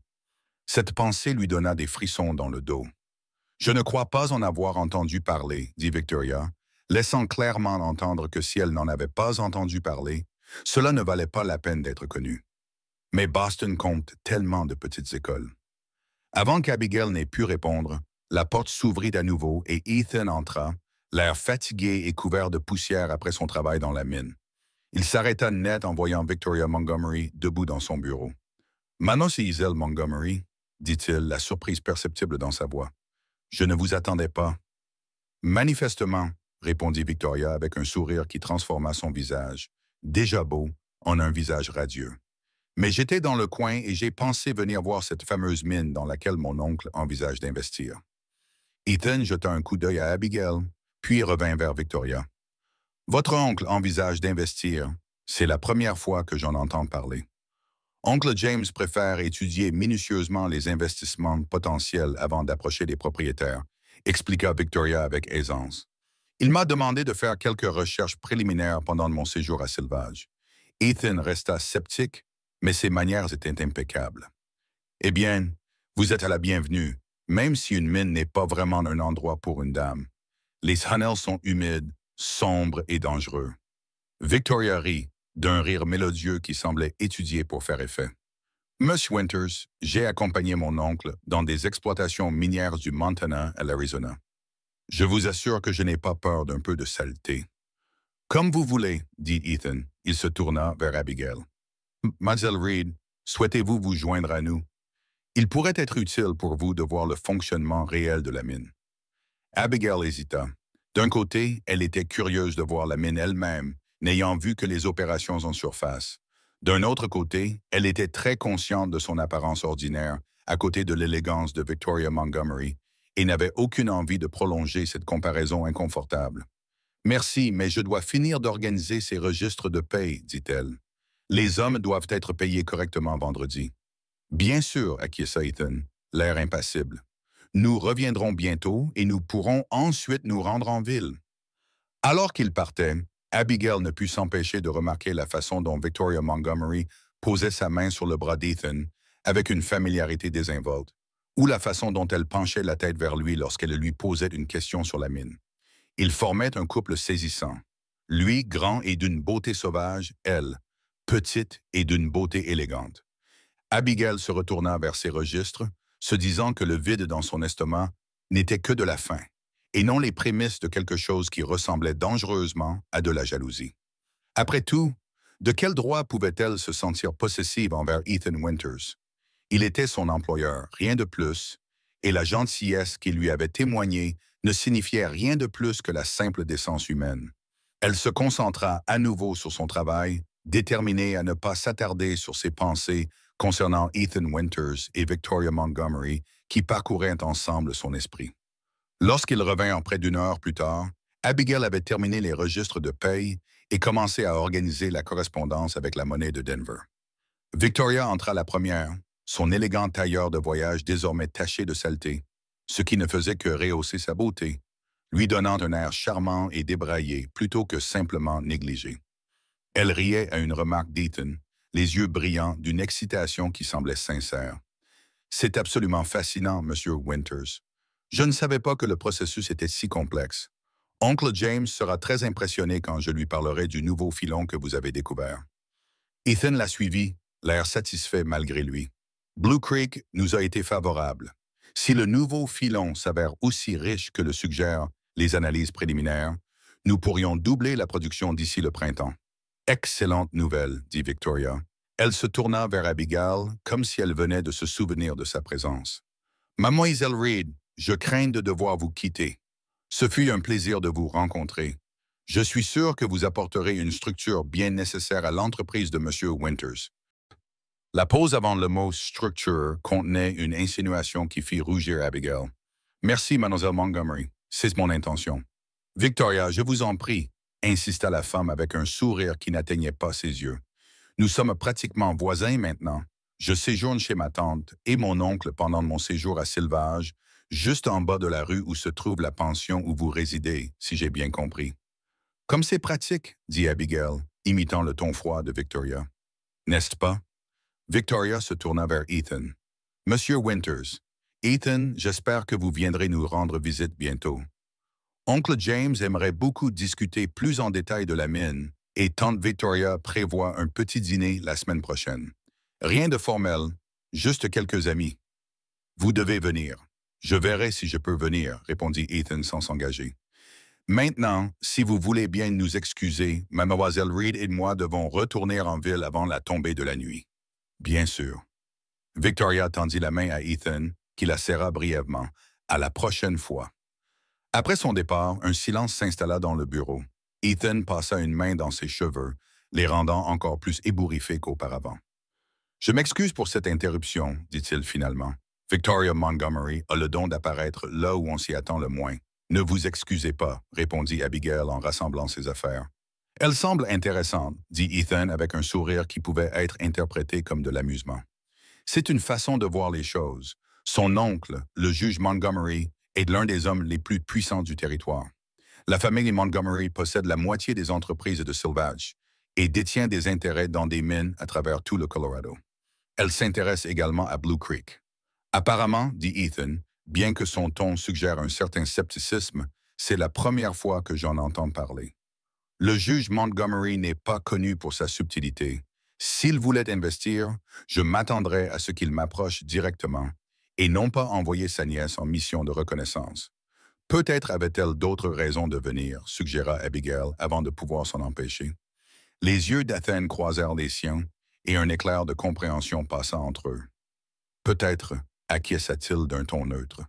[SPEAKER 1] Cette pensée lui donna des frissons dans le dos. « Je ne crois pas en avoir entendu parler, » dit Victoria, laissant clairement entendre que si elle n'en avait pas entendu parler, cela ne valait pas la peine d'être connu. Mais Boston compte tellement de petites écoles. Avant qu'Abigail n'ait pu répondre, la porte s'ouvrit à nouveau et Ethan entra, l'air fatigué et couvert de poussière après son travail dans la mine. Il s'arrêta net en voyant Victoria Montgomery debout dans son bureau. « Mademoiselle Montgomery, » dit-il, la surprise perceptible dans sa voix. « Je ne vous attendais pas. »« Manifestement, » répondit Victoria avec un sourire qui transforma son visage, déjà beau, en un visage radieux. « Mais j'étais dans le coin et j'ai pensé venir voir cette fameuse mine dans laquelle mon oncle envisage d'investir. » Ethan jeta un coup d'œil à Abigail, puis revint vers Victoria. « Votre oncle envisage d'investir. C'est la première fois que j'en entends parler. Oncle James préfère étudier minutieusement les investissements potentiels avant d'approcher les propriétaires, » expliqua Victoria avec aisance. « Il m'a demandé de faire quelques recherches préliminaires pendant mon séjour à Sauvage. » Ethan resta sceptique, mais ses manières étaient impeccables. « Eh bien, vous êtes à la bienvenue, même si une mine n'est pas vraiment un endroit pour une dame. Les tunnels sont humides, sombres et dangereux. » Victoria rit, d'un rire mélodieux qui semblait étudié pour faire effet. Monsieur Winters, j'ai accompagné mon oncle dans des exploitations minières du Montana à l'Arizona. Je vous assure que je n'ai pas peur d'un peu de saleté. Comme vous voulez, dit Ethan. Il se tourna vers Abigail. Mademoiselle Reed, souhaitez-vous vous joindre à nous? Il pourrait être utile pour vous de voir le fonctionnement réel de la mine. Abigail hésita. D'un côté, elle était curieuse de voir la mine elle-même, n'ayant vu que les opérations en surface. D'un autre côté, elle était très consciente de son apparence ordinaire, à côté de l'élégance de Victoria Montgomery, et n'avait aucune envie de prolonger cette comparaison inconfortable. « Merci, mais je dois finir d'organiser ces registres de paye, dit-elle. Les hommes doivent être payés correctement vendredi. » Bien sûr, acquiesça Ethan, l'air impassible. Nous reviendrons bientôt et nous pourrons ensuite nous rendre en ville. Alors qu'il partait, Abigail ne put s'empêcher de remarquer la façon dont Victoria Montgomery posait sa main sur le bras d'Ethan avec une familiarité désinvolte, ou la façon dont elle penchait la tête vers lui lorsqu'elle lui posait une question sur la mine. Ils formaient un couple saisissant. Lui, grand et d'une beauté sauvage, elle, petite et d'une beauté élégante. Abigail se retourna vers ses registres, se disant que le vide dans son estomac n'était que de la faim, et non les prémices de quelque chose qui ressemblait dangereusement à de la jalousie. Après tout, de quel droit pouvait-elle se sentir possessive envers Ethan Winters? Il était son employeur, rien de plus, et la gentillesse qu'il lui avait témoignée ne signifiait rien de plus que la simple décence humaine. Elle se concentra à nouveau sur son travail, déterminée à ne pas s'attarder sur ses pensées concernant Ethan Winters et Victoria Montgomery qui parcouraient ensemble son esprit. Lorsqu'il revint en près d'une heure plus tard, Abigail avait terminé les registres de paye et commencé à organiser la correspondance avec la monnaie de Denver. Victoria entra la première, son élégant tailleur de voyage désormais taché de saleté, ce qui ne faisait que rehausser sa beauté, lui donnant un air charmant et débraillé plutôt que simplement négligé. Elle riait à une remarque d'Ethan, les yeux brillants d'une excitation qui semblait sincère. « C'est absolument fascinant, Monsieur Winters. Je ne savais pas que le processus était si complexe. Oncle James sera très impressionné quand je lui parlerai du nouveau filon que vous avez découvert. » Ethan la suivit, l'air satisfait malgré lui. « Blue Creek nous a été favorable. Si le nouveau filon s'avère aussi riche que le suggèrent les analyses préliminaires, nous pourrions doubler la production d'ici le printemps. » « Excellente nouvelle, » dit Victoria. Elle se tourna vers Abigail comme si elle venait de se souvenir de sa présence. « Mademoiselle Reed, je crains de devoir vous quitter. Ce fut un plaisir de vous rencontrer. Je suis sûr que vous apporterez une structure bien nécessaire à l'entreprise de M. Winters. » La pause avant le mot « structure » contenait une insinuation qui fit rougir Abigail. « Merci, Mademoiselle Montgomery. C'est mon intention. »« Victoria, je vous en prie, » insista la femme avec un sourire qui n'atteignait pas ses yeux. « Nous sommes pratiquement voisins maintenant. Je séjourne chez ma tante et mon oncle pendant mon séjour à Sylvage, juste en bas de la rue où se trouve la pension où vous résidez, si j'ai bien compris. »« Comme c'est pratique, » dit Abigail, imitant le ton froid de Victoria. « N'est-ce pas? » Victoria se tourna vers Ethan. « Monsieur Winters, Ethan, j'espère que vous viendrez nous rendre visite bientôt. Oncle James aimerait beaucoup discuter plus en détail de la mine et tante Victoria prévoit un petit dîner la semaine prochaine. Rien de formel, juste quelques amis. Vous devez venir. Je verrai si je peux venir, répondit Ethan sans s'engager. Maintenant, si vous voulez bien nous excuser, Mademoiselle Reed et moi devons retourner en ville avant la tombée de la nuit. Bien sûr. Victoria tendit la main à Ethan, qui la serra brièvement. À la prochaine fois. Après son départ, un silence s'installa dans le bureau. Ethan passa une main dans ses cheveux, les rendant encore plus ébouriffés qu'auparavant. « Je m'excuse pour cette interruption, » dit-il finalement. « Victoria Montgomery a le don d'apparaître là où on s'y attend le moins. »« Ne vous excusez pas, » répondit Abigail en rassemblant ses affaires. « Elle semble intéressante, » dit Ethan avec un sourire qui pouvait être interprété comme de l'amusement. « C'est une façon de voir les choses. Son oncle, le juge Montgomery, est l'un des hommes les plus puissants du territoire. La famille Montgomery possède la moitié des entreprises de Sylvage et détient des intérêts dans des mines à travers tout le Colorado. Elle s'intéresse également à Blue Creek. Apparemment, dit Ethan, bien que son ton suggère un certain scepticisme, c'est la première fois que j'en entends parler. Le juge Montgomery n'est pas connu pour sa subtilité. S'il voulait investir, je m'attendrais à ce qu'il m'approche directement et non pas envoyer sa nièce en mission de reconnaissance. Peut-être avait-elle d'autres raisons de venir, suggéra Abigail avant de pouvoir s'en empêcher. Les yeux d'Athènes croisèrent les siens et un éclair de compréhension passa entre eux. Peut-être, acquiesça-t-il d'un ton neutre.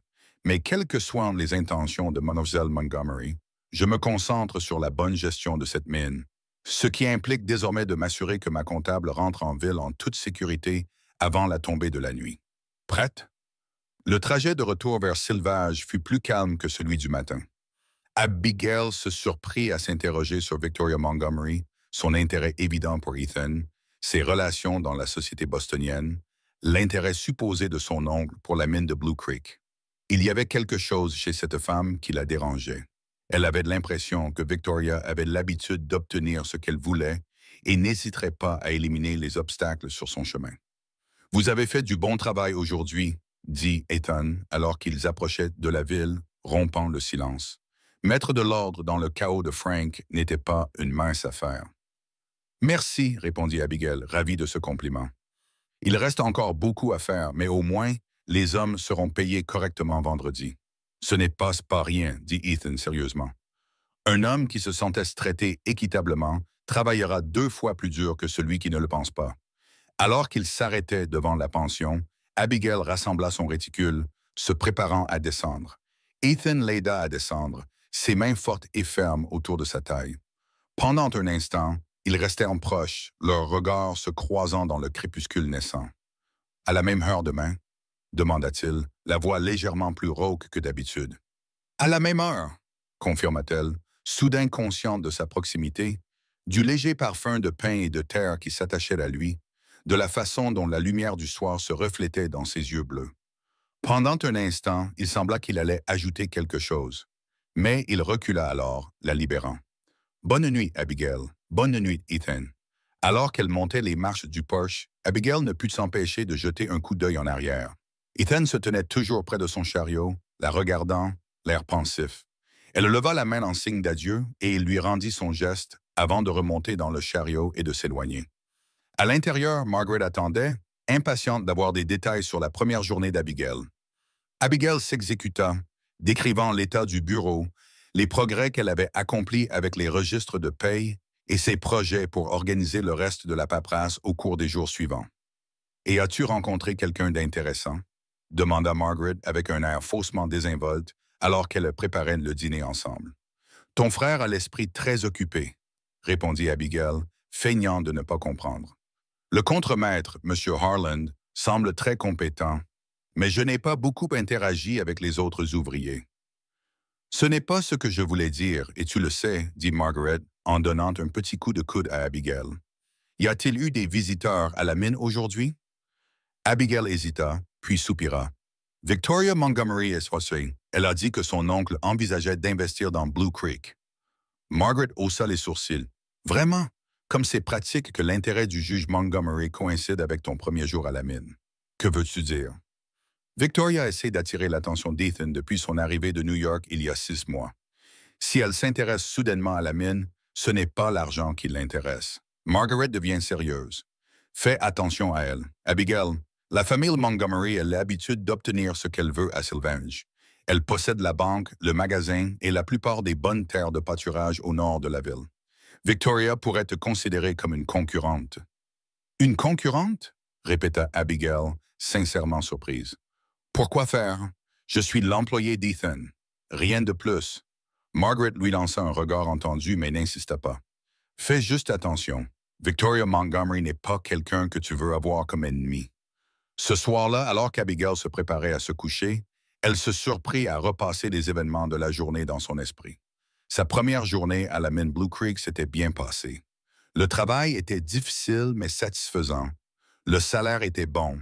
[SPEAKER 1] Mais quelles que soient les intentions de Mlle Montgomery, je me concentre sur la bonne gestion de cette mine, ce qui implique désormais de m'assurer que ma comptable rentre en ville en toute sécurité avant la tombée de la nuit. Prête? Le trajet de retour vers Sylvage fut plus calme que celui du matin. Abigail se surprit à s'interroger sur Victoria Montgomery, son intérêt évident pour Ethan, ses relations dans la société bostonienne, l'intérêt supposé de son oncle pour la mine de Blue Creek. Il y avait quelque chose chez cette femme qui la dérangeait. Elle avait l'impression que Victoria avait l'habitude d'obtenir ce qu'elle voulait et n'hésiterait pas à éliminer les obstacles sur son chemin. « Vous avez fait du bon travail aujourd'hui », dit Ethan alors qu'ils approchaient de la ville, rompant le silence. Mettre de l'ordre dans le chaos de Frank n'était pas une mince affaire. « Merci », répondit Abigail, ravie de ce compliment. « Il reste encore beaucoup à faire, mais au moins, les hommes seront payés correctement vendredi. »« Ce n'est pas rien, » dit Ethan sérieusement. « Un homme qui se sent traité équitablement travaillera 2 fois plus dur que celui qui ne le pense pas. » Alors qu'il s'arrêtait devant la pension, Abigail rassembla son réticule, se préparant à descendre. Ethan l'aida à descendre, ses mains fortes et fermes autour de sa taille. Pendant un instant, ils restèrent proches, leurs regards se croisant dans le crépuscule naissant. « À la même heure demain ?» demanda-t-il, la voix légèrement plus rauque que d'habitude. « À la même heure !» confirma-t-elle, soudain consciente de sa proximité, du léger parfum de pain et de terre qui s'attachait à lui, de la façon dont la lumière du soir se reflétait dans ses yeux bleus. Pendant un instant, il sembla qu'il allait ajouter quelque chose, mais il recula alors, la libérant. « Bonne nuit, Abigail. Bonne nuit, Ethan. » Alors qu'elle montait les marches du Porsche, Abigail ne put s'empêcher de jeter un coup d'œil en arrière. Ethan se tenait toujours près de son chariot, la regardant, l'air pensif. Elle leva la main en signe d'adieu et il lui rendit son geste avant de remonter dans le chariot et de s'éloigner. À l'intérieur, Margaret attendait, impatiente d'avoir des détails sur la première journée d'Abigail. Abigail s'exécuta, décrivant l'état du bureau, les progrès qu'elle avait accomplis avec les registres de paye et ses projets pour organiser le reste de la paperasse au cours des jours suivants. « Et as-tu rencontré quelqu'un d'intéressant ?» demanda Margaret avec un air faussement désinvolte alors qu'elles préparaient le dîner ensemble. « Ton frère a l'esprit très occupé, » répondit Abigail, feignant de ne pas comprendre. « Le contremaître, M. Harland, semble très compétent, mais je n'ai pas beaucoup interagi avec les autres ouvriers. »« Ce n'est pas ce que je voulais dire, et tu le sais, » dit Margaret, en donnant un petit coup de coude à Abigail. « Y a-t-il eu des visiteurs à la mine aujourd'hui? » Abigail hésita, puis soupira. « Victoria Montgomery est soissée. Elle a dit que son oncle envisageait d'investir dans Blue Creek. » Margaret haussa les sourcils. « Vraiment? Comme c'est pratique que l'intérêt du juge Montgomery coïncide avec ton premier jour à la mine. Que veux-tu dire? » Victoria essaie d'attirer l'attention d'Ethan depuis son arrivée de New York il y a 6 mois. Si elle s'intéresse soudainement à la mine, ce n'est pas l'argent qui l'intéresse. Margaret devient sérieuse. Fais attention à elle. Abigail, la famille Montgomery a l'habitude d'obtenir ce qu'elle veut à Sylvange. Elle possède la banque, le magasin et la plupart des bonnes terres de pâturage au nord de la ville. Victoria pourrait te considérer comme une concurrente. « Une concurrente? » répéta Abigail, sincèrement surprise. « Pourquoi faire? Je suis l'employé d'Ethan. Rien de plus. » Margaret lui lança un regard entendu mais n'insista pas. « Fais juste attention. Victoria Montgomery n'est pas quelqu'un que tu veux avoir comme ennemi. » Ce soir-là, alors qu'Abigail se préparait à se coucher, elle se surprit à repasser les événements de la journée dans son esprit. Sa première journée à la mine Blue Creek s'était bien passée. Le travail était difficile mais satisfaisant. Le salaire était bon.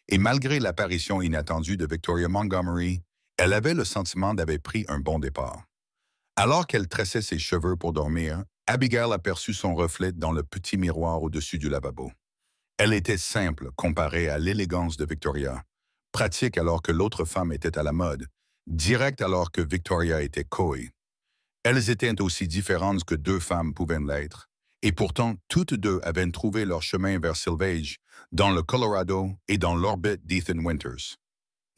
[SPEAKER 1] Et malgré l'apparition inattendue de Victoria Montgomery, elle avait le sentiment d'avoir pris un bon départ. Alors qu'elle tressait ses cheveux pour dormir, Abigail aperçut son reflet dans le petit miroir au-dessus du lavabo. Elle était simple comparée à l'élégance de Victoria, pratique alors que l'autre femme était à la mode, directe alors que Victoria était coy. Elles étaient aussi différentes que deux femmes pouvaient l'être, et pourtant toutes deux avaient trouvé leur chemin vers Sylvage, dans le Colorado et dans l'orbite d'Ethan Winters.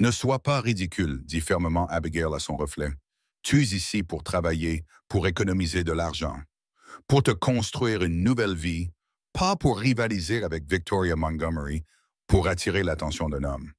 [SPEAKER 1] Ne sois pas ridicule, dit fermement Abigail à son reflet. Tu es ici pour travailler, pour économiser de l'argent, pour te construire une nouvelle vie, pas pour rivaliser avec Victoria Montgomery, pour attirer l'attention d'un homme.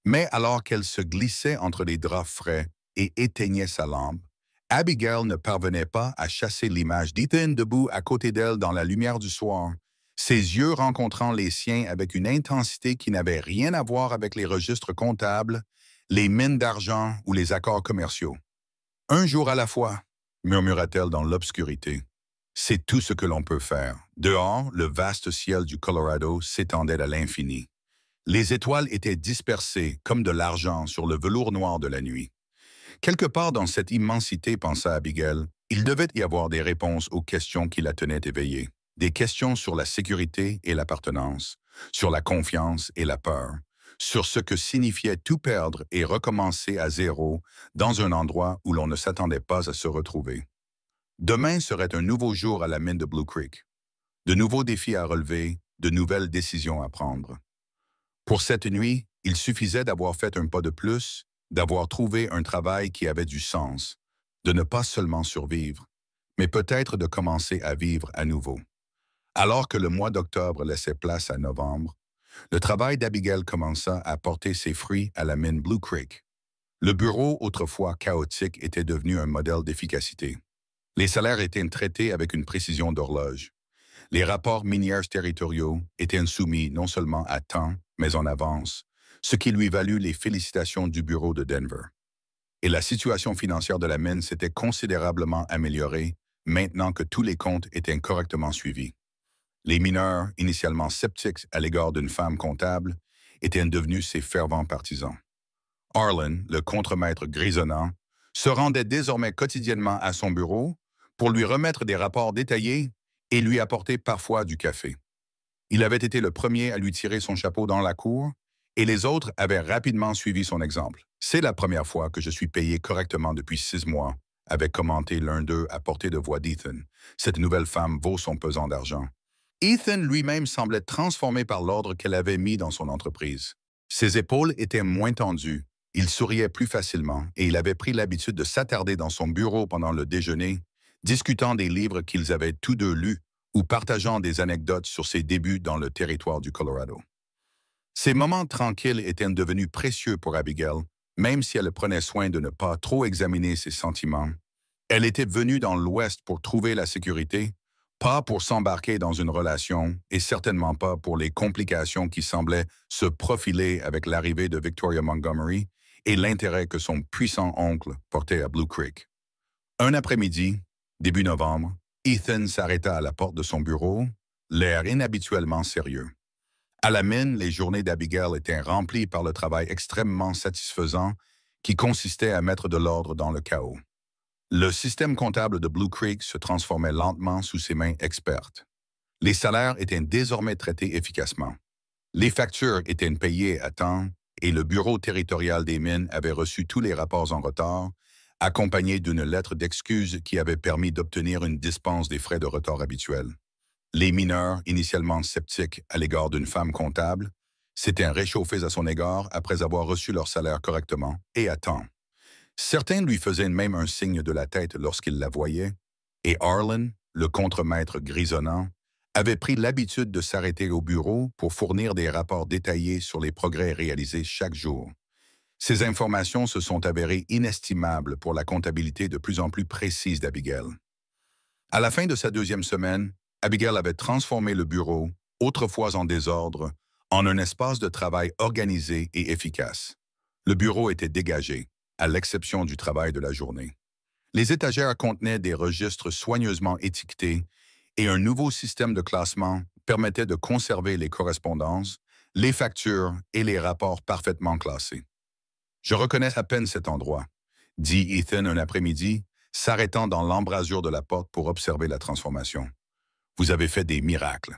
[SPEAKER 1] Mais alors qu'elle se glissait entre les draps frais et éteignait sa lampe, Abigail ne parvenait pas à chasser l'image d'Ethan debout à côté d'elle dans la lumière du soir, ses yeux rencontrant les siens avec une intensité qui n'avait rien à voir avec les registres comptables, les mines d'argent ou les accords commerciaux. « Un jour à la fois », murmura-t-elle dans l'obscurité. C'est tout ce que l'on peut faire. Dehors, le vaste ciel du Colorado s'étendait à l'infini. Les étoiles étaient dispersées comme de l'argent sur le velours noir de la nuit. Quelque part dans cette immensité, pensa Abigail, il devait y avoir des réponses aux questions qui la tenaient éveillée. Des questions sur la sécurité et l'appartenance, sur la confiance et la peur, sur ce que signifiait tout perdre et recommencer à zéro dans un endroit où l'on ne s'attendait pas à se retrouver. Demain serait un nouveau jour à la mine de Blue Creek. De nouveaux défis à relever, de nouvelles décisions à prendre. Pour cette nuit, il suffisait d'avoir fait un pas de plus, d'avoir trouvé un travail qui avait du sens, de ne pas seulement survivre, mais peut-être de commencer à vivre à nouveau. Alors que le mois d'octobre laissait place à novembre, le travail d'Abigail commença à porter ses fruits à la mine Blue Creek. Le bureau, autrefois chaotique, était devenu un modèle d'efficacité. Les salaires étaient traités avec une précision d'horloge. Les rapports miniers territoriaux étaient soumis non seulement à temps, mais en avance, ce qui lui valut les félicitations du bureau de Denver. Et la situation financière de la mine s'était considérablement améliorée maintenant que tous les comptes étaient correctement suivis. Les mineurs, initialement sceptiques à l'égard d'une femme comptable, étaient devenus ses fervents partisans. Arlen, le contremaître grisonnant, se rendait désormais quotidiennement à son bureau pour lui remettre des rapports détaillés et lui apporter parfois du café. Il avait été le premier à lui tirer son chapeau dans la cour, et les autres avaient rapidement suivi son exemple. « C'est la première fois que je suis payé correctement depuis 6 mois », avait commenté l'un d'eux à portée de voix d'Ethan. « Cette nouvelle femme vaut son pesant d'argent. » Ethan lui-même semblait transformé par l'ordre qu'elle avait mis dans son entreprise. Ses épaules étaient moins tendues, il souriait plus facilement et il avait pris l'habitude de s'attarder dans son bureau pendant le déjeuner, discutant des livres qu'ils avaient tous deux lus ou partageant des anecdotes sur ses débuts dans le territoire du Colorado. Ces moments tranquilles étaient devenus précieux pour Abigail, même si elle prenait soin de ne pas trop examiner ses sentiments. Elle était venue dans l'Ouest pour trouver la sécurité, pas pour s'embarquer dans une relation et certainement pas pour les complications qui semblaient se profiler avec l'arrivée de Victoria Montgomery et l'intérêt que son puissant oncle portait à Blue Creek. Un après-midi, début novembre, Ethan s'arrêta à la porte de son bureau, l'air inhabituellement sérieux. À la mine, les journées d'Abigail étaient remplies par le travail extrêmement satisfaisant qui consistait à mettre de l'ordre dans le chaos. Le système comptable de Blue Creek se transformait lentement sous ses mains expertes. Les salaires étaient désormais traités efficacement. Les factures étaient payées à temps et le bureau territorial des mines avait reçu tous les rapports en retard, accompagnés d'une lettre d'excuse qui avait permis d'obtenir une dispense des frais de retard habituels. Les mineurs, initialement sceptiques à l'égard d'une femme comptable, s'étaient réchauffés à son égard après avoir reçu leur salaire correctement et à temps. Certains lui faisaient même un signe de la tête lorsqu'ils la voyaient, et Arlen, le contremaître grisonnant, avait pris l'habitude de s'arrêter au bureau pour fournir des rapports détaillés sur les progrès réalisés chaque jour. Ces informations se sont avérées inestimables pour la comptabilité de plus en plus précise d'Abigail. À la fin de sa 2e semaine, Abigail avait transformé le bureau, autrefois en désordre, en un espace de travail organisé et efficace. Le bureau était dégagé, à l'exception du travail de la journée. Les étagères contenaient des registres soigneusement étiquetés et un nouveau système de classement permettait de conserver les correspondances, les factures et les rapports parfaitement classés. « Je reconnais à peine cet endroit », dit Ethan un après-midi, s'arrêtant dans l'embrasure de la porte pour observer la transformation. « Vous avez fait des miracles. »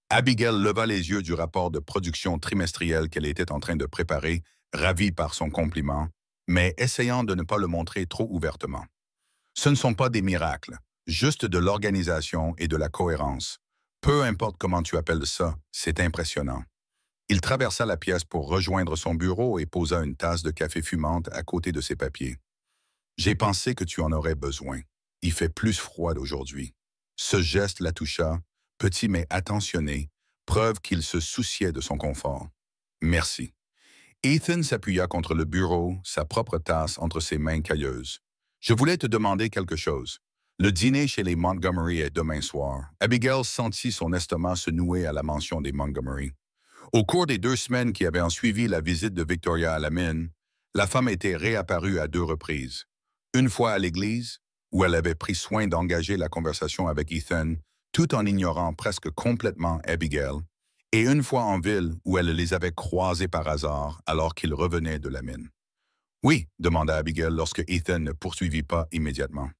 [SPEAKER 1] Abigail leva les yeux du rapport de production trimestriel qu'elle était en train de préparer, ravie par son compliment, mais essayant de ne pas le montrer trop ouvertement. Ce ne sont pas des miracles, juste de l'organisation et de la cohérence. Peu importe comment tu appelles ça, c'est impressionnant. Il traversa la pièce pour rejoindre son bureau et posa une tasse de café fumante à côté de ses papiers. J'ai pensé que tu en aurais besoin. Il fait plus froid aujourd'hui. Ce geste la toucha, petit mais attentionné, preuve qu'il se souciait de son confort. Merci. Ethan s'appuya contre le bureau, sa propre tasse entre ses mains cailleuses. Je voulais te demander quelque chose. Le dîner chez les Montgomery est demain soir. Abigail sentit son estomac se nouer à la mention des Montgomery. Au cours des 2 semaines qui avaient suivi la visite de Victoria à la mine, la femme était réapparue à 2 reprises. Une fois à l'église, où elle avait pris soin d'engager la conversation avec Ethan, tout en ignorant presque complètement Abigail, et une fois en ville où elle les avait croisés par hasard alors qu'ils revenaient de la mine. « Oui » demanda Abigail lorsque Ethan ne poursuivit pas immédiatement.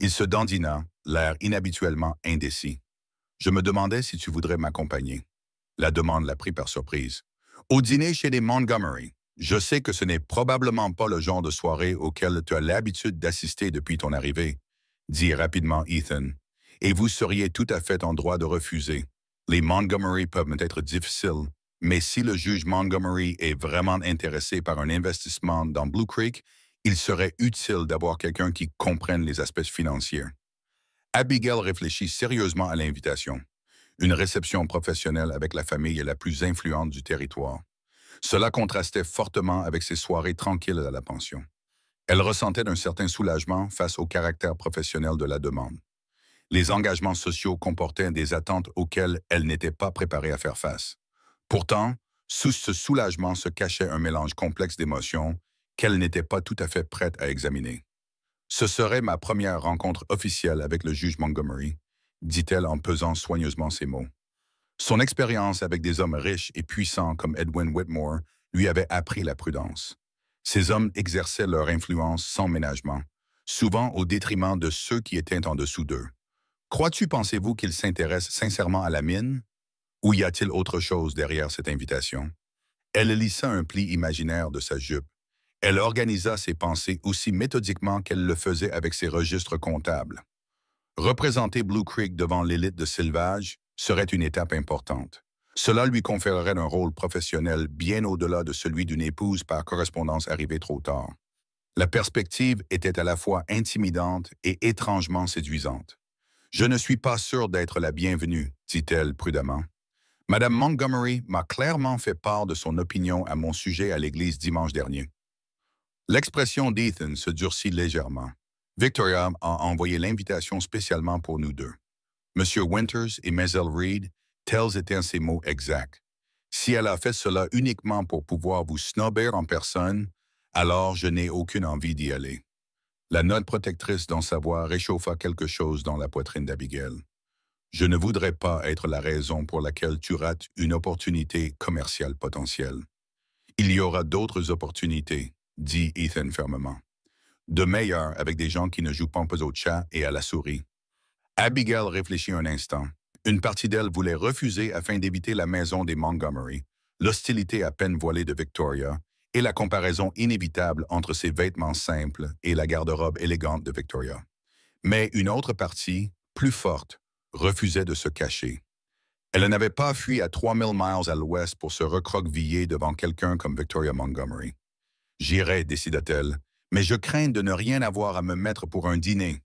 [SPEAKER 1] Il se dandina, l'air inhabituellement indécis. « Je me demandais si tu voudrais m'accompagner. » La demande la prit par surprise. « Au dîner chez les Montgomery. Je sais que ce n'est probablement pas le genre de soirée auquel tu as l'habitude d'assister depuis ton arrivée, » dit rapidement Ethan. « Et vous seriez tout à fait en droit de refuser. Les Montgomery peuvent être difficiles, mais si le juge Montgomery est vraiment intéressé par un investissement dans Blue Creek, il serait utile d'avoir quelqu'un qui comprenne les aspects financiers. » Abigail réfléchit sérieusement à l'invitation. Une réception professionnelle avec la famille la plus influente du territoire. Cela contrastait fortement avec ses soirées tranquilles à la pension. Elle ressentait un certain soulagement face au caractère professionnel de la demande. Les engagements sociaux comportaient des attentes auxquelles elle n'était pas préparée à faire face. Pourtant, sous ce soulagement se cachait un mélange complexe d'émotions qu'elle n'était pas tout à fait prête à examiner. « Ce serait ma première rencontre officielle avec le juge Montgomery », dit-elle en pesant soigneusement ses mots. Son expérience avec des hommes riches et puissants comme Edwin Whitmore lui avait appris la prudence. Ces hommes exerçaient leur influence sans ménagement, souvent au détriment de ceux qui étaient en dessous d'eux. Crois-tu, pensez-vous, qu'ils s'intéressent sincèrement à la mine? Ou y a-t-il autre chose derrière cette invitation? Elle lissa un pli imaginaire de sa jupe. Elle organisa ses pensées aussi méthodiquement qu'elle le faisait avec ses registres comptables. Représenter Blue Creek devant l'élite de Sylvage serait une étape importante. Cela lui conférerait un rôle professionnel bien au-delà de celui d'une épouse par correspondance arrivée trop tard. La perspective était à la fois intimidante et étrangement séduisante. « Je ne suis pas sûre d'être la bienvenue », dit-elle prudemment. « Madame Montgomery m'a clairement fait part de son opinion à mon sujet à l'église dimanche dernier. » L'expression d'Ethan se durcit légèrement. Victoria a envoyé l'invitation spécialement pour nous deux. Monsieur Winters et Maisel Reed, tels étaient ses mots exacts. Si elle a fait cela uniquement pour pouvoir vous snobber en personne, alors je n'ai aucune envie d'y aller. La note protectrice dans sa voix réchauffa quelque chose dans la poitrine d'Abigail. Je ne voudrais pas être la raison pour laquelle tu rates une opportunité commerciale potentielle. Il y aura d'autres opportunités, dit Ethan fermement. De meilleures avec des gens qui ne jouent pas au chat et à la souris. Abigail réfléchit un instant. Une partie d'elle voulait refuser afin d'éviter la maison des Montgomery, l'hostilité à peine voilée de Victoria et la comparaison inévitable entre ses vêtements simples et la garde-robe élégante de Victoria. Mais une autre partie, plus forte, refusait de se cacher. Elle n'avait pas fui à 3000 miles à l'ouest pour se recroqueviller devant quelqu'un comme Victoria Montgomery. « J'irai, décida-t-elle, mais je crains de ne rien avoir à me mettre pour un dîner. »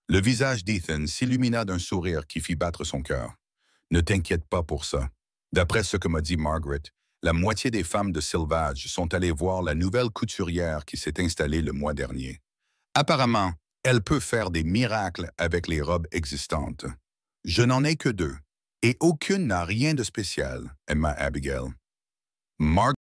[SPEAKER 1] Le visage d'Ethan s'illumina d'un sourire qui fit battre son cœur. « Ne t'inquiète pas pour ça. D'après ce que m'a dit Margaret, la moitié des femmes de Sylvage sont allées voir la nouvelle couturière qui s'est installée le mois dernier. Apparemment, elle peut faire des miracles avec les robes existantes. Je n'en ai que 2, et aucune n'a rien de spécial, Emma Abigail. » Margaret